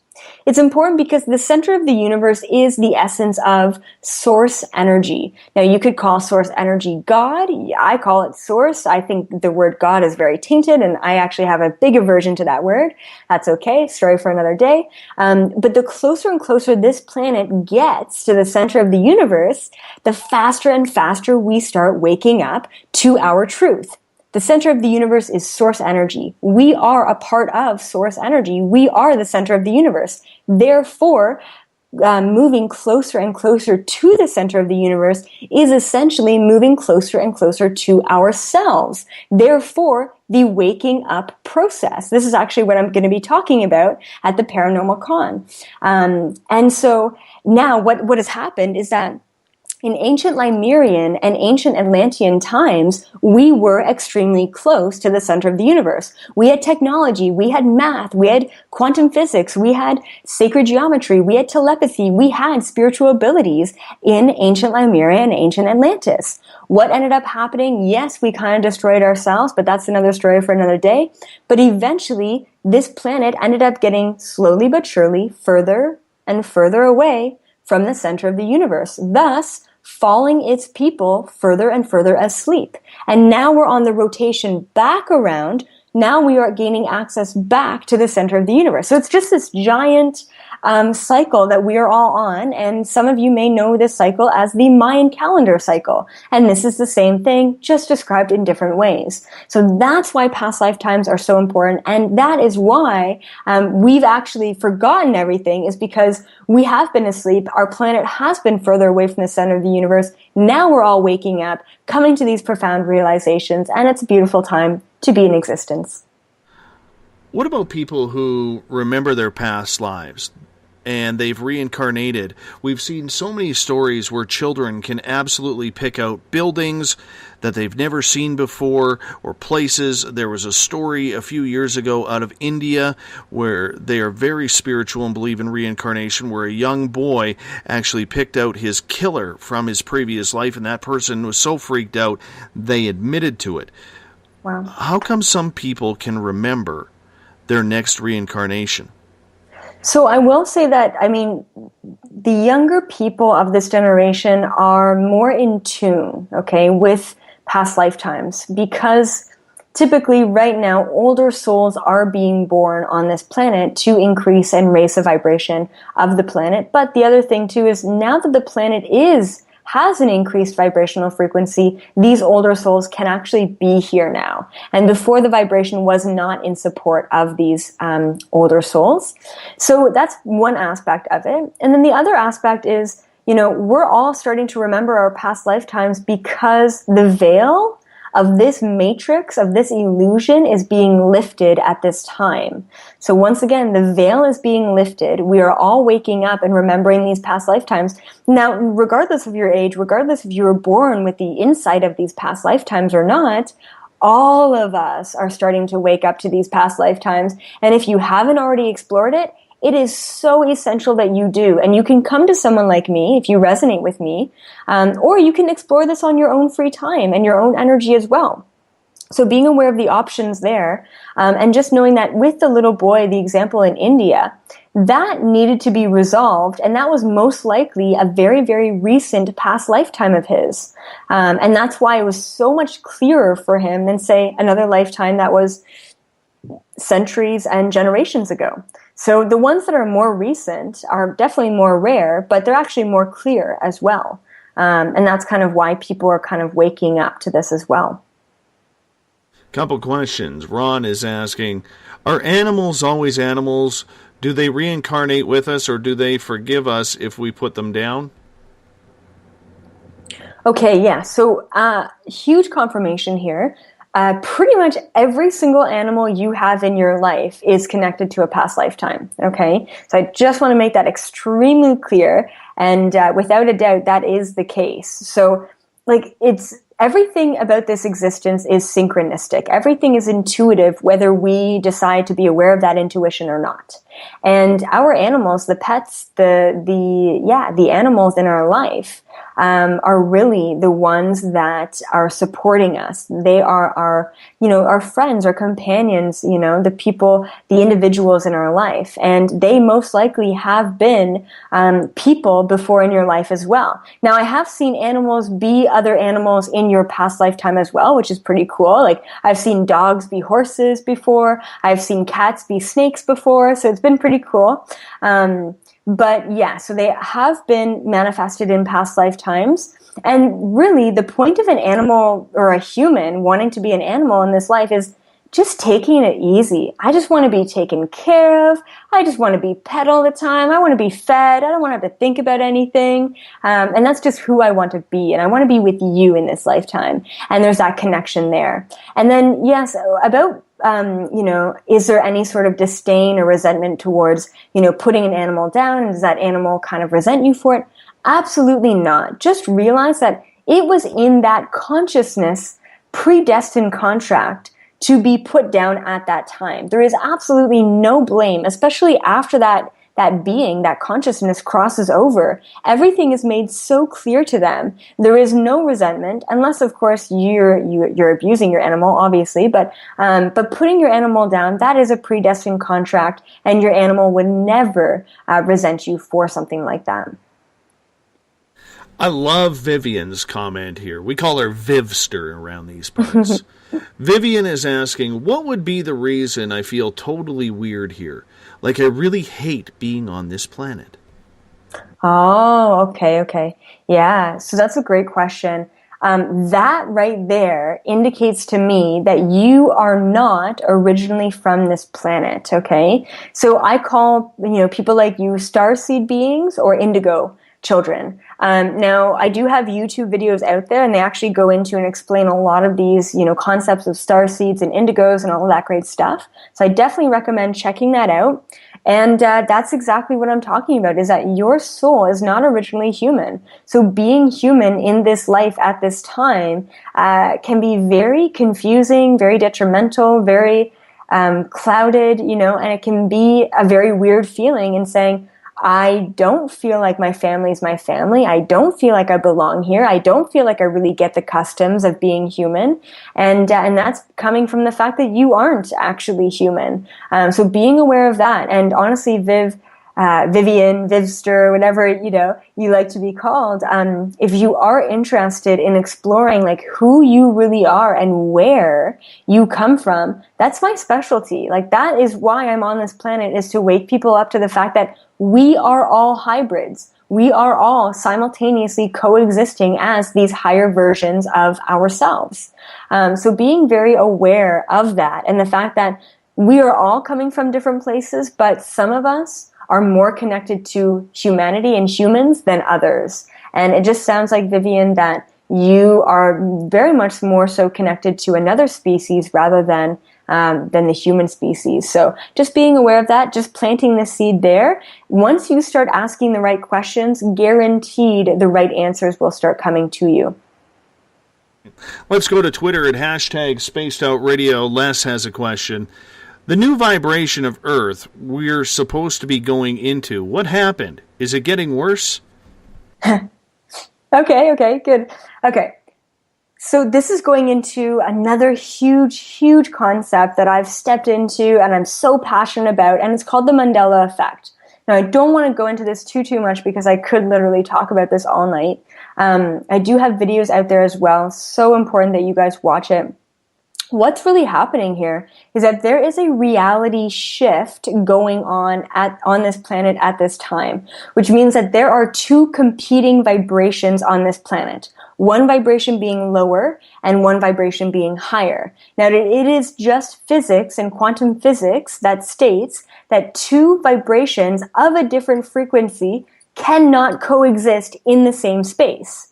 It's important because the center of the universe is the essence of source energy. Now, you could call source energy God. I call it source. I think the word God is very tainted, and I actually have a big aversion to that word. That's okay. Story for another day. But the closer and closer this planet gets to the center of the universe, the faster and faster we start waking up to our truth. The center of the universe is source energy. We are a part of source energy. We are the center of the universe. Therefore, moving closer and closer to the center of the universe is essentially moving closer and closer to ourselves. Therefore, the waking up process. This is actually what I'm going to be talking about at the Paranormal Con. And so now what has happened is that in ancient Lemurian and ancient Atlantean times, we were extremely close to the center of the universe. We had technology, we had math, we had quantum physics, we had sacred geometry, we had telepathy, we had spiritual abilities in ancient Lemuria and ancient Atlantis. What ended up happening? Yes, we kind of destroyed ourselves, but that's another story for another day. But eventually, this planet ended up getting slowly but surely further and further away from the center of the universe, thus falling its people further and further asleep. And now we're on the rotation back around. Now we are gaining access back to the center of the universe. So it's just this giant cycle that we are all on, and some of you may know this cycle as the Mayan calendar cycle. And this is the same thing, just described in different ways. So that's why past lifetimes are so important, and that is why we've actually forgotten everything, is because we have been asleep. Our planet has been further away from the center of the universe. Now we're all waking up, coming to these profound realizations, and it's a beautiful time to be in existence. What about people who remember their past lives? and they've reincarnated. We've seen so many stories where children can absolutely pick out buildings that they've never seen before or places. There was a story a few years ago out of India where they are very spiritual and believe in reincarnation, where a young boy actually picked out his killer from his previous life, and that person was so freaked out they admitted to it. Wow. How come some people can remember their next reincarnation? So I will say that, I mean, the younger people of this generation are more in tune, okay, with past lifetimes, because typically right now older souls are being born on this planet to increase and raise the vibration of the planet. But the other thing too is now that the planet has an increased vibrational frequency, these older souls can actually be here now. And before, the vibration was not in support of these older souls. So that's one aspect of it. And then the other aspect is, you know, we're all starting to remember our past lifetimes because the veil of this matrix, of this illusion, is being lifted at this time. So once again, the veil is being lifted. We are all waking up and remembering these past lifetimes. Now, regardless of your age, regardless if you were born with the insight of these past lifetimes or not, all of us are starting to wake up to these past lifetimes. And if you haven't already explored it, it is so essential that you do. And you can come to someone like me if you resonate with me, or you can explore this on your own free time and your own energy as well. So being aware of the options there, and just knowing that with the little boy, the example in India, that needed to be resolved, and that was most likely a very, very recent past lifetime of his. And that's why it was so much clearer for him than, say, another lifetime that was centuries and generations ago. So the ones that are more recent are definitely more rare, but they're actually more clear as well. And that's kind of why people are kind of waking up to this as well. Couple questions. Ron is asking, are animals always animals? Do they reincarnate with us, or do they forgive us if we put them down? Okay, yeah. So huge confirmation here. Pretty much every single animal you have in your life is connected to a past lifetime, okay? So I just want to make that extremely clear, and without a doubt, that is the case. So, like, it's everything about this existence is synchronistic. Everything is intuitive, whether we decide to be aware of that intuition or not. And our animals, the pets, the animals in our life, are really the ones that are supporting us. They are our friends, our companions, the people, the individuals in our life. And they most likely have been people before in your life as well. Now, I have seen animals be other animals in your past lifetime as well, which is pretty cool. Like, I've seen dogs be horses before. I've seen cats be snakes before. So it's been pretty cool. But yeah, so they have been manifested in past lifetimes. And really, the point of an animal or a human wanting to be an animal in this life is just taking it easy. I just want to be taken care of. I just want to be pet all the time. I want to be fed. I don't want to have to think about anything. And that's just who I want to be. And I want to be with you in this lifetime. And there's that connection there. And then, yes, about is there any sort of disdain or resentment towards, putting an animal down? And does that animal kind of resent you for it? Absolutely not. Just realize that it was in that consciousness predestined contract to be put down at that time. There is absolutely no blame, especially after that being, that consciousness crosses over. Everything is made so clear to them. There is no resentment, unless, of course, you're abusing your animal, obviously. But putting your animal down, that is a predestined contract, and your animal would never resent you for something like that. I love Vivian's comment here. We call her Vivster around these parts. Vivian is asking, what would be the reason I feel totally weird here? Like, I really hate being on this planet. Oh, okay. Yeah, so that's a great question. That right there indicates to me that you are not originally from this planet, okay? So I call, people like you starseed beings or indigo children. Now, I do have YouTube videos out there, and they actually go into and explain a lot of these, concepts of starseeds and indigos and all of that great stuff. So I definitely recommend checking that out. And that's exactly what I'm talking about, is that your soul is not originally human. So being human in this life at this time can be very confusing, very detrimental, very clouded, and it can be a very weird feeling in saying, I don't feel like my family is my family. I don't feel like I belong here. I don't feel like I really get the customs of being human. And that's coming from the fact that you aren't actually human. So being aware of that, and honestly, Vivian, Vivster, whatever, you like to be called, if you are interested in exploring like who you really are and where you come from, that's my specialty. Like, that is why I'm on this planet, is to wake people up to the fact that we are all hybrids. We are all simultaneously coexisting as these higher versions of ourselves. So being very aware of that, and the fact that we are all coming from different places, but some of us are more connected to humanity and humans than others. And it just sounds like, Vivian, that you are very much more so connected to another species rather than the human species. So just being aware of that, just planting the seed there. Once you start asking the right questions, guaranteed the right answers will start coming to you. Let's go to Twitter at hashtag Spaced Out Radio. Les has a question. The new vibration of Earth we're supposed to be going into, what happened? Is it getting worse? Okay, good. Okay. So this is going into another huge concept that I've stepped into and I'm so passionate about, and it's called the Mandela effect. Now, I don't want to go into this too much because I could literally talk about this all night. I do have videos out there as well. So important that you guys watch it. What's really happening here is that there is a reality shift going on this planet at this time, which means that there are two competing vibrations on this planet. One vibration being lower and one vibration being higher. Now, it is just physics and quantum physics that states that two vibrations of a different frequency cannot coexist in the same space.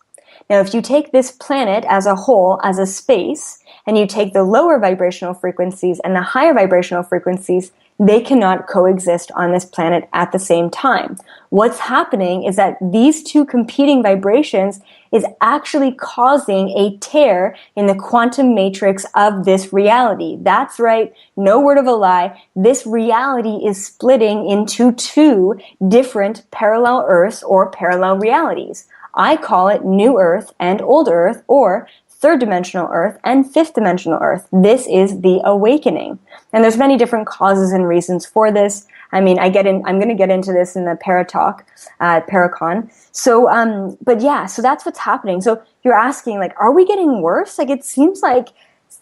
Now, if you take this planet as a whole, as a space, and you take the lower vibrational frequencies and the higher vibrational frequencies, they cannot coexist on this planet at the same time. What's happening is that these two competing vibrations is actually causing a tear in the quantum matrix of this reality. That's right, no word of a lie. This reality is splitting into two different parallel Earths or parallel realities. I call it New Earth and Old Earth, or third dimensional Earth and fifth dimensional Earth. This is the awakening. And there's many different causes and reasons for this. I mean, I'm going to get into this in the Paracon. So, but yeah, so that's what's happening. So you're asking, like, are we getting worse? Like, it seems like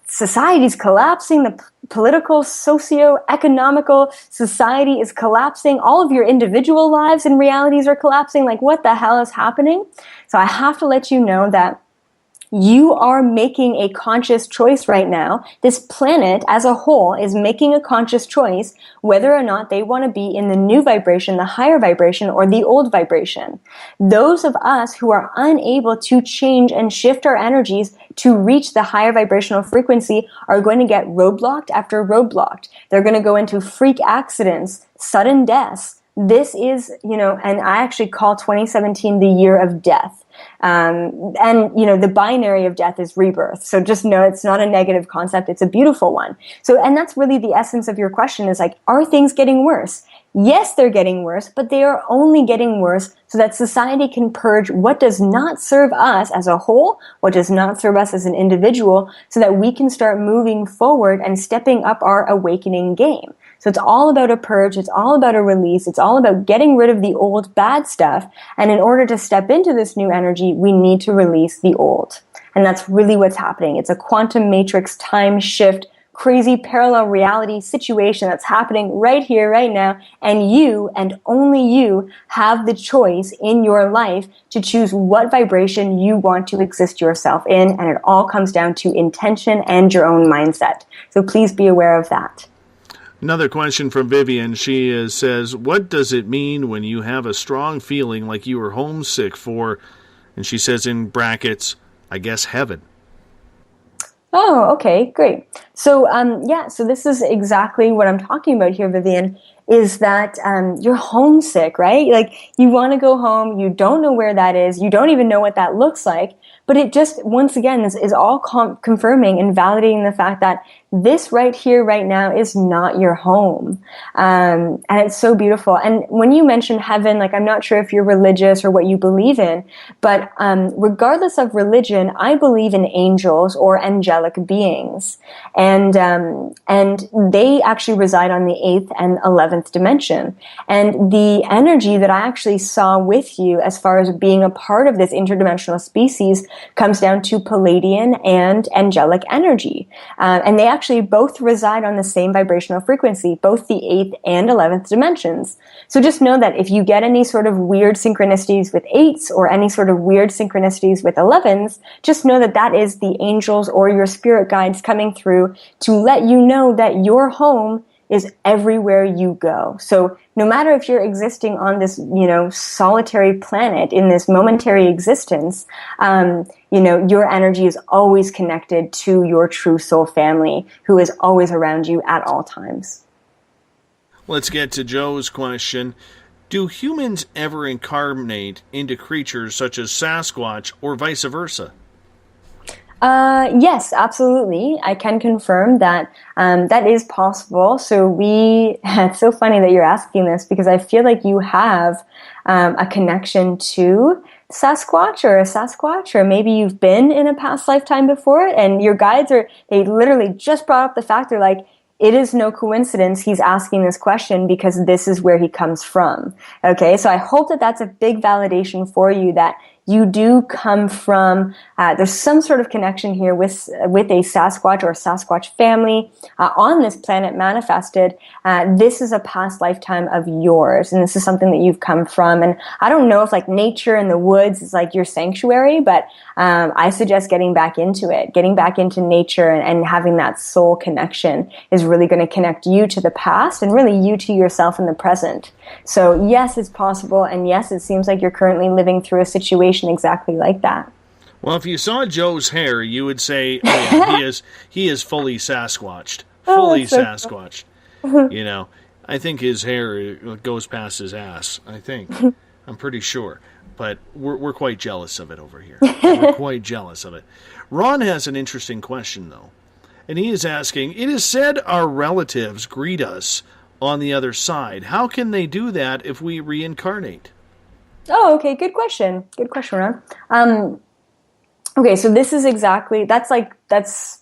society's collapsing, the political, socio-economical society is collapsing, all of your individual lives and realities are collapsing. Like, what the hell is happening? So I have to let you know that you are making a conscious choice right now. This planet as a whole is making a conscious choice whether or not they want to be in the new vibration, the higher vibration, or the old vibration. Those of us who are unable to change and shift our energies to reach the higher vibrational frequency are going to get roadblocked after roadblocked. They're going to go into freak accidents, sudden deaths. This is, and I actually call 2017 the year of death. And the binary of death is rebirth. So just know it's not a negative concept. It's a beautiful one. So, and that's really the essence of your question, is like, are things getting worse? Yes, they're getting worse, but they are only getting worse so that society can purge what does not serve us as a whole, what does not serve us as an individual, so that we can start moving forward and stepping up our awakening game. So it's all about a purge, it's all about a release, it's all about getting rid of the old bad stuff. And in order to step into this new energy, we need to release the old. And that's really what's happening. It's a quantum matrix time shift, crazy parallel reality situation that's happening right here, right now. And you, and only you, have the choice in your life to choose what vibration you want to exist yourself in. And it all comes down to intention and your own mindset. So please be aware of that. Another question from Vivian. She says, what does it mean when you have a strong feeling like you were homesick for, and she says in brackets, I guess heaven? Oh, okay, great. So, so this is exactly what I'm talking about here, Vivian, is that you're homesick, right? Like, you want to go home, you don't know where that is, you don't even know what that looks like, but it just, once again, is all confirming and validating the fact that this right here, right now, is not your home. And it's so beautiful. And when you mention heaven, like, I'm not sure if you're religious or what you believe in, but regardless of religion, I believe in angels or angelic beings. And they actually reside on the 8th and 11th dimension. And the energy that I actually saw with you as far as being a part of this interdimensional species comes down to Palladian and angelic energy. And they actually both reside on the same vibrational frequency, both the 8th and 11th dimensions. So just know that if you get any sort of weird synchronicities with 8s or any sort of weird synchronicities with 11s, just know that that is the angels or your spirit guides coming through to let you know that your home is everywhere you go. So no matter if you're existing on this, solitary planet in this momentary existence, your energy is always connected to your true soul family who is always around you at all times. Let's get to Joe's question. Do humans ever incarnate into creatures such as Sasquatch or vice versa? Yes, absolutely. I can confirm that that is possible. So it's so funny that you're asking this because I feel like you have a connection to Sasquatch or a Sasquatch, or maybe you've been in a past lifetime before, and your guides they literally just brought up the fact, they're like, it is no coincidence he's asking this question because this is where he comes from. Okay, so I hope that that's a big validation for you that you do come from, there's some sort of connection here with a Sasquatch or Sasquatch family on this planet manifested. This is a past lifetime of yours, and this is something that you've come from. And I don't know if like nature in the woods is like your sanctuary, but I suggest getting back into it, getting back into nature and having that soul connection is really going to connect you to the past and really you to yourself in the present. So yes, it's possible, and yes, it seems like you're currently living through a situation exactly like that. Well, if you saw Joe's hair, you would say, oh, yeah, he is fully Sasquatched. Fully Sasquatched. I think his hair goes past his ass, I think. I'm pretty sure. But we're quite jealous of it over here. We're quite jealous of it. Ron has an interesting question, though. And he is asking, it is said our relatives greet us on the other side. How can they do that if we reincarnate? Oh, okay. Good question. Good question, Ron. Okay, so this is that's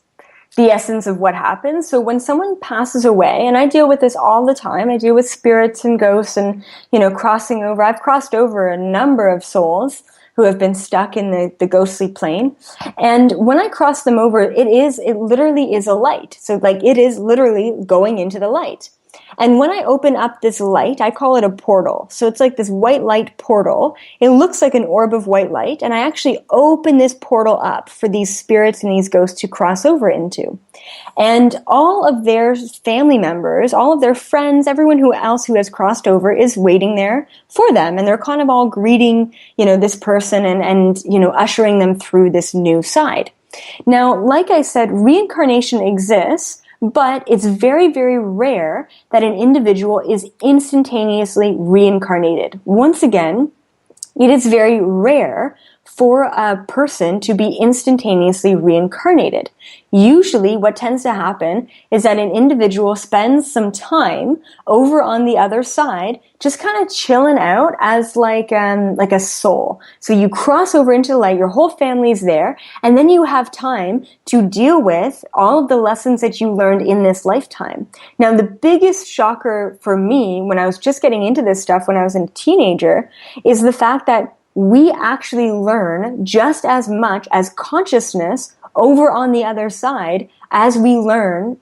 the essence of what happens. So when someone passes away, and I deal with this all the time, I deal with spirits and ghosts and, crossing over. I've crossed over a number of souls who have been stuck in the ghostly plane. And when I cross them over, it literally is a light. So like it is literally going into the light. And when I open up this light, I call it a portal. So it's like this white light portal. It looks like an orb of white light. And I actually open this portal up for these spirits and these ghosts to cross over into. And all of their family members, all of their friends, everyone else who has crossed over is waiting there for them. And they're kind of all greeting, this person and ushering them through this new side. Now, like I said, reincarnation exists, but it's very, very rare that an individual is instantaneously reincarnated. Once again, it is very rare for a person to be instantaneously reincarnated. Usually what tends to happen is that an individual spends some time over on the other side just kind of chilling out as like a soul. So you cross over into the light, your whole family's there, and then you have time to deal with all of the lessons that you learned in this lifetime. Now, the biggest shocker for me when I was just getting into this stuff when I was a teenager is the fact that we actually learn just as much as consciousness over on the other side as we learn,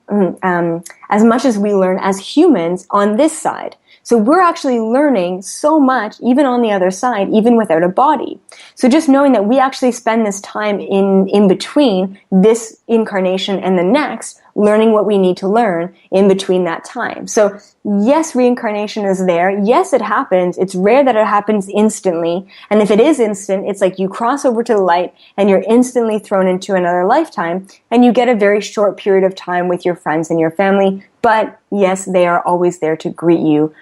as much as we learn as humans on this side. So we're actually learning so much, even on the other side, even without a body. So just knowing that we actually spend this time in between this incarnation and the next, learning what we need to learn in between that time. So yes, reincarnation is there. Yes, it happens. It's rare that it happens instantly. And if it is instant, it's like you cross over to the light and you're instantly thrown into another lifetime and you get a very short period of time with your friends and your family, But yes, they are always there to greet you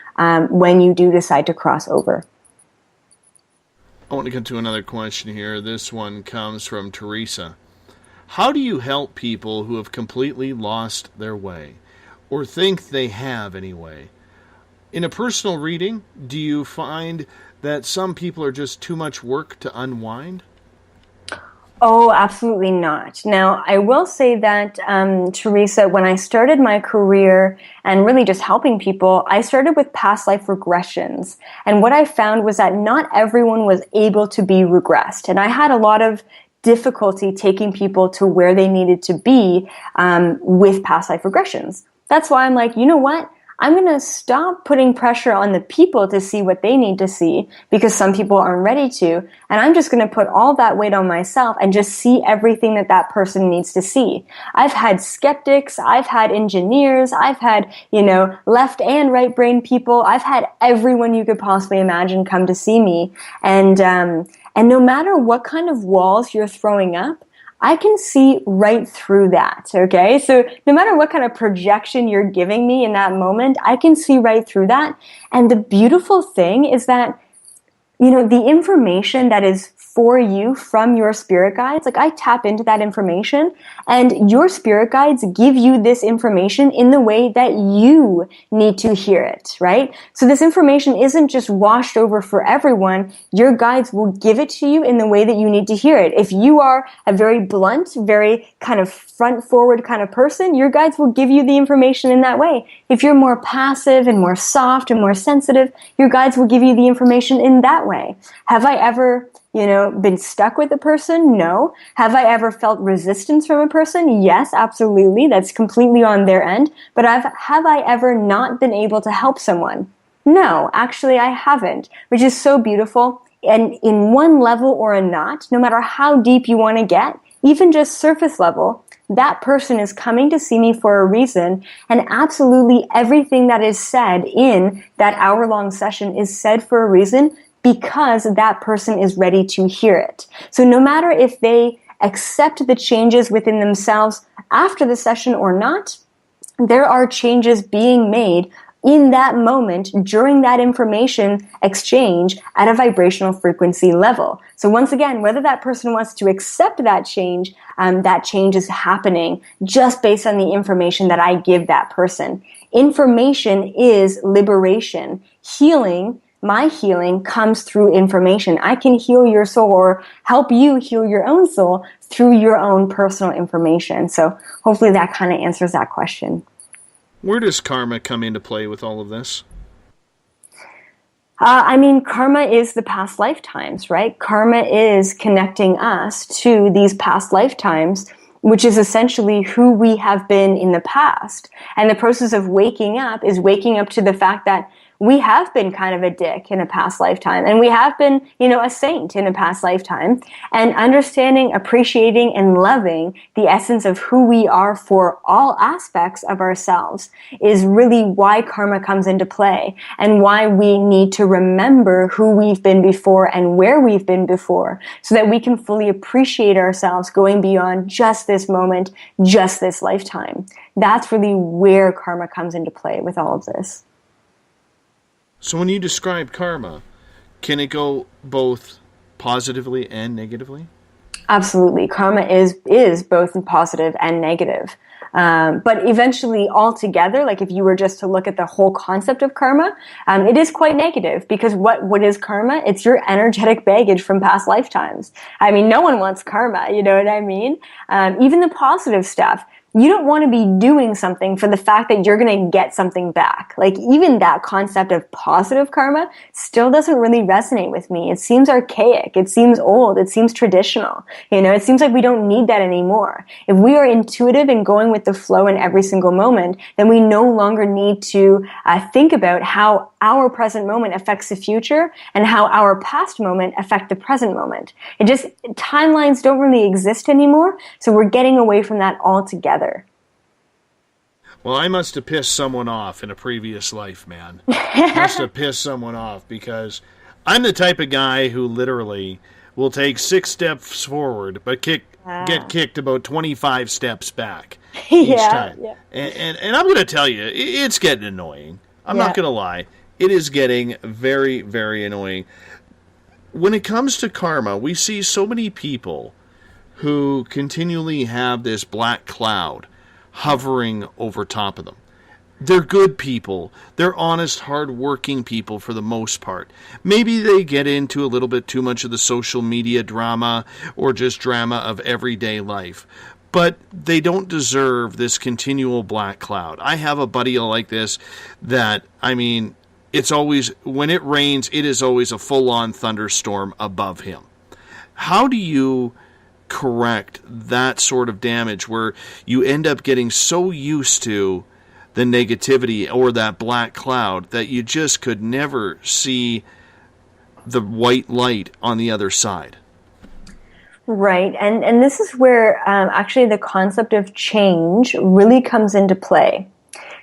when you do decide to cross over. I want to get to another question here. This one comes from Teresa. How do you help people who have completely lost their way, or think they have anyway? In a personal reading, do you find that some people are just too much work to unwind? Oh, absolutely not. Now, I will say that, Teresa, when I started my career and really just helping people, I started with past life regressions. And what I found was that not everyone was able to be regressed. And I had a lot of difficulty taking people to where they needed to be with past life regressions. That's why I'm like, you know what? I'm going to stop putting pressure on the people to see what they need to see because some people aren't ready to. And I'm just going to put all that weight on myself and just see everything that that person needs to see. I've had skeptics. I've had engineers. I've had, left and right brain people. I've had everyone you could possibly imagine come to see me. And no matter what kind of walls you're throwing up, I can see right through that, okay? So no matter what kind of projection you're giving me in that moment, I can see right through that. And the beautiful thing is that, the information that is for you from your spirit guides, like I tap into that information and your spirit guides give you this information in the way that you need to hear it, right? So this information isn't just washed over for everyone. Your guides will give it to you in the way that you need to hear it. If you are a very blunt, very kind of front forward kind of person, your guides will give you the information in that way. If you're more passive and more soft and more sensitive, your guides will give you the information in that way. Have I ever been stuck with a person? No. Have I ever felt resistance from a person? Yes, absolutely. That's completely on their end. But have I ever not been able to help someone? No, actually I haven't, which is so beautiful. And in one level or a not, no matter how deep you want to get, even just surface level, that person is coming to see me for a reason, and absolutely everything that is said in that hour-long session is said for a reason, because that person is ready to hear it. So no matter if they accept the changes within themselves after the session or not, there are changes being made in that moment during that information exchange at a vibrational frequency level. So once again, whether that person wants to accept that change is happening just based on the information that I give that person. Information is liberation. My healing comes through information. I can heal your soul or help you heal your own soul through your own personal information. So hopefully that kind of answers that question. Where does karma come into play with all of this? Karma is the past lifetimes, right? Karma is connecting us to these past lifetimes, which is essentially who we have been in the past. And the process of waking up is waking up to the fact that we have been kind of a dick in a past lifetime, and we have been, a saint in a past lifetime, and understanding, appreciating, and loving the essence of who we are for all aspects of ourselves is really why karma comes into play, and why we need to remember who we've been before and where we've been before, so that we can fully appreciate ourselves going beyond just this moment, just this lifetime. That's really where karma comes into play with all of this. So when you describe karma, can it go both positively and negatively? Absolutely. Karma is both positive and negative. But eventually altogether, like if you were just to look at the whole concept of karma, it is quite negative, because what is karma? It's your energetic baggage from past lifetimes. No one wants karma, you know what I mean? Even the positive stuff. You don't want to be doing something for the fact that you're going to get something back. Like even that concept of positive karma still doesn't really resonate with me. It seems archaic. It seems old. It seems traditional. It seems like we don't need that anymore. If we are intuitive and going with the flow in every single moment, then we no longer need to think about how our present moment affects the future and how our past moment affect the present moment. Timelines don't really exist anymore. So we're getting away from that altogether. Well, I must have pissed someone off in a previous life, man. Must have pissed someone off, because I'm the type of guy who literally will take 6 steps forward but kick get kicked about 25 steps back each time. Yeah. And I'm going to tell you, it's getting annoying. I'm not going to lie. It is getting very, very annoying. When it comes to karma, we see so many people who continually have this black cloud hovering over top of them. They're good people. They're honest, hard-working people for the most part. Maybe they get into a little bit too much of the social media drama or just drama of everyday life. But they don't deserve this continual black cloud. I have a buddy like this that, I mean, it's always, when it rains, it is always a full-on thunderstorm above him. How do you correct that sort of damage where you end up getting so used to the negativity or that black cloud that you just could never see the white light on the other side? Right, and this is where actually the concept of change really comes into play.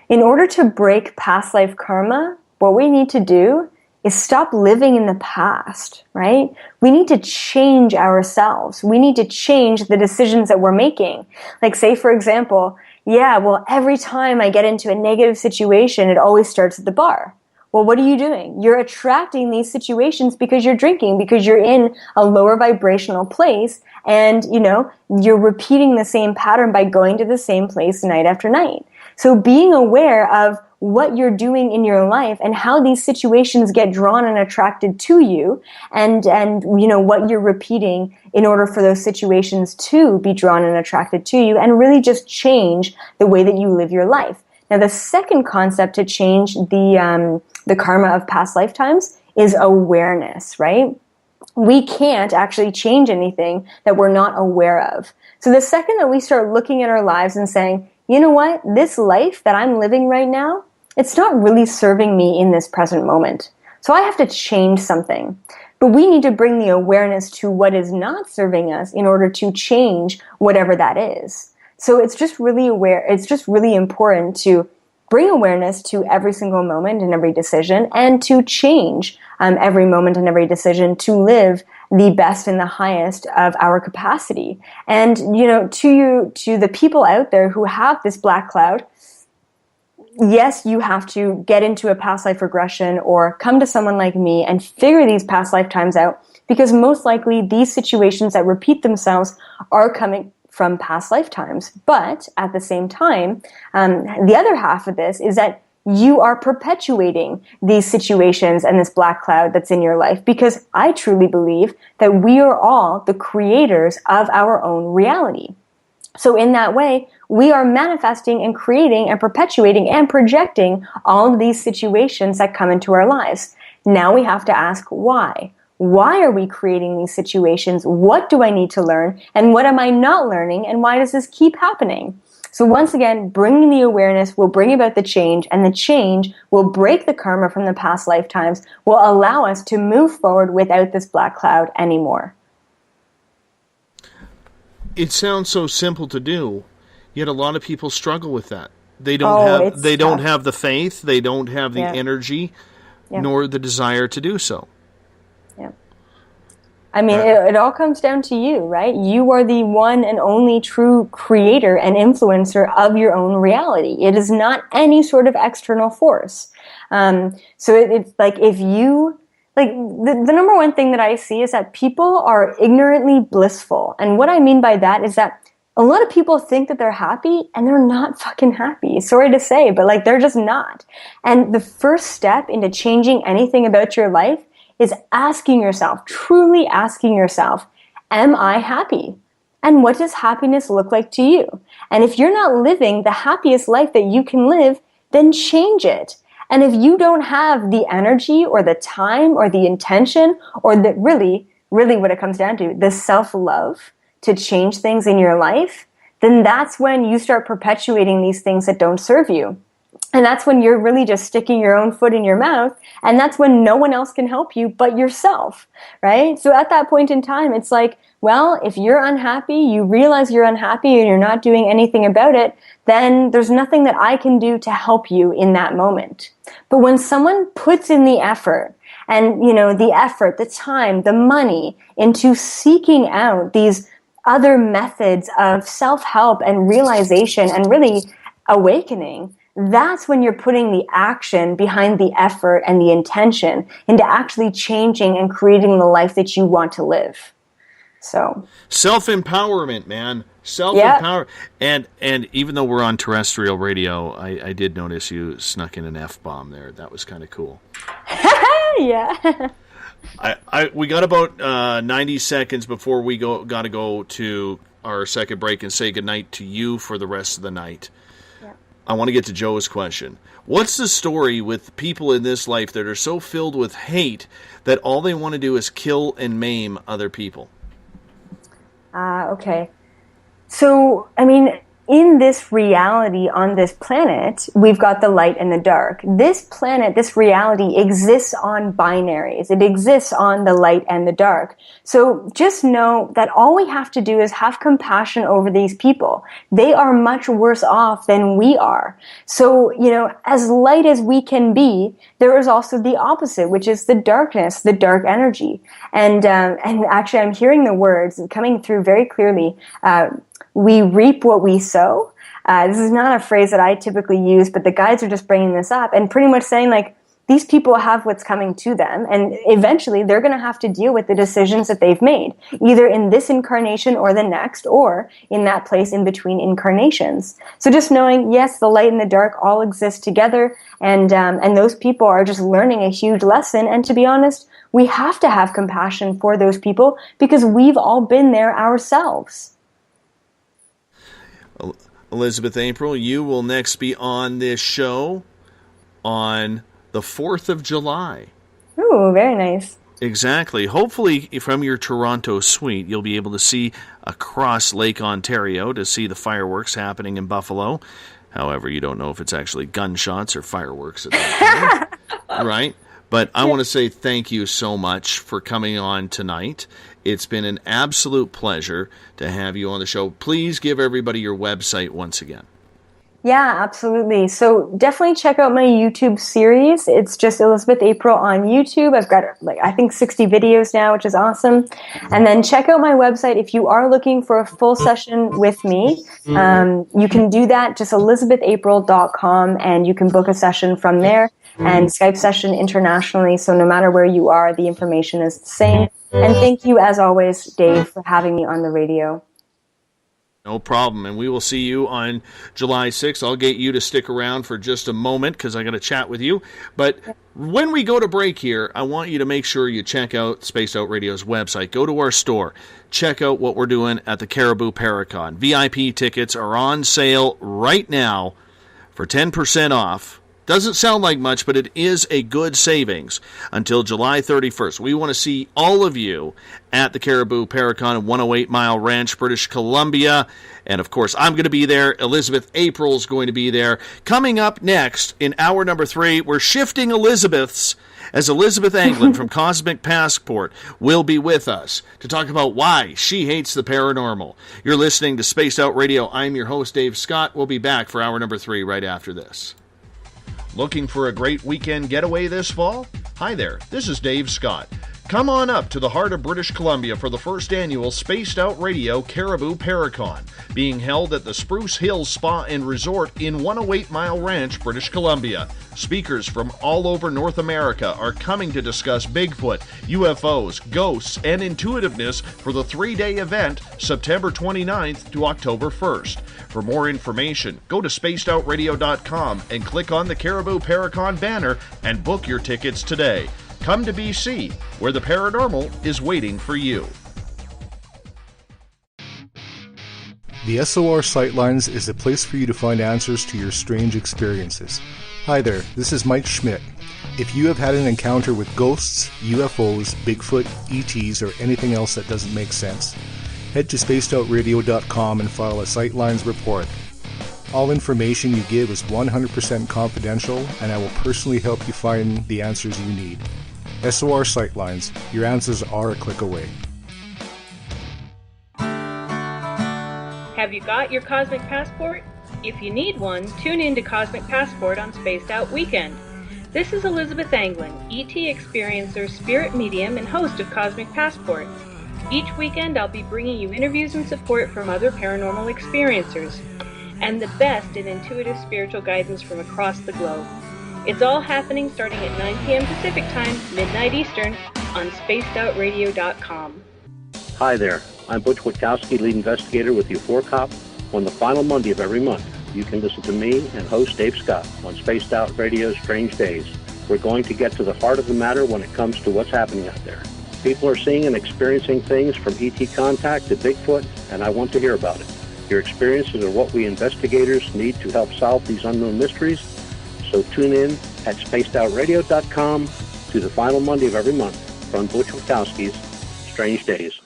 In order to break past life karma, what we need to do is stop living in the past, right? We need to change ourselves. We need to change the decisions that we're making. Like, say, for example, every time I get into a negative situation, it always starts at the bar. Well, what are you doing? You're attracting these situations because you're drinking, because you're in a lower vibrational place, and, you're repeating the same pattern by going to the same place night after night. So being aware of what you're doing in your life and how these situations get drawn and attracted to you, and what you're repeating in order for those situations to be drawn and attracted to you, and really just change the way that you live your life. Now, the second concept to change the karma of past lifetimes is awareness, right? We can't actually change anything that we're not aware of. So the second that we start looking at our lives and saying, you know what, this life that I'm living right now, it's not really serving me in this present moment. So I have to change something. But we need to bring the awareness to what is not serving us in order to change whatever that is. So it's just really important to bring awareness to every single moment and every decision, and to change every moment and every decision to live the best and the highest of our capacity. And, to the people out there who have this black cloud, yes, you have to get into a past life regression or come to someone like me and figure these past lifetimes out, because most likely these situations that repeat themselves are coming from past lifetimes. But at the same time, the other half of this is that you are perpetuating these situations and this black cloud that's in your life, because I truly believe that we are all the creators of our own reality. So in that way, we are manifesting and creating and perpetuating and projecting all of these situations that come into our lives. Now we have to ask why. Why are we creating these situations? What do I need to learn? And what am I not learning? And why does this keep happening? So once again, bringing the awareness will bring about the change, and the change will break the karma from the past lifetimes, will allow us to move forward without this black cloud anymore. It sounds so simple to do, yet a lot of people struggle with that. They don't have the faith, they don't have the energy, nor the desire to do so. I mean, it all comes down to you, right? You are the one and only true creator and influencer of your own reality. It is not any sort of external force. So it's like, if you, like, the number one thing that I see is that people are ignorantly blissful. And what I mean by that is that a lot of people think that they're happy, and they're not fucking happy. Sorry to say, but like, they're just not. And the first step into changing anything about your life is asking yourself, truly asking yourself, am I happy? And what does happiness look like to you? And if you're not living the happiest life that you can live, then change it. And if you don't have the energy or the time or the intention or the really what it comes down to, the self-love to change things in your life, then that's when you start perpetuating these things that don't serve you. And that's when you're really just sticking your own foot in your mouth, and that's when no one else can help you but yourself, right? So at that point in time, it's like, well, if you're unhappy, you realize you're unhappy and you're not doing anything about it, then there's nothing that I can do to help you in that moment. But when someone puts in the effort, and the effort, the time, the money into seeking out these other methods of self-help and realization and really awakening, that's when you're putting the action behind the effort and the intention into actually changing and creating the life that you want to live. So self-empowerment, man. Self-empower. And even though we're on terrestrial radio, I did notice you snuck in an F-bomb there. That was kind of cool. Yeah. We got about 90 seconds before we got to go to our second break and say goodnight to you for the rest of the night. Yeah. I want to get to Joe's question. What's the story with people in this life that are so filled with hate that all they want to do is kill and maim other people? Okay. So, I mean, in this reality on this planet, we've got the light and the dark. This planet, this reality exists on binaries. It exists on the light and the dark. So just know that all we have to do is have compassion over these people. They are much worse off than we are. So, you know, as light as we can be, there is also the opposite, which is the darkness, the dark energy. And actually, I'm hearing the words coming through very clearly. We reap what we sow. This is not a phrase that I typically use, but the guides are just bringing this up and pretty much saying, like, these people have what's coming to them, and eventually they're going to have to deal with the decisions that they've made, either in this incarnation or the next, or in that place in between incarnations. So just knowing, yes, the light and the dark all exist together, and those people are just learning a huge lesson. And to be honest, we have to have compassion for those people because we've all been there ourselves. Elizabeth April, you will next be on this show on the 4th of July. Ooh, very nice. Exactly. Hopefully, from your Toronto suite, you'll be able to see across Lake Ontario to see the fireworks happening in Buffalo. However, you don't know if it's actually gunshots or fireworks at that time, right? But I want to say thank you so much for coming on tonight. It's been an absolute pleasure to have you on the show. Please give everybody your website once again. Yeah, absolutely. So definitely check out my YouTube series. It's just Elizabeth April on YouTube. I've got, I think 60 videos now, which is awesome. And then check out my website if you are looking for a full session with me. You can do that, just ElizabethApril.com, and you can book a session from there and Skype session internationally. So no matter where you are, the information is the same. And thank you, as always, Dave, for having me on the radio. No problem, and we will see you on July 6th. I'll get you to stick around for just a moment because I got to chat with you. But when we go to break here, I want you to make sure you check out Spaced Out Radio's website. Go to our store. Check out what we're doing at the Caribou Paracon. VIP tickets are on sale right now for 10% off. Doesn't sound like much, but it is a good savings until July 31st. We want to see all of you at the Caribou Paracon at 108 Mile Ranch, British Columbia. And, of course, I'm going to be there. Elizabeth April's going to be there. Coming up next in hour number 3, we're shifting Elizabeth's, as Elizabeth Anglin from Cosmic Passport will be with us to talk about why she hates the paranormal. You're listening to Spaced Out Radio. I'm your host, Dave Scott. We'll be back for hour number 3 right after this. Looking for a great weekend getaway this fall? Hi there, this is Dave Scott. Come on up to the heart of British Columbia for the first annual Spaced Out Radio Caribou Paracon, being held at the Spruce Hills Spa and Resort in 108 Mile Ranch, British Columbia. Speakers from all over North America are coming to discuss Bigfoot, UFOs, ghosts, and intuitiveness for the 3-day event, September 29th to October 1st. For more information, go to spacedoutradio.com and click on the Caribou Paracon banner and book your tickets today. Come to BC, where the paranormal is waiting for you. The SOR Sightlines is a place for you to find answers to your strange experiences. Hi there, this is Mike Schmidt. If you have had an encounter with ghosts, UFOs, Bigfoot, ETs, or anything else that doesn't make sense, head to spacedoutradio.com and file a Sightlines report. All information you give is 100% confidential, and I will personally help you find the answers you need. SOR Sightlines, your answers are a click away. Have you got your Cosmic Passport? If you need one, tune in to Cosmic Passport on Spaced Out Weekend. This is Elizabeth Anglin, ET experiencer, spirit medium, and host of Cosmic Passport. Each weekend I'll be bringing you interviews and support from other paranormal experiencers, and the best in intuitive spiritual guidance from across the globe. It's all happening starting at 9 p.m. Pacific Time, midnight Eastern, on spacedoutradio.com. Hi there, I'm Butch Witkowski, lead investigator with U4COP. On the final Monday of every month, you can listen to me and host Dave Scott on Spaced Out Radio's Strange Days. We're going to get to the heart of the matter when it comes to what's happening out there. People are seeing and experiencing things from ET contact to Bigfoot, and I want to hear about it. Your experiences are what we investigators need to help solve these unknown mysteries. So tune in at spacedoutradio.com to the final Monday of every month from Butch Witkowski's Strange Days.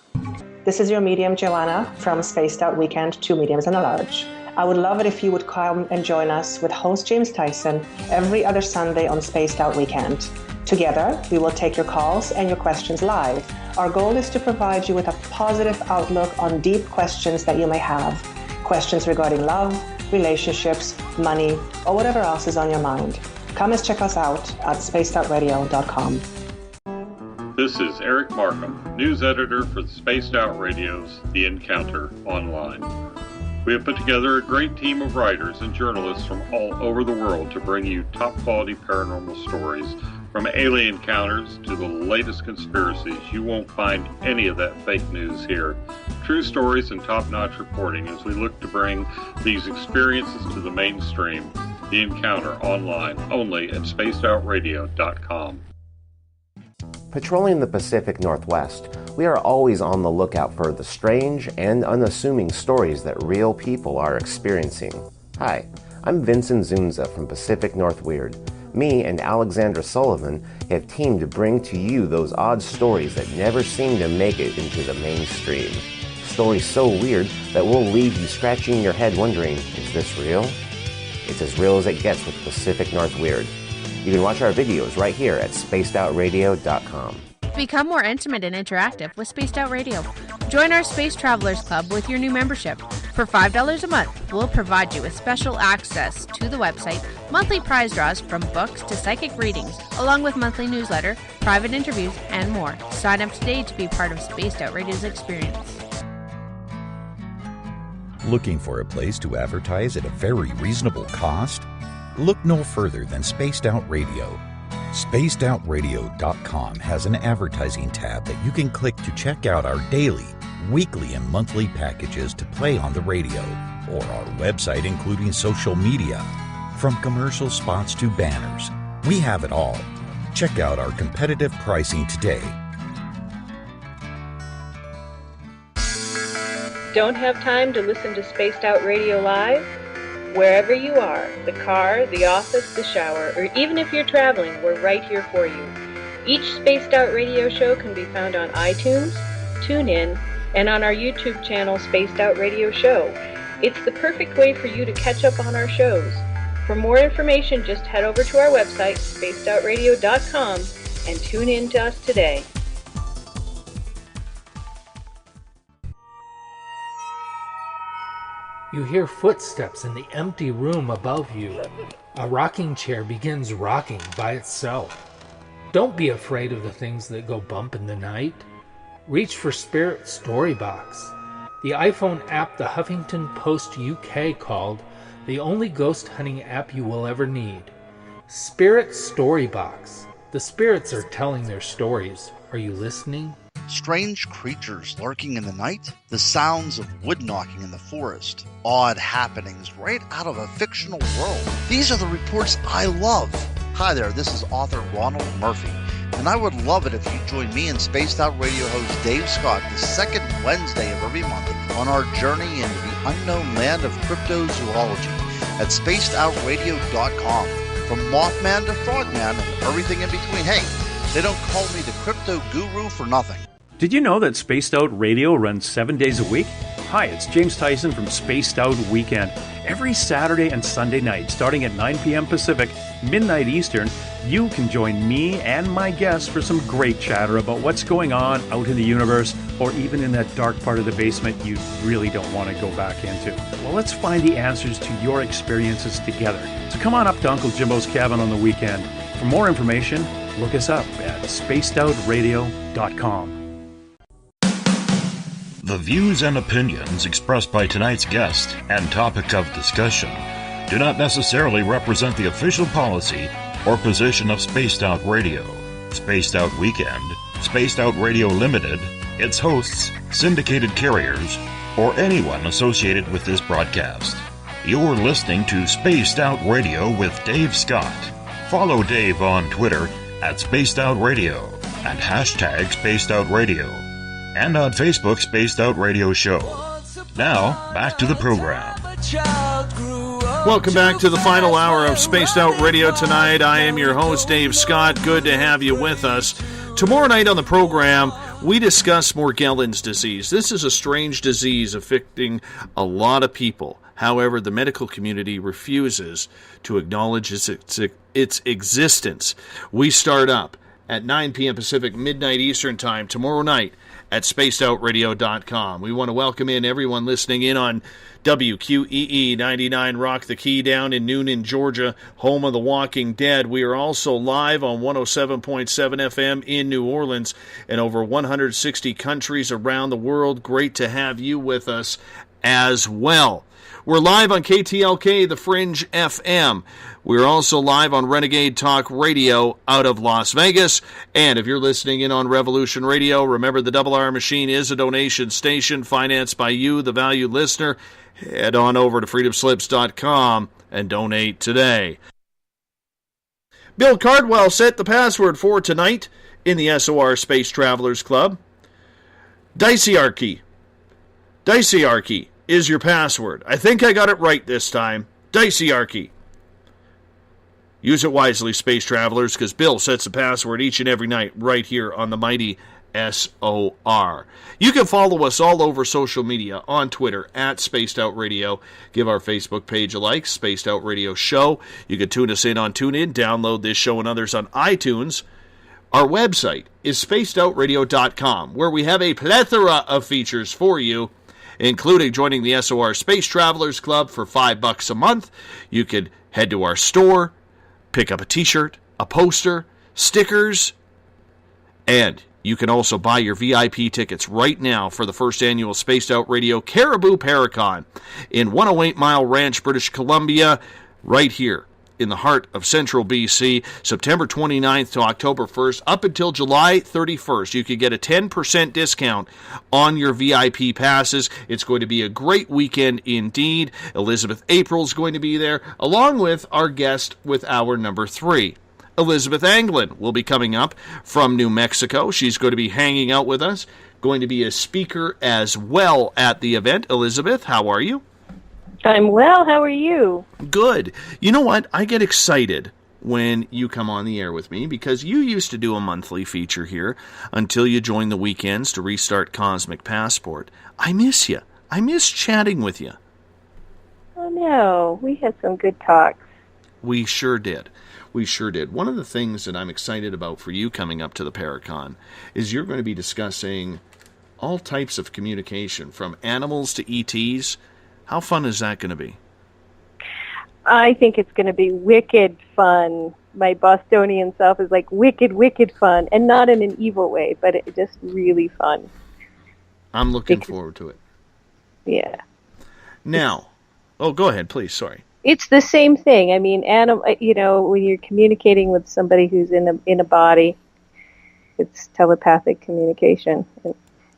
This is your medium, Joanna, from Spaced Out Weekend, 2 mediums and a large. I would love it if you would come and join us with host James Tyson every other Sunday on Spaced Out Weekend. Together, we will take your calls and your questions live. Our goal is to provide you with a positive outlook on deep questions that you may have. Questions regarding love, relationships, money, or whatever else is on your mind. Come and check us out at spacedoutradio.com. This is Eric Markham, news editor for the Spaced Out Radio's The Encounter Online. We have put together a great team of writers and journalists from all over the world to bring you top-quality paranormal stories. From alien encounters to the latest conspiracies, you won't find any of that fake news here. True stories and top-notch reporting as we look to bring these experiences to the mainstream. The Encounter Online, only at spacedoutradio.com. Patrolling the Pacific Northwest, we are always on the lookout for the strange and unassuming stories that real people are experiencing. Hi, I'm Vincent Zunza from Pacific North Weird. Me and Alexandra Sullivan have teamed to bring to you those odd stories that never seem to make it into the mainstream. Stories so weird that will leave you scratching your head wondering, is this real? It's as real as it gets with Pacific North Weird. You can watch our videos right here at spacedoutradio.com. Become more intimate and interactive with Spaced Out Radio. Join our Space Travelers Club with your new membership. For $5 a month, we'll provide you with special access to the website, monthly prize draws from books to psychic readings, along with monthly newsletter, private interviews, and more. Sign up today to be part of Spaced Out Radio's experience. Looking for a place to advertise at a very reasonable cost? Look no further than Spaced Out Radio. SpacedOutRadio.com has an advertising tab that you can click to check out our daily, weekly, and monthly packages to play on the radio, or our website including social media. From commercial spots to banners, we have it all. Check out our competitive pricing today. Don't have time to listen to Spaced Out Radio live? Wherever you are, the car, the office, the shower, or even if you're traveling, we're right here for you. Each Spaced Out Radio show can be found on iTunes, TuneIn, and on our YouTube channel, Spaced Out Radio Show. It's the perfect way for you to catch up on our shows. For more information, just head over to our website, spacedoutradio.com, and tune in to us today. You hear footsteps in the empty room above you. A rocking chair begins rocking by itself. Don't be afraid of the things that go bump in the night. Reach for Spirit Storybox, the iPhone app the Huffington Post UK called the only ghost hunting app you will ever need. Spirit Storybox. The spirits are telling their stories. Are you listening? Strange creatures lurking in the night, the sounds of wood knocking in the forest, odd happenings right out of a fictional world. These are the reports I love. Hi there, this is author Ronald Murphy, and I would love it if you join me and Spaced Out Radio host Dave Scott the second Wednesday of every month on our journey into the unknown land of cryptozoology at spacedoutradio.com. From Mothman to Frogman and everything in between. Hey, they don't call me the crypto guru for nothing. Did you know that Spaced Out Radio runs 7 days a week? Hi, it's James Tyson from Spaced Out Weekend. Every Saturday and Sunday night, starting at 9 p.m. Pacific, midnight Eastern, you can join me and my guests for some great chatter about what's going on out in the universe, or even in that dark part of the basement you really don't want to go back into. Well, let's find the answers to your experiences together. So come on up to Uncle Jimbo's cabin on the weekend. For more information, look us up at spacedoutradio.com. The views and opinions expressed by tonight's guest and topic of discussion do not necessarily represent the official policy or position of Spaced Out Radio, Spaced Out Weekend, Spaced Out Radio Limited, its hosts, syndicated carriers, or anyone associated with this broadcast. You're listening to Spaced Out Radio with Dave Scott. Follow Dave on Twitter at Spaced Out Radio and hashtag Spaced Out Radio, and on Facebook, Spaced Out Radio Show. Now, back to the program. Welcome back to the final hour of Spaced Out Radio tonight. I am your host, Dave Scott. Good to have you with us. Tomorrow night on the program, we discuss Morgellons disease. This is a strange disease affecting a lot of people. However, the medical community refuses to acknowledge its existence. We start up at 9 p.m. Pacific, midnight Eastern Time, tomorrow night at spacedoutradio.com. We want to welcome in everyone listening in on WQEE 99 Rock the Key down in Noonan, Georgia, home of The Walking Dead. We are also live on 107.7 FM in New Orleans and over 160 countries around the world. Great to have you with us as well. We're live on KTLK, The Fringe FM. We're also live on Renegade Talk Radio out of Las Vegas. And if you're listening in on Revolution Radio, remember the Double R Machine is a donation station financed by you, the valued listener. Head on over to freedomslips.com and donate today. Bill Cardwell set the password for tonight in the SOR Space Travelers Club. Dicearchy. Dicearchy is your password. I think I got it right this time. Dicearchy. Use it wisely, Space Travelers, because Bill sets the password each and every night right here on the mighty SOR. You can follow us all over social media on Twitter at Spaced Out Radio. Give our Facebook page a like, Spaced Out Radio Show. You can tune us in on TuneIn, download this show and others on iTunes. Our website is spacedoutradio.com, where we have a plethora of features for you, including joining the SOR Space Travelers Club for $5 a month. You can head to our store, pick up a t-shirt, a poster, stickers, and you can also buy your VIP tickets right now for the first annual Spaced Out Radio Caribou Paracon in 108 Mile Ranch, British Columbia, right here in the heart of central BC, September 29th to October 1st, up until July 31st. You can get a 10% discount on your VIP passes. It's going to be a great weekend indeed. Elizabeth April's going to be there, along with our guest with hour number 3. Elizabeth Anglin will be coming up from New Mexico. She's going to be hanging out with us, going to be a speaker as well at the event. Elizabeth, how are you? I'm well. How are you? Good. You know what? I get excited when you come on the air with me because you used to do a monthly feature here until you joined the weekends to restart Cosmic Passport. I miss you. I miss chatting with you. Oh, no. We had some good talks. We sure did. We sure did. One of the things that I'm excited about for you coming up to the Paracon is you're going to be discussing all types of communication, from animals to ETs. How fun is that going to be? I think it's going to be wicked fun. My Bostonian self is like wicked, wicked fun, and not in an evil way, but it's just really fun. I'm looking forward to it. Yeah. Now, go ahead, please. Sorry. It's the same thing. I mean, when you're communicating with somebody who's in a body, it's telepathic communication.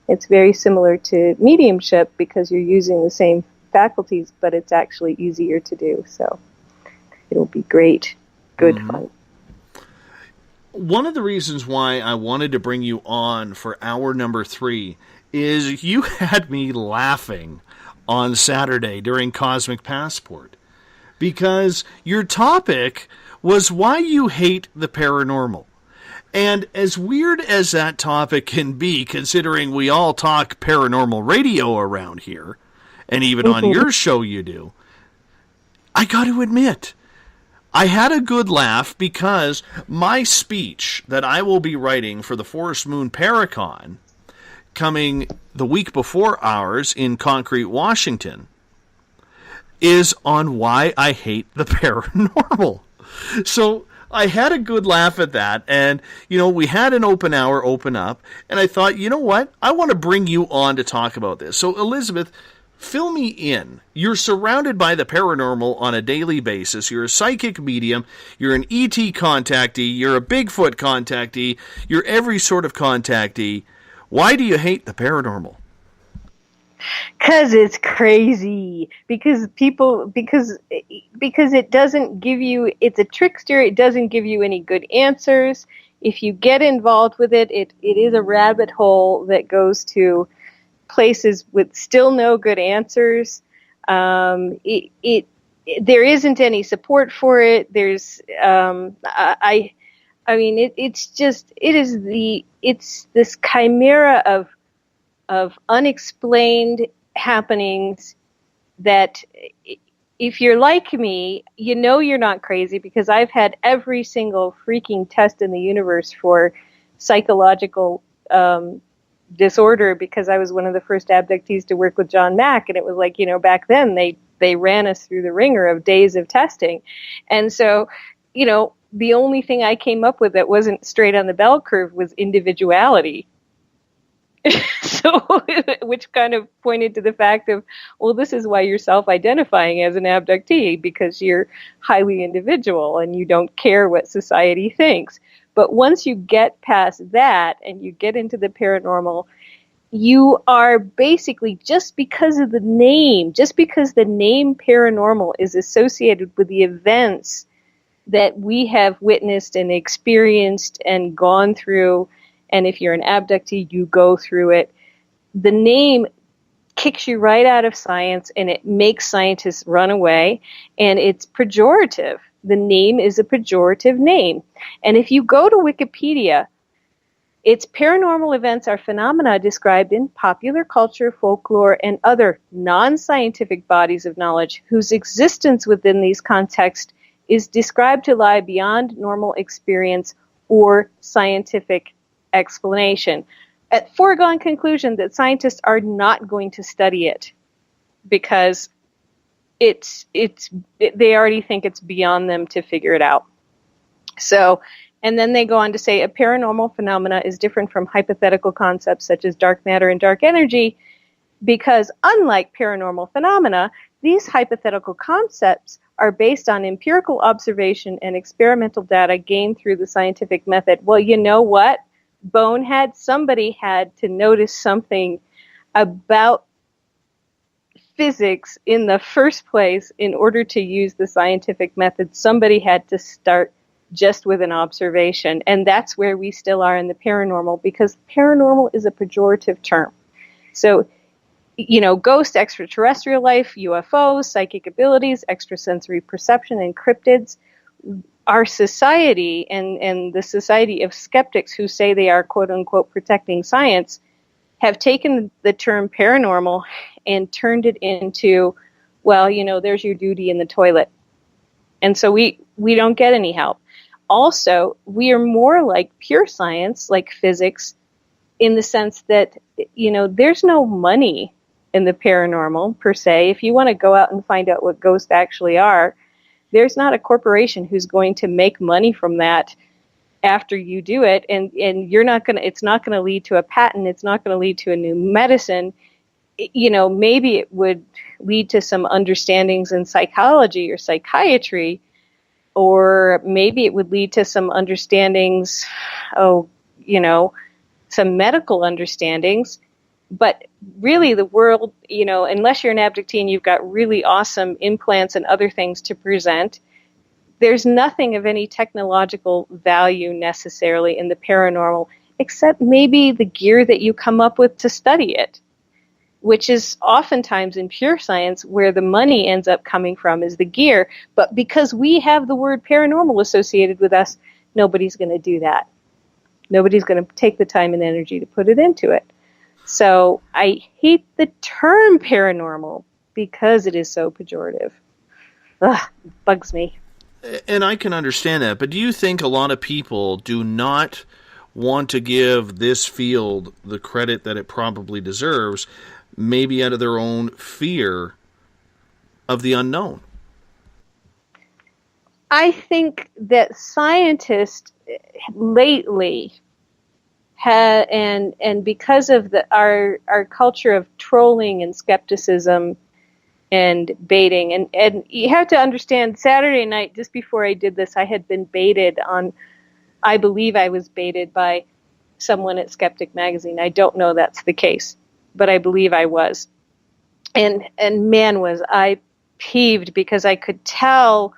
It's very similar to mediumship because you're using the same faculties, but it's actually easier to do. So it'll be great. Good fun. One of the reasons why I wanted to bring you on for hour number 3 is you had me laughing on Saturday during Cosmic Passport because your topic was why you hate the paranormal. And as weird as that topic can be, considering we all talk paranormal radio around here, and even on your show you do, I got to admit, I had a good laugh because my speech that I will be writing for the Forest Moon Paracon, coming the week before ours in Concrete, Washington, is on why I hate the paranormal. So I had a good laugh at that, and, we had an open hour open up, and I thought, you know what? I want to bring you on to talk about this. So, Elizabeth, fill me in. You're surrounded by the paranormal on a daily basis. You're a psychic medium. You're an ET contactee. You're a Bigfoot contactee. You're every sort of contactee. Why do you hate the paranormal? Because it's crazy. Because it doesn't give you, it's a trickster. It doesn't give you any good answers. If you get involved with it, it is a rabbit hole that goes to places with still no good answers. There isn't any support for it. There's, it's this chimera of unexplained happenings that, if you're like me, you're not crazy, because I've had every single freaking test in the universe for psychological disorder, because I was one of the first abductees to work with John Mack, and it was like, back then they ran us through the ringer of days of testing. And so, the only thing I came up with that wasn't straight on the bell curve was individuality. So, which kind of pointed to the fact of, well, this is why you're self-identifying as an abductee, because you're highly individual and you don't care what society thinks. But once you get past that and you get into the paranormal, you are basically, just because the name paranormal is associated with the events that we have witnessed and experienced and gone through, and if you're an abductee, you go through it, the name kicks you right out of science, and it makes scientists run away, and it's pejorative. The name is a pejorative name. And if you go to Wikipedia, its paranormal events are phenomena described in popular culture, folklore, and other non-scientific bodies of knowledge whose existence within these contexts is described to lie beyond normal experience or scientific explanation. At foregone conclusion that scientists are not going to study it, because they already think it's beyond them to figure it out. So, and then they go on to say a paranormal phenomena is different from hypothetical concepts such as dark matter and dark energy, because unlike paranormal phenomena, these hypothetical concepts are based on empirical observation and experimental data gained through the scientific method. Well, you know what? Bonehead, somebody had to notice something about physics in the first place in order to use the scientific method. Somebody had to start just with an observation, and that's where we still are in the paranormal, because paranormal is a pejorative term. So, ghost, extraterrestrial life, UFOs, psychic abilities, extrasensory perception, and cryptids. Our society and the society of skeptics who say they are, quote unquote, protecting science, have taken the term paranormal and turned it into, well, there's your duty in the toilet. And so we don't get any help. Also, we are more like pure science, like physics, in the sense that, there's no money in the paranormal per se. If you want to go out and find out what ghosts actually are, there's not a corporation who's going to make money from that after you do it, and it's not going to lead to a patent, it's not going to lead to a new medicine. Maybe it would lead to some understandings in psychology or psychiatry, or maybe it would lead to some understandings, some medical understandings. But really the world, unless you're an abductee and you've got really awesome implants and other things to present, there's nothing of any technological value necessarily in the paranormal, except maybe the gear that you come up with to study it, which is oftentimes in pure science where the money ends up coming from, is the gear. But because we have the word paranormal associated with us, nobody's going to do that. Nobody's going to take the time and energy to put it into it. So I hate the term paranormal because it is so pejorative. Ugh, bugs me. And I can understand that, but do you think a lot of people do not want to give this field the credit that it probably deserves, maybe out of their own fear of the unknown? I think that scientists lately have, and because of our culture of trolling and skepticism and baiting, and you have to understand, Saturday night, just before I did this, I had been baited on, I believe I was baited by someone at Skeptic Magazine. I don't know that's the case, but I believe I was. And man, was I peeved, because I could tell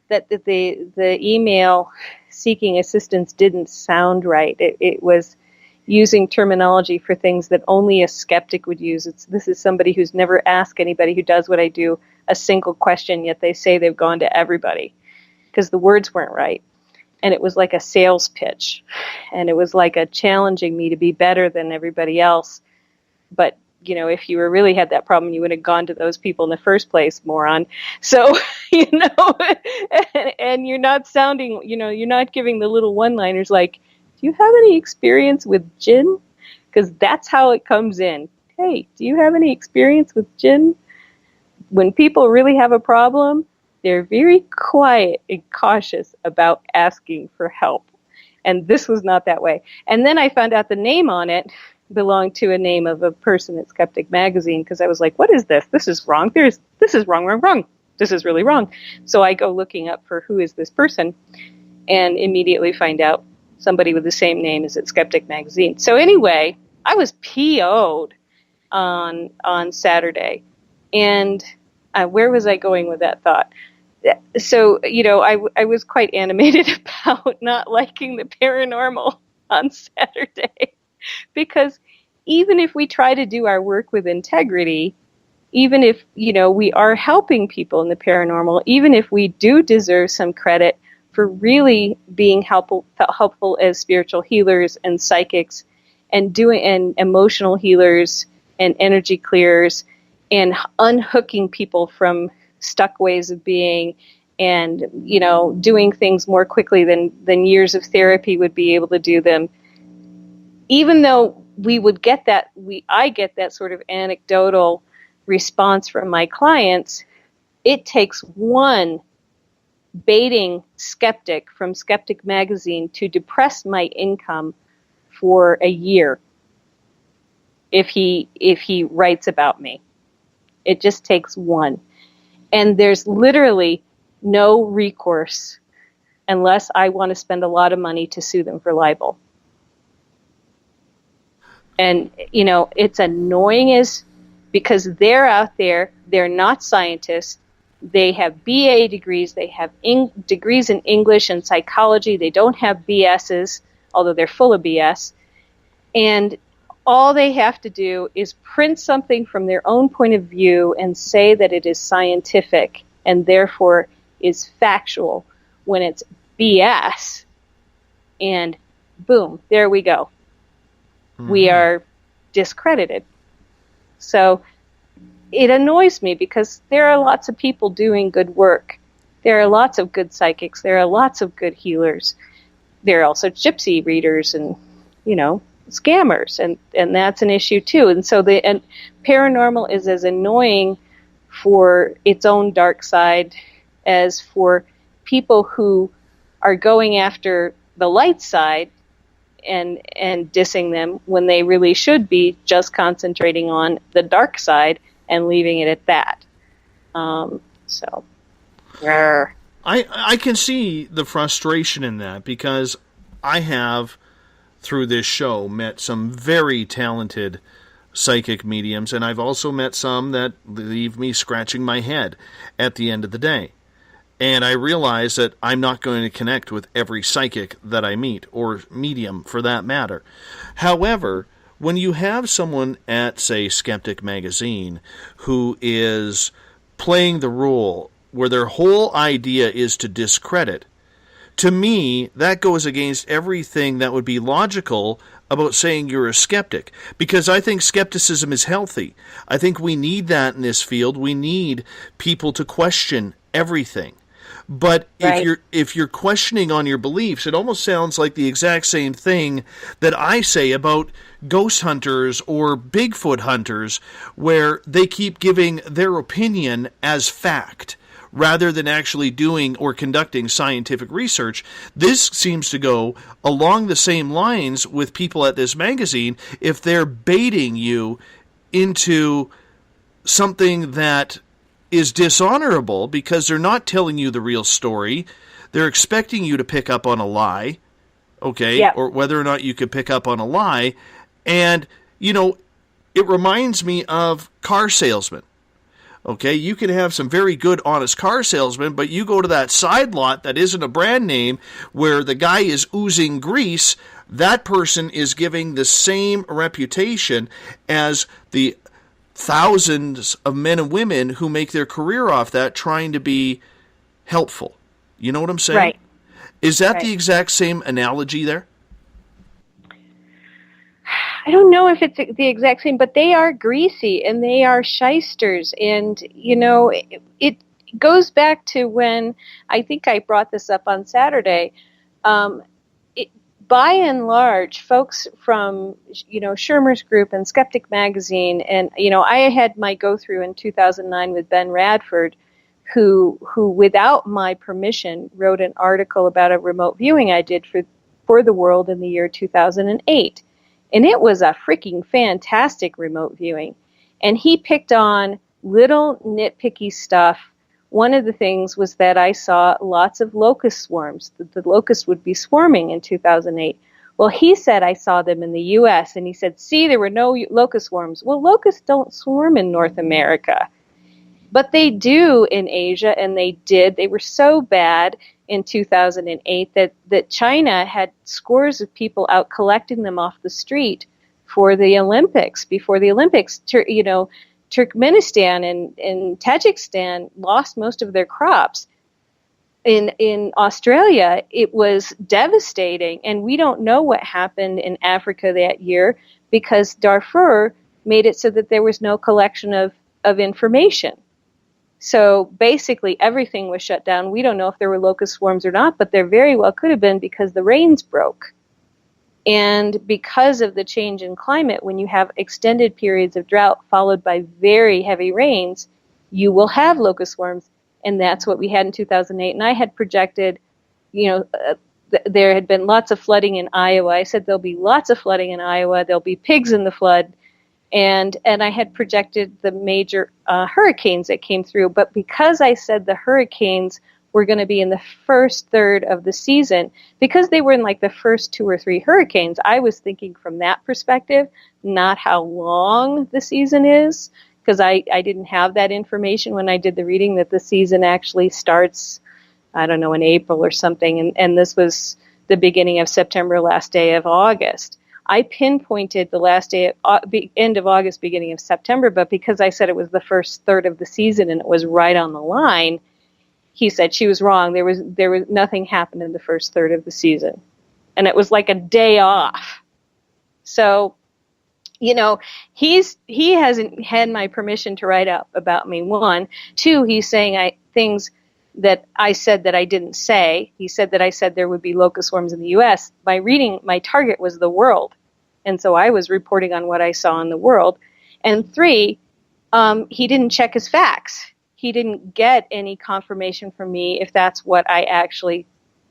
that the email seeking assistance didn't sound right. It was using terminology for things that only a skeptic would use. This is somebody who's never asked anybody who does what I do a single question, yet they say they've gone to everybody, because the words weren't right. And it was like a sales pitch, and it was like a challenging me to be better than everybody else. But if you really had that problem, you would have gone to those people in the first place, moron. So, and you're not sounding, you're not giving the little one-liners like, do you have any experience with jinn? Because that's how it comes in. Hey, do you have any experience with jinn? When people really have a problem, they're very quiet and cautious about asking for help. And this was not that way. And then I found out the name on it belonged to a name of a person at Skeptic Magazine, because I was like, what is this? This is wrong. This is wrong. This is really wrong. So I go looking up for who is this person, and immediately find out somebody with the same name is at Skeptic Magazine. So anyway, I was PO'd on Saturday. And where was I going with that thought? So, I was quite animated about not liking the paranormal on Saturday. Because even if we try to do our work with integrity, even if, we are helping people in the paranormal, even if we do deserve some credit for really being helpful as spiritual healers and psychics and emotional healers and energy clearers and unhooking people from stuck ways of being and, doing things more quickly than years of therapy would be able to do them. Even though we would get that, I get that sort of anecdotal response from my clients, it takes one baiting skeptic from Skeptic Magazine to depress my income for a year if he writes about me. It just takes one. And there's literally no recourse unless I want to spend a lot of money to sue them for libel. And, it's annoying because they're out there, they're not scientists, they have BA degrees, they have degrees in English and psychology, they don't have BSs, although they're full of BS, and all they have to do is print something from their own point of view and say that it is scientific and therefore is factual when it's BS, and boom, there we go. We are discredited. So it annoys me because there are lots of people doing good work. There are lots of good psychics. There are lots of good healers. There are also gypsy readers and, scammers. And that's an issue too. And so and paranormal is as annoying for its own dark side as for people who are going after the light side and dissing them when they really should be just concentrating on the dark side and leaving it at that. I can see the frustration in that, because I have, through this show, met some very talented psychic mediums, and I've also met some that leave me scratching my head at the end of the day. And I realize that I'm not going to connect with every psychic that I meet, or medium for that matter. However, when you have someone at, say, Skeptic Magazine who is playing the role where their whole idea is to discredit, to me, that goes against everything that would be logical about saying you're a skeptic, because I think skepticism is healthy. I think we need that in this field. We need people to question everything. But if you're questioning on your beliefs, it almost sounds like the exact same thing that I say about ghost hunters or Bigfoot hunters, where they keep giving their opinion as fact rather than actually doing or conducting scientific research. This seems to go along the same lines with people at this magazine. If they're baiting you into something that is dishonorable because they're not telling you the real story, they're expecting you to pick up on a lie, okay, Yep. or whether or not you could pick up on a lie. And, you know, it reminds me of car salesmen. Okay, you can have some very good, honest car salesmen, but you go to that side lot that isn't a brand name where the guy is oozing grease, that person is giving the same reputation as the thousands of men and women who make their career off that trying to be helpful. You know what I'm saying? Right. Is that Right. the exact same analogy there? I don't know if it's the exact same, but they are greasy and they are shysters. And, you know, it goes back to when, I think I brought this up on Saturday, by and large, folks from, you know, Shermer's Group and Skeptic Magazine, and, you know, I had my go-through in 2009 with Ben Radford, who without my permission, wrote an article about a remote viewing I did for the world in the year 2008. And it was a freaking fantastic remote viewing. And he picked on little nitpicky stuff. One of the things was that I saw lots of locust swarms. The locusts would be swarming in 2008. Well, he said I saw them in the U.S. And he said, see, there were no locust swarms. Well, locusts don't swarm in North America. But they do in Asia, and they did. They were so bad in 2008 that China had scores of people out collecting them off the street for the Olympics. Before the Olympics, you know, Turkmenistan and Tajikistan lost most of their crops. In Australia, it was devastating, and we don't know what happened in Africa that year because Darfur made it so that there was no collection of information. So basically everything was shut down. We don't know if there were locust swarms or not, but there very well could have been because the rains broke. And because of the change in climate, when you have extended periods of drought followed by very heavy rains, you will have locust swarms. And that's what we had in 2008. And I had projected, you know, there had been lots of flooding in Iowa. I said there'll be lots of flooding in Iowa. There'll be pigs in the flood. And I had projected the major hurricanes that came through. But because I said the hurricanes were going to be in the first third of the season, because they were in like the first 2 or 3 hurricanes, I was thinking from that perspective, not how long the season is, because I didn't have that information when I did the reading that the season actually starts, I don't know, in April or something. And this was the beginning of September, last day of August. I pinpointed the last day, end of August, beginning of September, but because I said it was the first third of the season and it was right on the line, he said she was wrong. There was nothing happened in the first third of the season, and it was like a day off. So, you know, he hasn't had my permission to write up about me. 1, 2, he's saying things that I said that I didn't say. He said that I said there would be locust swarms in the U.S. My reading, my target was the world. And so I was reporting on what I saw in the world. And 3, he didn't check his facts. He didn't get any confirmation from me if that's what I actually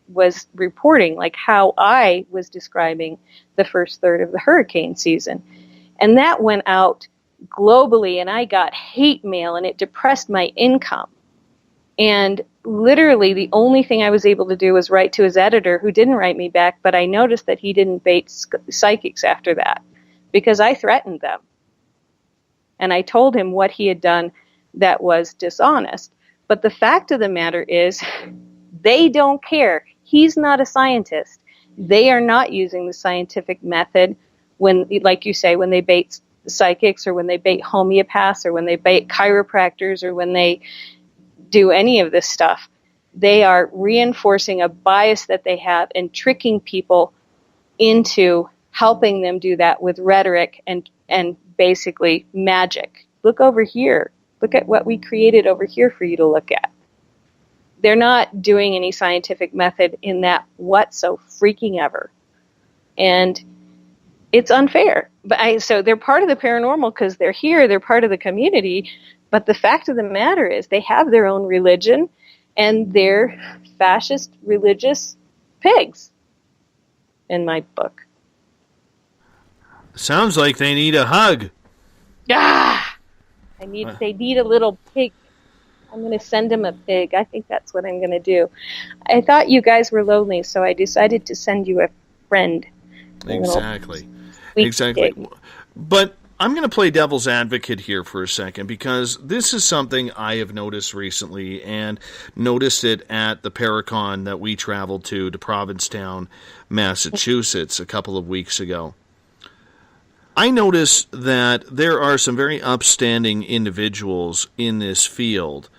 was reporting, like how I was describing the first third of the hurricane season. And that went out globally, and I got hate mail, and it depressed my income. And literally the only thing I was able to do was write to his editor, who didn't write me back, but I noticed that he didn't bait psychics after that because I threatened them. And I told him what he had done that was dishonest. But the fact of the matter is they don't care. He's not a scientist. They are not using the scientific method when, like you say, when they bait psychics or when they bait homeopaths or when they bait chiropractors or when they do any of this stuff. They are reinforcing a bias that they have and tricking people into helping them do that with rhetoric and basically magic. Look over here. Look at what we created over here for you to look at. They're not doing any scientific method in that whatso freaking ever. And it's unfair. But so they're part of the paranormal because they're here, they're part of the community, But the fact of the matter is they have their own religion, and they're fascist religious pigs, in my book. Sounds like they need a hug. Ah! They need a little pig. I'm going to send them a pig. I think that's what I'm going to do. I thought you guys were lonely, so I decided to send you a friend. Exactly. Exactly. Pig. But I'm going to play devil's advocate here for a second, because this is something I have noticed recently, and noticed it at the Paracon that we traveled to Provincetown, Massachusetts, a couple of weeks ago. I noticed that there are some very upstanding individuals in this field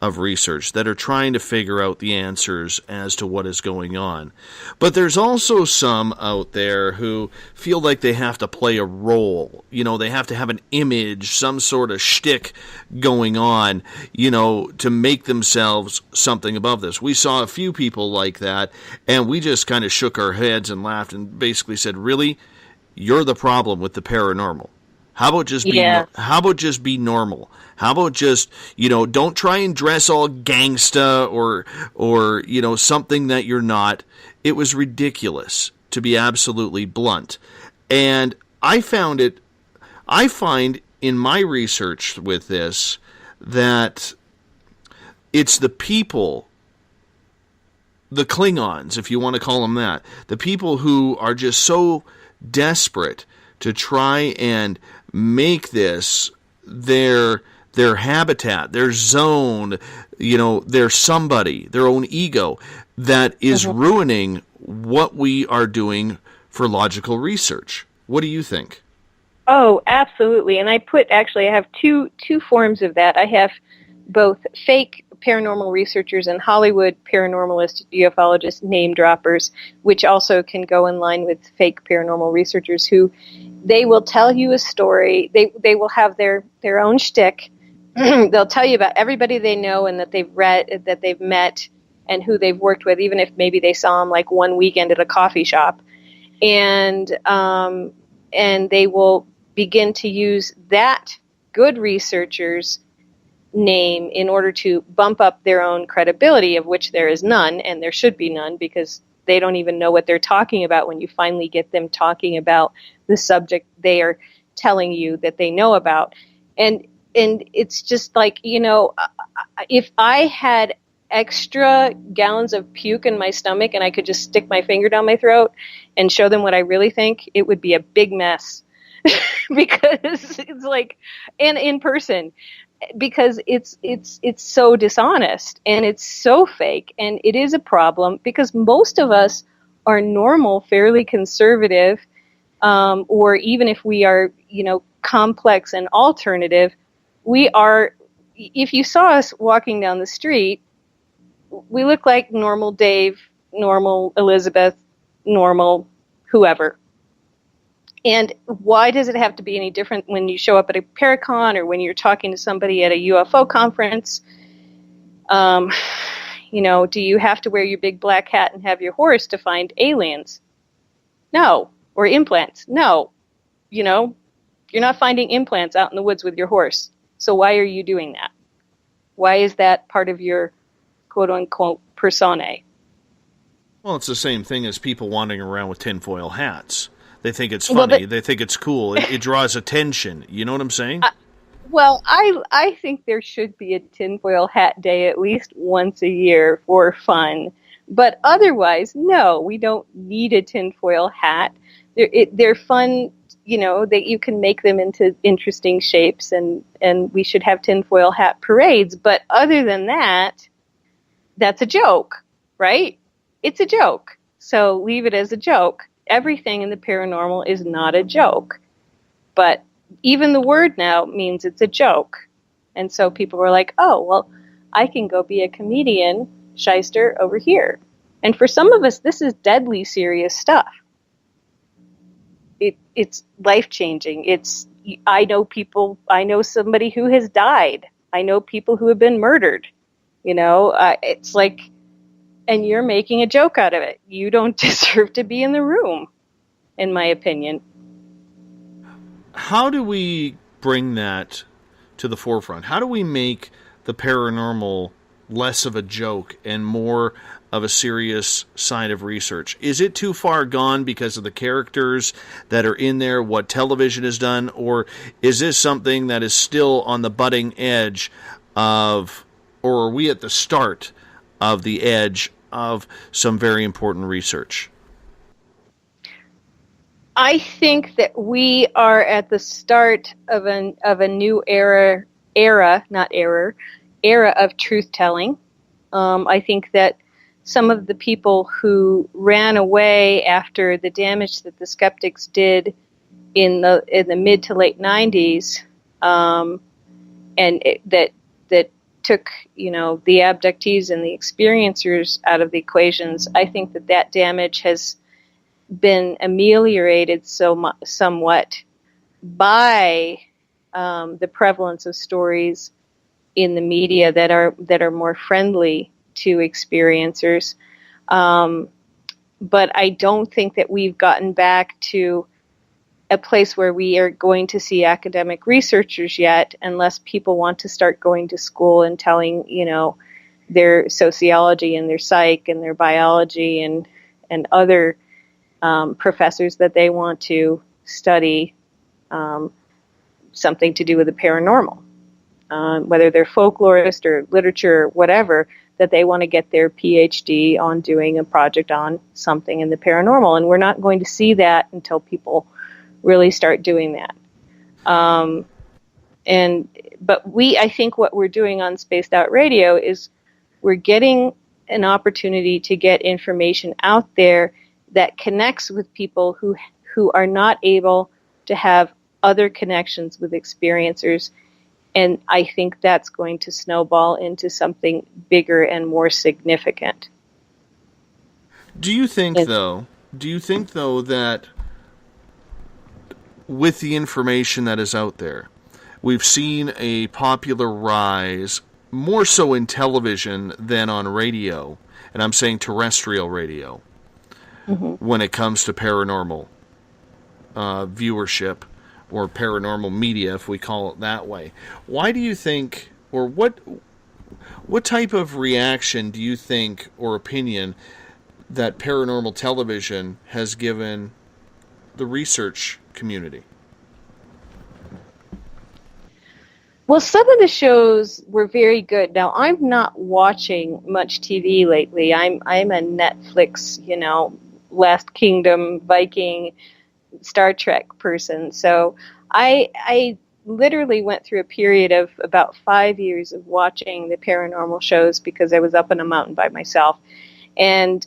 of research that are trying to figure out the answers as to what is going on. But there's also some out there who feel like they have to play a role. You know, they have to have an image, some sort of shtick going on, you know, to make themselves something above this. We saw a few people like that, and we just kind of shook our heads and laughed and basically said, really? You're the problem with the paranormal. How about just be normal? How about just, you know, don't try and dress all gangsta or you know, something that you're not. It was ridiculous, to be absolutely blunt. And I find in my research with this that it's the people, the Klingons, if you want to call them that, the people who are just so desperate to try and make this their habitat, their zone, you know, their somebody, their own ego, that is ruining what we are doing for logical research. What do you think? Oh, absolutely. And I have two forms of that. I have both fake paranormal researchers and Hollywood paranormalist ufologists, name droppers, which also can go in line with fake paranormal researchers who they will tell you a story. They will have their own shtick. They'll tell you about everybody they know and that they've read, that they've met, and who they've worked with, even if maybe they saw them like one weekend at a coffee shop. And they will begin to use that good researcher's name in order to bump up their own credibility, of which there is none, and there should be none, because they don't even know what they're talking about when you finally get them talking about the subject they are telling you that they know about. And it's just like, you know, if I had extra gallons of puke in my stomach and I could just stick my finger down my throat and show them what I really think, it would be a big mess. Because it's like, and in person, because it's so dishonest and it's so fake, and it is a problem because most of us are normal, fairly conservative, or even if we are, you know, complex and alternative, we are, if you saw us walking down the street, we look like normal Dave, normal Elizabeth, normal whoever. And why does it have to be any different when you show up at a Paracon or when you're talking to somebody at a UFO conference? You know, do you have to wear your big black hat and have your horse to find aliens? No. Or implants? No. You know, you're not finding implants out in the woods with your horse. So why are you doing that? Why is that part of your quote-unquote personae? Well, it's the same thing as people wandering around with tinfoil hats. They think it's funny. They think it's cool. It draws attention. You know what I'm saying? Well, I think there should be a tinfoil hat day at least once a year for fun. But otherwise, no, we don't need a tinfoil hat. They're fun, you know, that you can make them into interesting shapes, and we should have tinfoil hat parades. But other than that, that's a joke, right? It's a joke. So leave it as a joke. Everything in the paranormal is not a joke. But even the word now means it's a joke. And so people were like, oh, well, I can go be a comedian, shyster, over here. And for some of us, this is deadly serious stuff. It's life-changing. I know somebody who has died. I know people who have been murdered. You know, it's like, and you're making a joke out of it. You don't deserve to be in the room, in my opinion. How do we bring that to the forefront? How do we make the paranormal less of a joke and more of a serious side of research? Is it too far gone because of the characters that are in there, what television has done, or is this something that is still on the budding edge of, or are we at the start of the edge of some very important research? I think that we are at the start of a new era of truth-telling. I think that some of the people who ran away after the damage that the skeptics did in the mid to late 90s, that took the abductees and the experiencers out of the equations, I think that damage has been ameliorated somewhat by the prevalence of stories in the media that are more friendly to experiencers. But I don't think that we've gotten back to a place where we are going to see academic researchers yet, unless people want to start going to school and telling, their sociology and their psych and their biology and other professors that they want to study something to do with the paranormal. Whether they're folklorist or literature or whatever, that they want to get their PhD on doing a project on something in the paranormal. And we're not going to see that until people really start doing that. But I think what we're doing on Spaced Out Radio is we're getting an opportunity to get information out there that connects with people who are not able to have other connections with experiencers. And I think that's going to snowball into something bigger and more significant. Do you think, though, that with the information that is out there, we've seen a popular rise, more so in television than on radio, and I'm saying terrestrial radio, when it comes to paranormal viewership, or paranormal media, if we call it that way. Why do you think, or what type of reaction do you think, or opinion, that paranormal television has given the research community? Well, some of the shows were very good. Now, I'm not watching much TV lately. I'm a Netflix, Last Kingdom, Viking, Star Trek person. So I literally went through a period of about 5 years of watching the paranormal shows because I was up in a mountain by myself. And,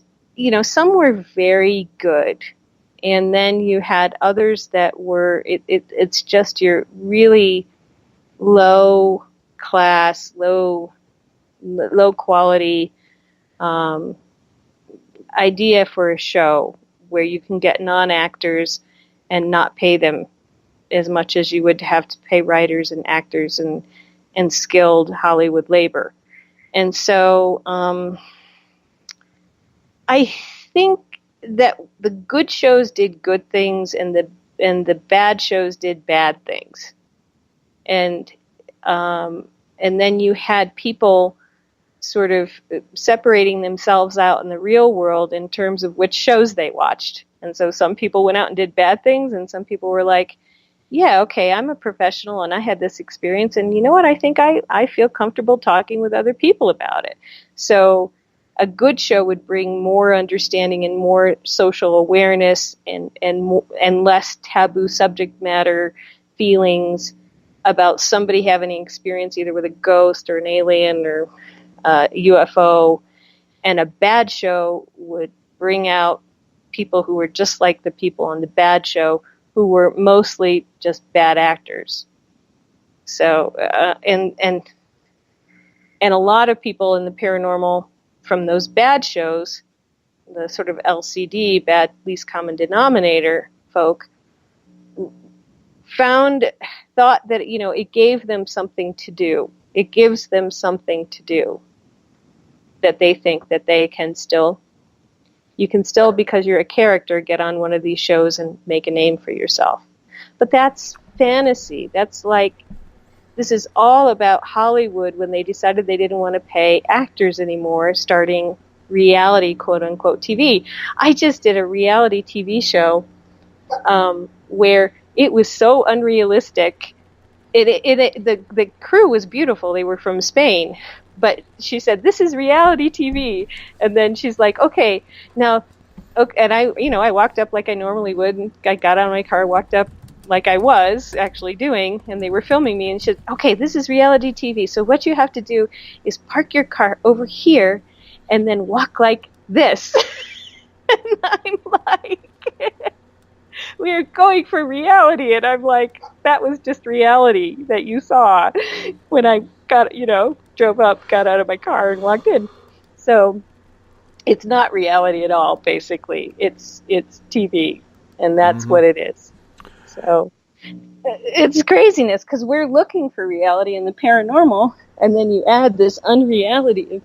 some were very good. And then you had others that were, it's just your really low class, low quality idea for a show where you can get non-actors and not pay them as much as you would have to pay writers and actors and skilled Hollywood labor. And so I think that the good shows did good things and the bad shows did bad things. And then you had people sort of separating themselves out in the real world in terms of which shows they watched. And so some people went out and did bad things, and some people were like, yeah, okay, I'm a professional and I had this experience, and you know what, I think I feel comfortable talking with other people about it. So a good show would bring more understanding and more social awareness and less taboo subject matter feelings about somebody having an experience either with a ghost or an alien or UFO. And a bad show would bring out people who were just like the people on the bad show, who were mostly just bad actors. So, and a lot of people in the paranormal from those bad shows, the sort of LCD, bad least common denominator folk, thought that, it gave them something to do. It gives them something to do that they think that they can still, you can still, because you're a character, get on one of these shows and make a name for yourself. But that's fantasy. That's like this is all about Hollywood when they decided they didn't want to pay actors anymore, starting reality, quote-unquote, TV. I just did a reality TV show where it was so unrealistic. The crew was beautiful. They were from Spain. But she said, this is reality TV. And then she's like, okay, now, okay. And I walked up like I normally would. And I got out of my car, walked up like I was actually doing, and they were filming me. And she said, okay, this is reality TV. So what you have to do is park your car over here and then walk like this. And I'm like, we are going for reality. And I'm like, that was just reality that you saw when I got, drove up, got out of my car and walked in. So it's not reality at all, basically. It's TV, and that's what it is. So it's craziness because we're looking for reality in the paranormal, and then you add this unreality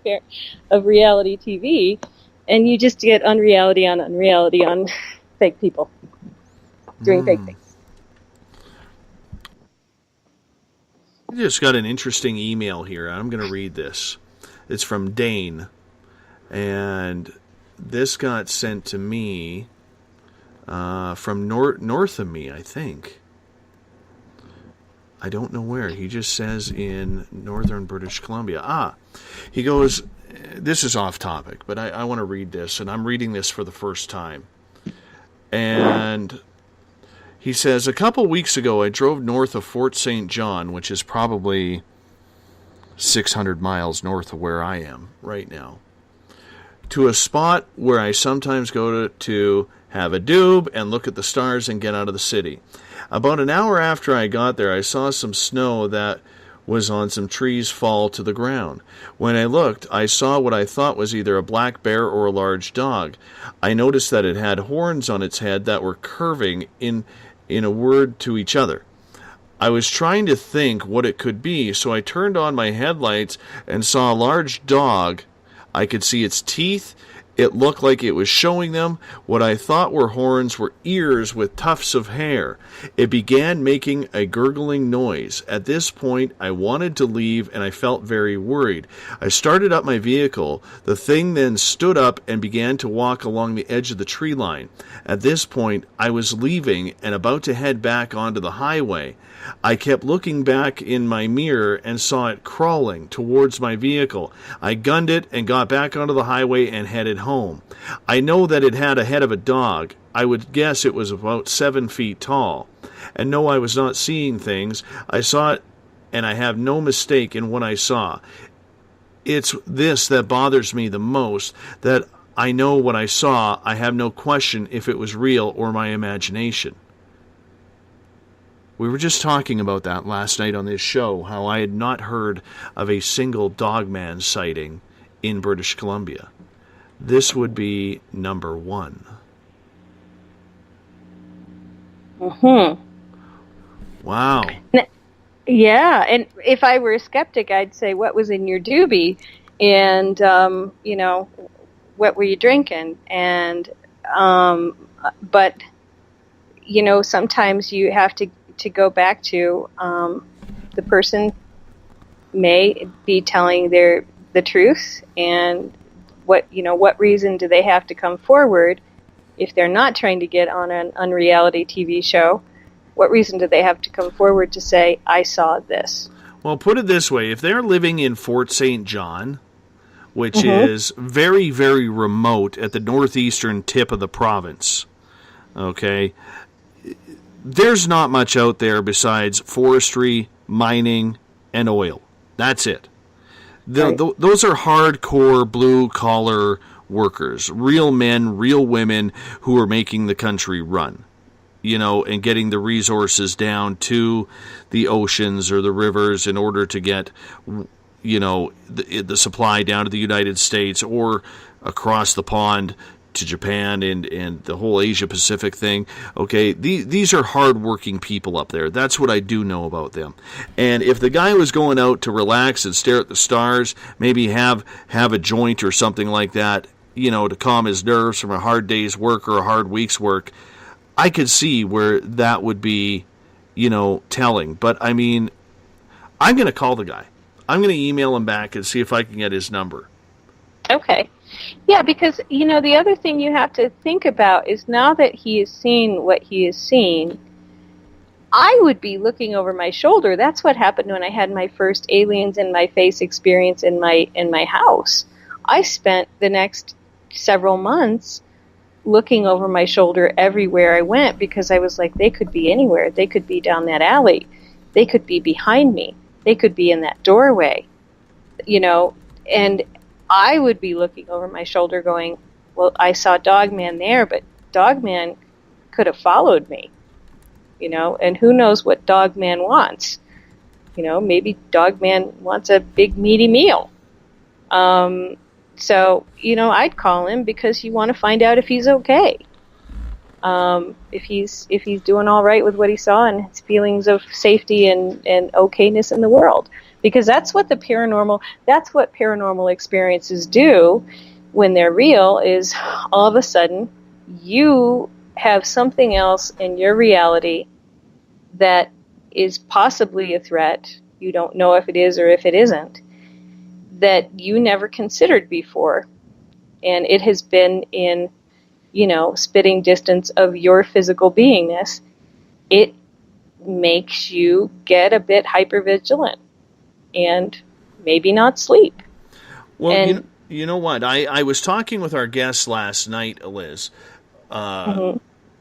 of reality TV, and you just get unreality on fake people doing fake things. I just got an interesting email here. I'm going to read this. It's from Dane, and this got sent to me from north of me, I think. I don't know where. He just says in northern British Columbia. He goes, this is off topic, but I want to read this, and I'm reading this for the first time. And he says, a couple weeks ago, I drove north of Fort St. John, which is probably 600 miles north of where I am right now, to a spot where I sometimes go to have a doob and look at the stars and get out of the city. About an hour after I got there, I saw some snow that was on some trees fall to the ground. When I looked, I saw what I thought was either a black bear or a large dog. I noticed that it had horns on its head that were curving in a word to each other. I was trying to think what it could be, so I turned on my headlights and saw a large dog. I could see its teeth. It looked like it was showing them. What I thought were horns were ears with tufts of hair. It began making a gurgling noise. At this point, I wanted to leave, and I felt very worried. I started up my vehicle. The thing then stood up and began to walk along the edge of the tree line. At this point, I was leaving and about to head back onto the highway. I kept looking back in my mirror and saw it crawling towards my vehicle. I gunned it and got back onto the highway and headed home. I know that it had a head of a dog. I would guess it was about 7 feet tall. And no, I was not seeing things. I saw it, and I have no mistake in what I saw. It's this that bothers me the most, that I know what I saw. I have no question if it was real or my imagination. We were just talking about that last night on this show, how I had not heard of a single dogman sighting in British Columbia. This would be number one. Wow. Yeah, and if I were a skeptic, I'd say, what was in your doobie? And, what were you drinking? And, but, sometimes you have to go back to the person may be telling the truth, and what reason do they have to come forward if they're not trying to get on an unreality TV show? What reason do they have to come forward to say, I saw this? Well, put it this way. If they're living in Fort St. John, which is very, very remote at the northeastern tip of the province, okay, there's not much out there besides forestry, mining, and oil. That's it. Those are hardcore blue-collar workers, real men, real women who are making the country run, and getting the resources down to the oceans or the rivers in order to get, the supply down to the United States or across the pond to Japan and the whole Asia-Pacific thing. Okay, these are hard-working people up there. That's what I do know about them. And if the guy was going out to relax and stare at the stars, maybe have a joint or something like that, to calm his nerves from a hard day's work or a hard week's work, I could see where that would be, telling. But, I mean, I'm going to call the guy. I'm going to email him back and see if I can get his number. Okay. Yeah, because, the other thing you have to think about is now that he has seen what he has seen, I would be looking over my shoulder. That's what happened when I had my first aliens in my face experience in my house. I spent the next several months looking over my shoulder everywhere I went because I was like, they could be anywhere. They could be down that alley. They could be behind me. They could be in that doorway. And I would be looking over my shoulder going, well, I saw Dogman there, but Dogman could have followed me. And who knows what Dogman wants. Maybe Dogman wants a big meaty meal. So, I'd call him because you want to find out if he's okay. If he's doing all right with what he saw and his feelings of safety and okayness in the world. Because that's what paranormal experiences do when they're real, is all of a sudden you have something else in your reality that is possibly a threat. You don't know if it is or if it isn't, that you never considered before. And it has been in, spitting distance of your physical beingness. It makes you get a bit hypervigilant and maybe not sleep. Well, and, you know what? I was talking with our guest last night, Liz.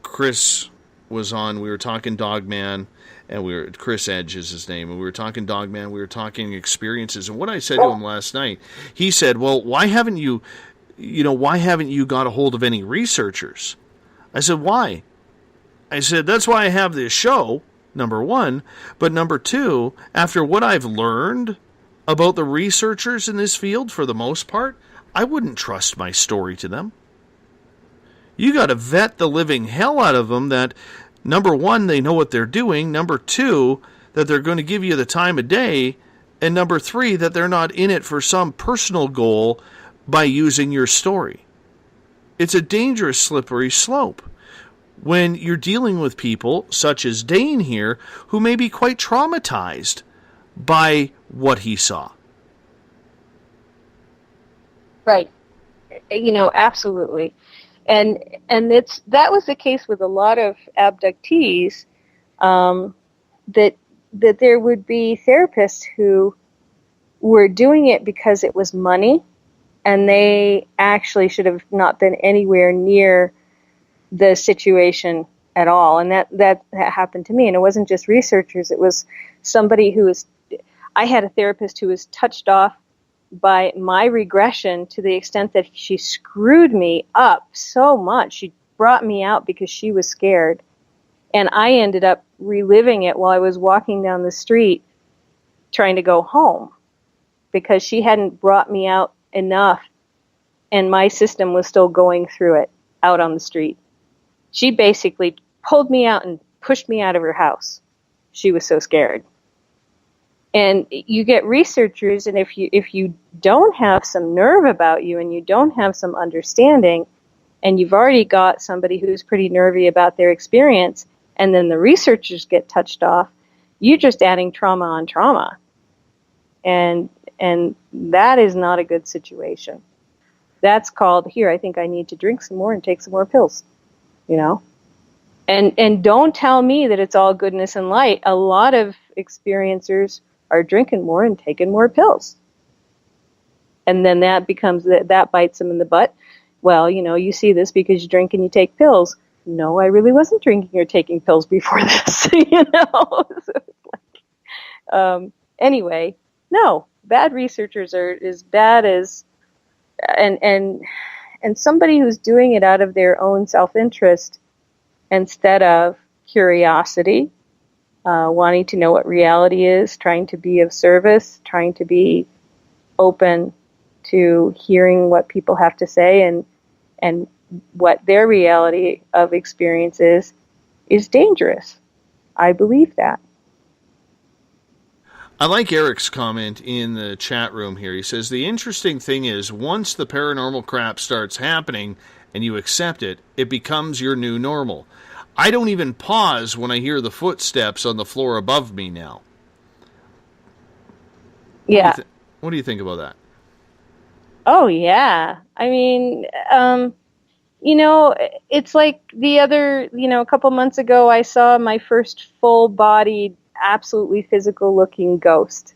Chris was on. We were talking Dogman, and Chris Edge is his name, and we were talking Dogman. We were talking experiences, and what I said to him last night, he said, "Well, why haven't you got a hold of any researchers?" I said, "Why?" I said, "That's why I have this show, number one, but number two, after what I've learned about the researchers in this field, for the most part, I wouldn't trust my story to them. You got to vet the living hell out of them that, number one, they know what they're doing, number two, that they're going to give you the time of day, and number three, that they're not in it for some personal goal by using your story. It's a dangerous, slippery slope when you're dealing with people, such as Dane here, who may be quite traumatized by what he saw." Right. Absolutely. And that was the case with a lot of abductees, that there would be therapists who were doing it because it was money, and they actually should have not been anywhere near the situation at all. And that happened to me. And it wasn't just researchers. It was somebody I had a therapist who was touched off by my regression to the extent that she screwed me up so much. She brought me out because she was scared. And I ended up reliving it while I was walking down the street trying to go home because she hadn't brought me out enough, and my system was still going through it out on the street. She basically pulled me out and pushed me out of her house. She was so scared. And you get researchers, and if you don't have some nerve about you and you don't have some understanding, and you've already got somebody who's pretty nervy about their experience, and then the researchers get touched off, you're just adding trauma on trauma. And that is not a good situation. That's called, here, I think I need to drink some more and take some more pills, And don't tell me that it's all goodness and light. A lot of experiencers are drinking more and taking more pills. And then that bites them in the butt. Well, you see this because you drink and you take pills. No, I really wasn't drinking or taking pills before this, Anyway, no, bad researchers are as bad as, and somebody who's doing it out of their own self-interest instead of curiosity, wanting to know what reality is, trying to be of service, trying to be open to hearing what people have to say and what their reality of experience is dangerous. I believe that. I like Eric's comment in the chat room here. He says, the interesting thing is, once the paranormal crap starts happening and you accept it, it becomes your new normal. I don't even pause when I hear the footsteps on the floor above me now. Yeah. What do you think about that? Oh, yeah. I mean, it's like a couple months ago, I saw my first full-bodied, absolutely physical-looking ghost.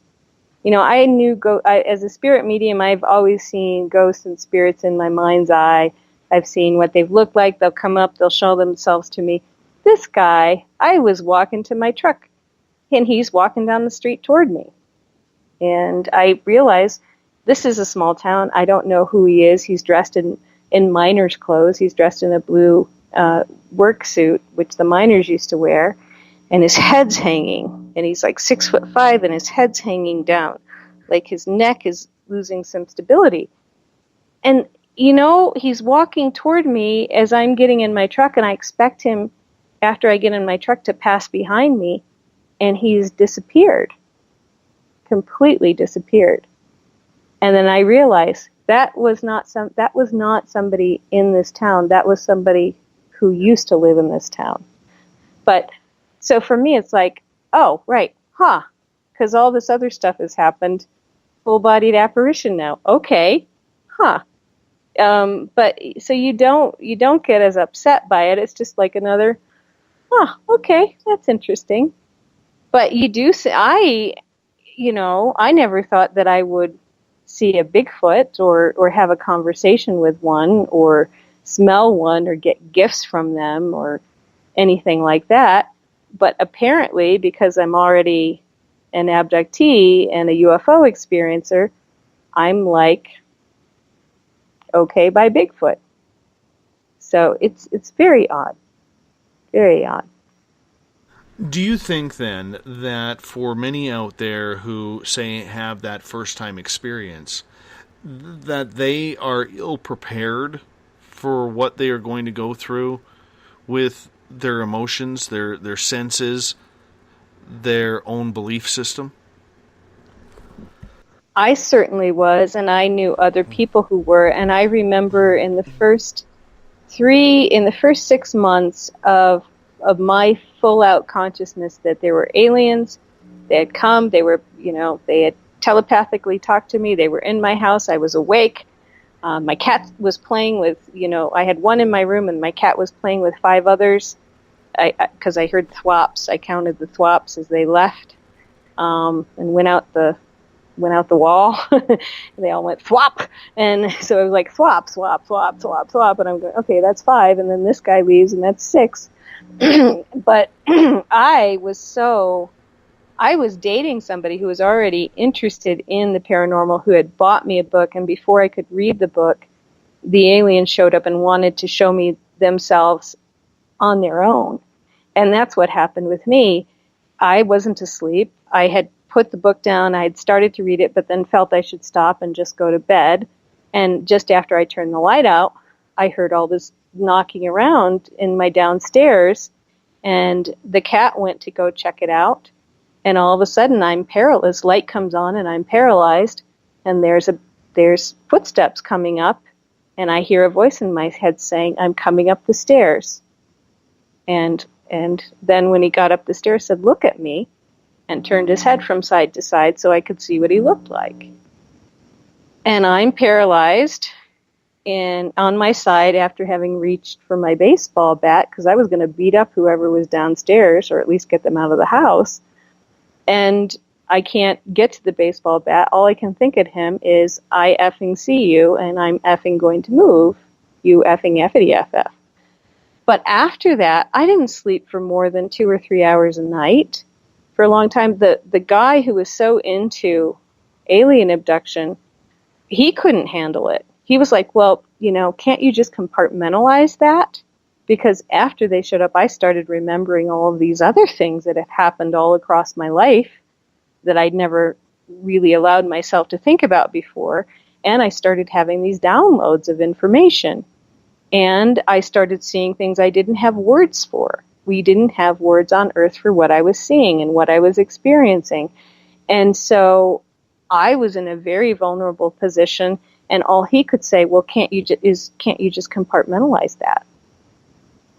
I knew as a spirit medium, I've always seen ghosts and spirits in my mind's eye. I've seen what they've looked like. They'll come up, they'll show themselves to me. This guy, I was walking to my truck, and he's walking down the street toward me. And I realized this is a small town. I don't know who he is. He's dressed in miner's clothes. He's dressed in a blue work suit, which the miners used to wear, and his head's hanging. And he's like 6'5", and his head's hanging down, like his neck is losing some stability. And he's walking toward me as I'm getting in my truck, and I expect him, after I get in my truck, to pass behind me, and he's disappeared, completely disappeared. And then I realized that was not somebody in this town. That was somebody who used to live in this town. But so for me, it's like, oh, right, because all this other stuff has happened. Full-bodied apparition now. Okay, but so you don't get as upset by it. It's just like another, okay, that's interesting. But you do see, I never thought that I would see a Bigfoot or have a conversation with one or smell one or get gifts from them or anything like that. But apparently, because I'm already an abductee and a UFO experiencer, I'm like, okay by Bigfoot. So it's very odd. Very odd. Do you think, then, that for many out there who, say, have that first-time experience, that they are ill-prepared for what they are going to go through with their emotions, their senses, their own belief system? I certainly was, and I knew other people who were, and I remember in the first 6 months of my full-out consciousness that there were aliens. They had come. They were, they had telepathically talked to me. They were in my house. I was awake. My cat was playing with, I had one in my room, and my cat was playing with 5 others. Because I heard thwops. I counted the thwops as they left, and went out the wall. They all went thwop, and so it was like thwop, thwop, thwop, thwop, thwop, and I'm going, okay, that's 5, and then this guy leaves, and that's 6. But I was dating somebody who was already interested in the paranormal, who had bought me a book, and before I could read the book, the aliens showed up and wanted to show me themselves on their own. And that's what happened with me. I wasn't asleep. I had put the book down. I had started to read it, but then felt I should stop and just go to bed. And just after I turned the light out, I heard all this knocking around in my downstairs, and the cat went to go check it out. And all of a sudden, I'm paralyzed. Light comes on, and I'm paralyzed. And there's footsteps coming up, and I hear a voice in my head saying, "I'm coming up the stairs." And then when he got up the stairs, said, "Look at me," and turned his head from side to side so I could see what he looked like. And I'm paralyzed and on my side after having reached for my baseball bat because I was going to beat up whoever was downstairs or at least get them out of the house. And I can't get to the baseball bat. All I can think of him is, "I effing see you, and I'm effing going to move. You effing effity FF." But after that, I didn't sleep for more than 2 or 3 hours a night for a long time. The guy who was so into alien abduction, he couldn't handle it. He was like, "Well, can't you just compartmentalize that?" Because after they showed up, I started remembering all of these other things that had happened all across my life that I'd never really allowed myself to think about before. And I started having these downloads of information. And I started seeing things I didn't have words for. We didn't have words on Earth for what I was seeing and what I was experiencing. And so I was in a very vulnerable position, and all he could say, "Well, can't you just compartmentalize that?"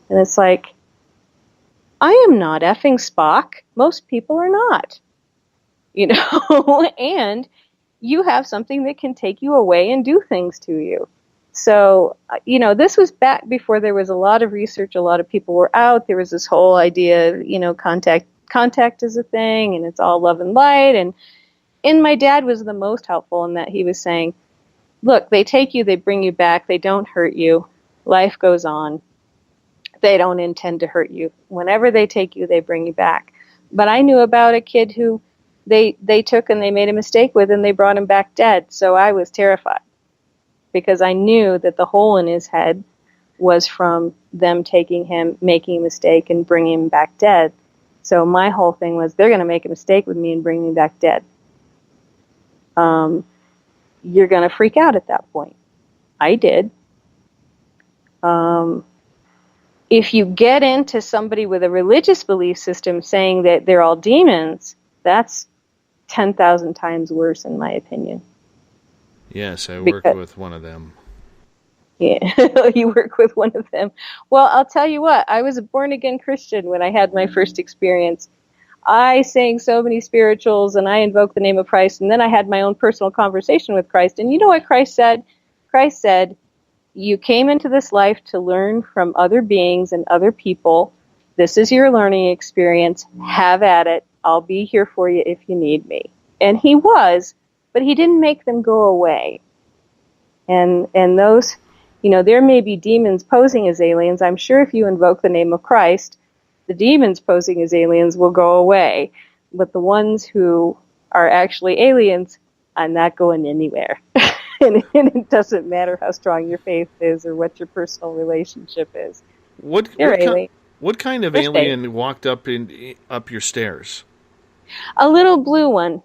And it's like, I am not effing Spock. Most people are not. And you have something that can take you away and do things to you. So, this was back before there was a lot of research, a lot of people were out. There was this whole idea of, contact is a thing, and it's all love and light. And my dad was the most helpful in that he was saying, look, they take you, they bring you back, they don't hurt you. Life goes on. They don't intend to hurt you. Whenever they take you, they bring you back. But I knew about a kid who they took and they made a mistake with, and they brought him back dead. So I was terrified because I knew that the hole in his head was from them taking him, making a mistake, and bringing him back dead. So my whole thing was, they're going to make a mistake with me and bring me back dead. You're going to freak out at that point. I did. If you get into somebody with a religious belief system saying that they're all demons, that's 10,000 times worse, in my opinion. Yes, I work with one of them. Yeah, you work with one of them. Well, I'll tell you what, I was a born-again Christian when I had my first experience. I sang so many spirituals, and I invoked the name of Christ, and then I had my own personal conversation with Christ. And you know what Christ said? Christ said, you came into this life to learn from other beings and other people. This is your learning experience. Have at it. I'll be here for you if you need me. And he was, but he didn't make them go away. And those, there may be demons posing as aliens. I'm sure if you invoke the name of Christ, the demons posing as aliens will go away. But the ones who are actually aliens, I'm not going anywhere. And it doesn't matter how strong your faith is or what your personal relationship is. What kind of alien walked up your stairs? A little blue one.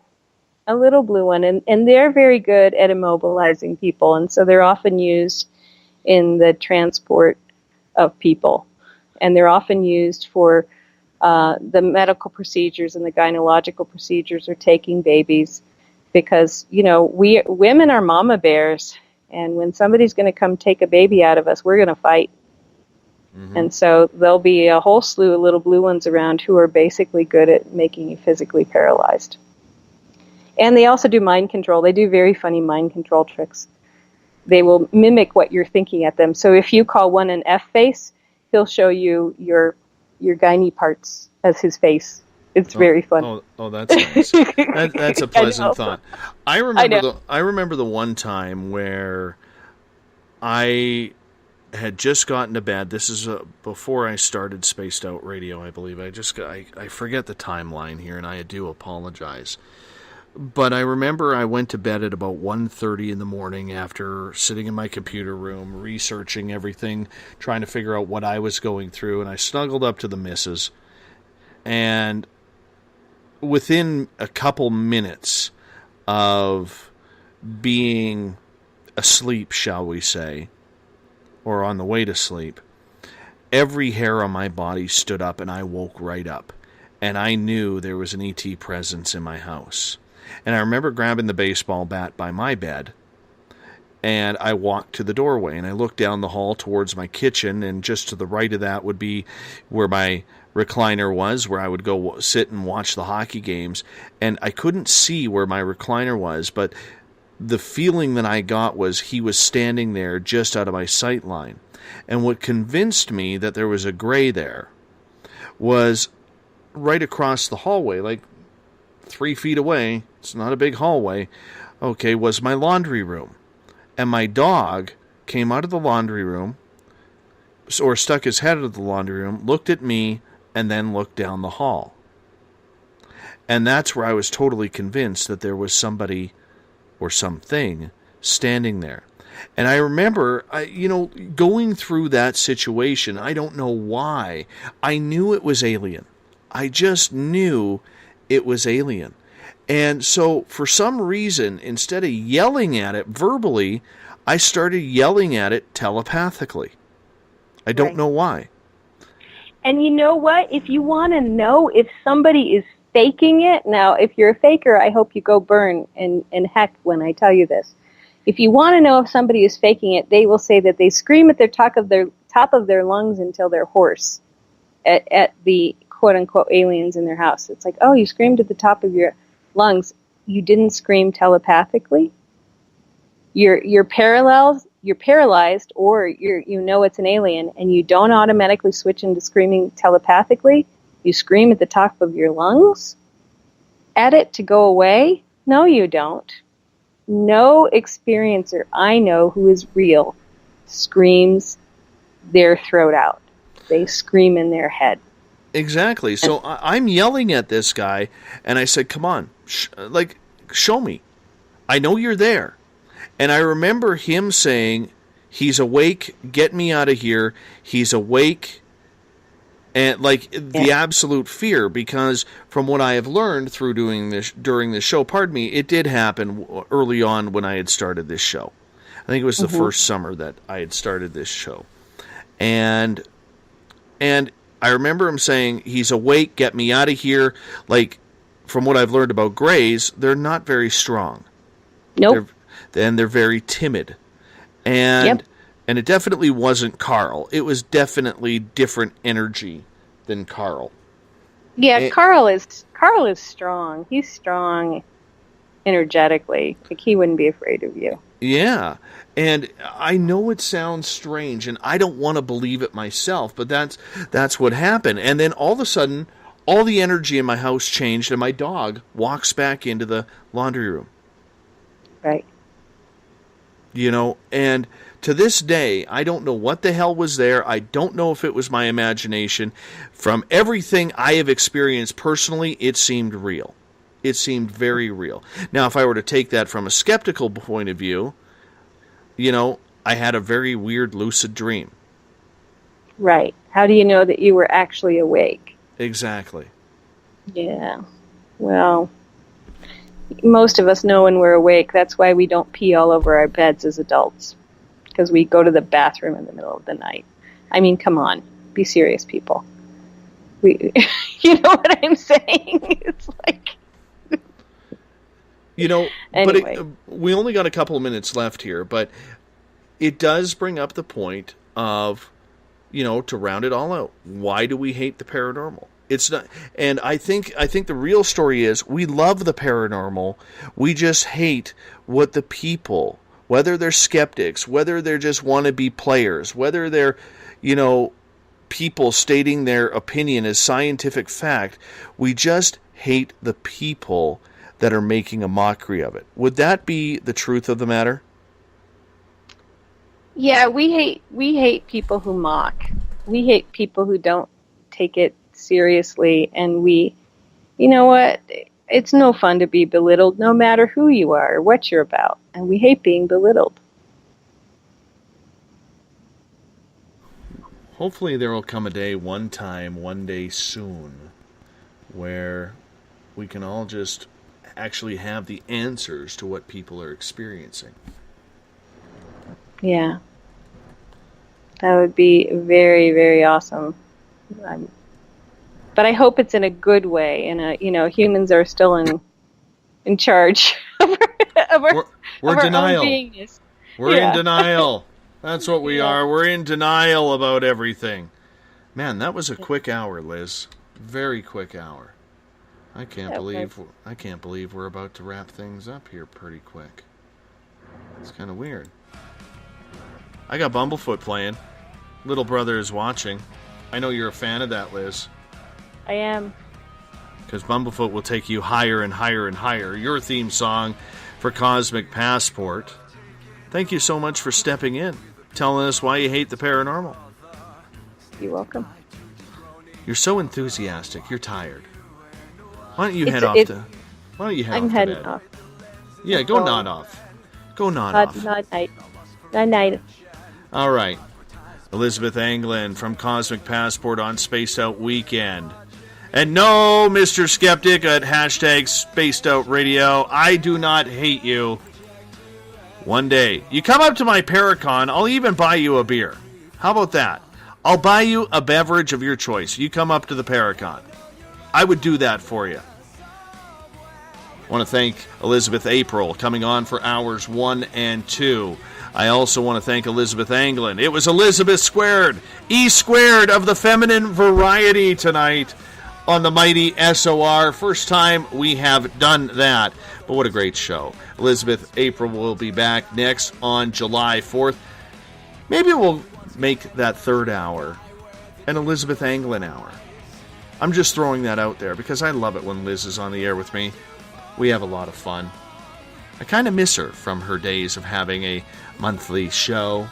And they're very good at immobilizing people, and so they're often used in the transport of people. And they're often used for the medical procedures and the gynecological procedures or taking babies. Because, we women are mama bears, and when somebody's going to come take a baby out of us, we're going to fight. Mm-hmm. And so there'll be a whole slew of little blue ones around who are basically good at making you physically paralyzed. And they also do mind control. They do very funny mind control tricks. They will mimic what you're thinking at them. So if you call one an F face, he'll show you your gynae parts as his face. It's very fun. Oh, that's nice. That's a pleasant thought. I remember the one time where I had just gotten to bed. This is before I started Spaced Out Radio, I believe. I forget the timeline here, and I do apologize. But I remember I went to bed at about 1:30 in the morning after sitting in my computer room, researching everything, trying to figure out what I was going through, and I snuggled up to the missus, and within a couple minutes of being asleep, shall we say, or on the way to sleep, every hair on my body stood up and I woke right up. And I knew there was an ET presence in my house. And I remember grabbing the baseball bat by my bed, and I walked to the doorway, and I looked down the hall towards my kitchen, and just to the right of that would be where my recliner was, where I would go sit and watch the hockey games. And I couldn't see where my recliner was, but the feeling that I got was he was standing there just out of my sight line. And what convinced me that there was a gray there was right across the hallway, like 3 feet away, it's not a big hallway, was my laundry room. And my dog came out of the laundry room, or stuck his head out of the laundry room, looked at me, and then looked down the hall. And that's where I was totally convinced that there was somebody or something standing there. And I remember, going through that situation, I don't know why, I knew it was alien. I just knew it was alien. And so, for some reason, instead of yelling at it verbally, I started yelling at it telepathically. I don't know why. And you know what? If you want to know if somebody is faking it, now, if you're a faker, I hope you go burn and heck when I tell you this. If you want to know if somebody is faking it, they will say that they scream at the top of their lungs until they're hoarse at the quote-unquote aliens in their house. It's like, oh, you screamed at the top of your lungs. you didn't scream telepathically. You're paralyzed, or you know it's an alien, and you don't automatically switch into screaming telepathically. You scream at the top of your lungs at it to go away. No, you don't. No experiencer I know who is real screams their throat out. They scream in their head. Exactly. So I'm yelling at this guy, and I said, come on, show me. I know you're there. And I remember him saying, he's awake, get me out of here, he's awake, and the absolute fear, because from what I have learned through doing this during this show, it did happen early on when I had started this show. I think it was the first summer that I had started this show. And I remember him saying, he's awake, get me out of here. From what I've learned about Greys, they're not very strong. Nope. They're very timid. And it definitely wasn't Carl. It was definitely different energy than Carl. Yeah, Carl is strong. He's strong energetically. He wouldn't be afraid of you. Yeah. And I know it sounds strange, and I don't want to believe it myself, but that's what happened. And then all of a sudden, all the energy in my house changed, and my dog walks back into the laundry room. Right. And to this day, I don't know what the hell was there. I don't know if it was my imagination. From everything I have experienced personally, it seemed real. It seemed very real. Now, if I were to take that from a skeptical point of view, I had a very weird lucid dream. Right. How do you know that you were actually awake? Exactly. Yeah. Well, most of us know when we're awake. That's why we don't pee all over our beds as adults, because we go to the bathroom in the middle of the night. I mean, come on. Be serious, people. You know what I'm saying? It's like... Anyway. But we only got a couple of minutes left here, but it does bring up the point of, to round it all out, why do we hate the paranormal? It's not, and I think the real story is we love the paranormal. We just hate what the people, whether they're skeptics, whether they're just wannabe players, whether they're, people stating their opinion as scientific fact. We just hate the people that are making a mockery of it. Would that be the truth of the matter? Yeah, we hate people who mock. We hate people who don't take it seriously, and you know what? It's no fun to be belittled, no matter who you are or what you're about, and we hate being belittled. Hopefully there will come a day, one day soon, where we can all just actually have the answers to what people are experiencing. Yeah. That would be very, very awesome. But I hope it's in a good way, and humans are still in charge of our denial. own beingness. We're in denial. That's what we are. We're in denial about everything. Man, that was a quick hour, Liz. Very quick hour. I can't believe we're about to wrap things up here pretty quick. It's kind of weird. I got Bumblefoot playing. Little brother is watching. I know you're a fan of that, Liz. I am. Because Bumblefoot will take you higher and higher and higher. Your theme song for Cosmic Passport. Thank you so much for stepping in, telling us why you hate the paranormal. You're welcome. You're so enthusiastic. You're tired. Why don't you head off to I'm heading off. Yeah, go nod off. Go nod off. Nod night. All right. Elizabeth Anglin from Cosmic Passport on Spaced Out Weekend. And no, Mr. Skeptic at hashtag Spaced Out Radio, I do not hate you. One day, you come up to my Paracon, I'll even buy you a beer. How about that? I'll buy you a beverage of your choice. You come up to the Paracon. I would do that for you. I want to thank Elizabeth April coming on for hours 1 and 2. I also want to thank Elizabeth Anglin. It was Elizabeth squared, E squared of the feminine variety tonight on the mighty SOR. First time we have done that. But what a great show. Elizabeth April will be back next on July 4th. Maybe we'll make that third hour an Elizabeth Anglin hour. I'm just throwing that out there because I love it when Liz is on the air with me. We have a lot of fun. I kind of miss her from her days of having a monthly show.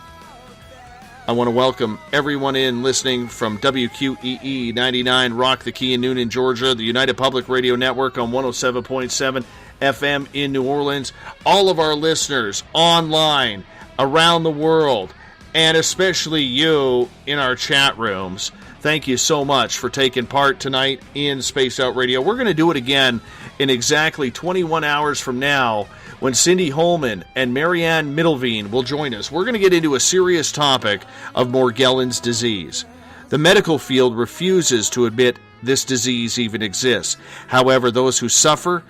I want to welcome everyone in listening from WQEE 99 Rock the Key in Noonan, Georgia, the United Public Radio Network on 107.7 FM in New Orleans, all of our listeners online, around the world, and especially you in our chat rooms. Thank you so much for taking part tonight in Spaced Out Radio. We're going to do it again in exactly 21 hours from now when Cindy Holman and Marianne Middleveen will join us. We're going to get into a serious topic of Morgellons disease. The medical field refuses to admit this disease even exists. However, those who suffer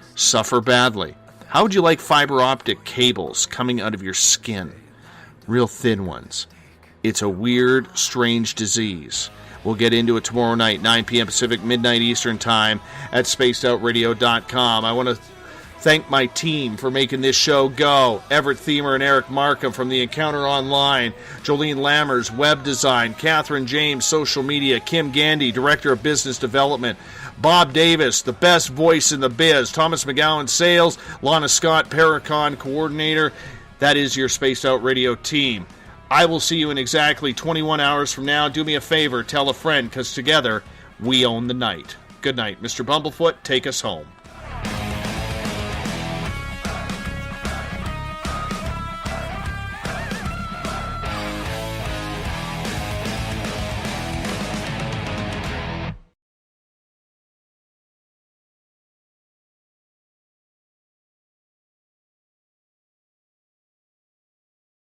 badly. How would you like fiber optic cables coming out of your skin? Real thin ones. It's a weird, strange disease. We'll get into it tomorrow night, 9 p.m. Pacific, midnight Eastern Time at spacedoutradio.com. I want to thank my team for making this show go. Everett Thiemer and Eric Markham from The Encounter Online, Jolene Lammers, Web Design, Catherine James, Social Media, Kim Gandy, Director of Business Development, Bob Davis, the best voice in the biz, Thomas McGowan, Sales, Lana Scott, Paracon Coordinator. That is your Spaced Out Radio team. I will see you in exactly 21 hours from now. Do me a favor, tell a friend, because together we own the night. Good night. Mr. Bumblefoot, take us home.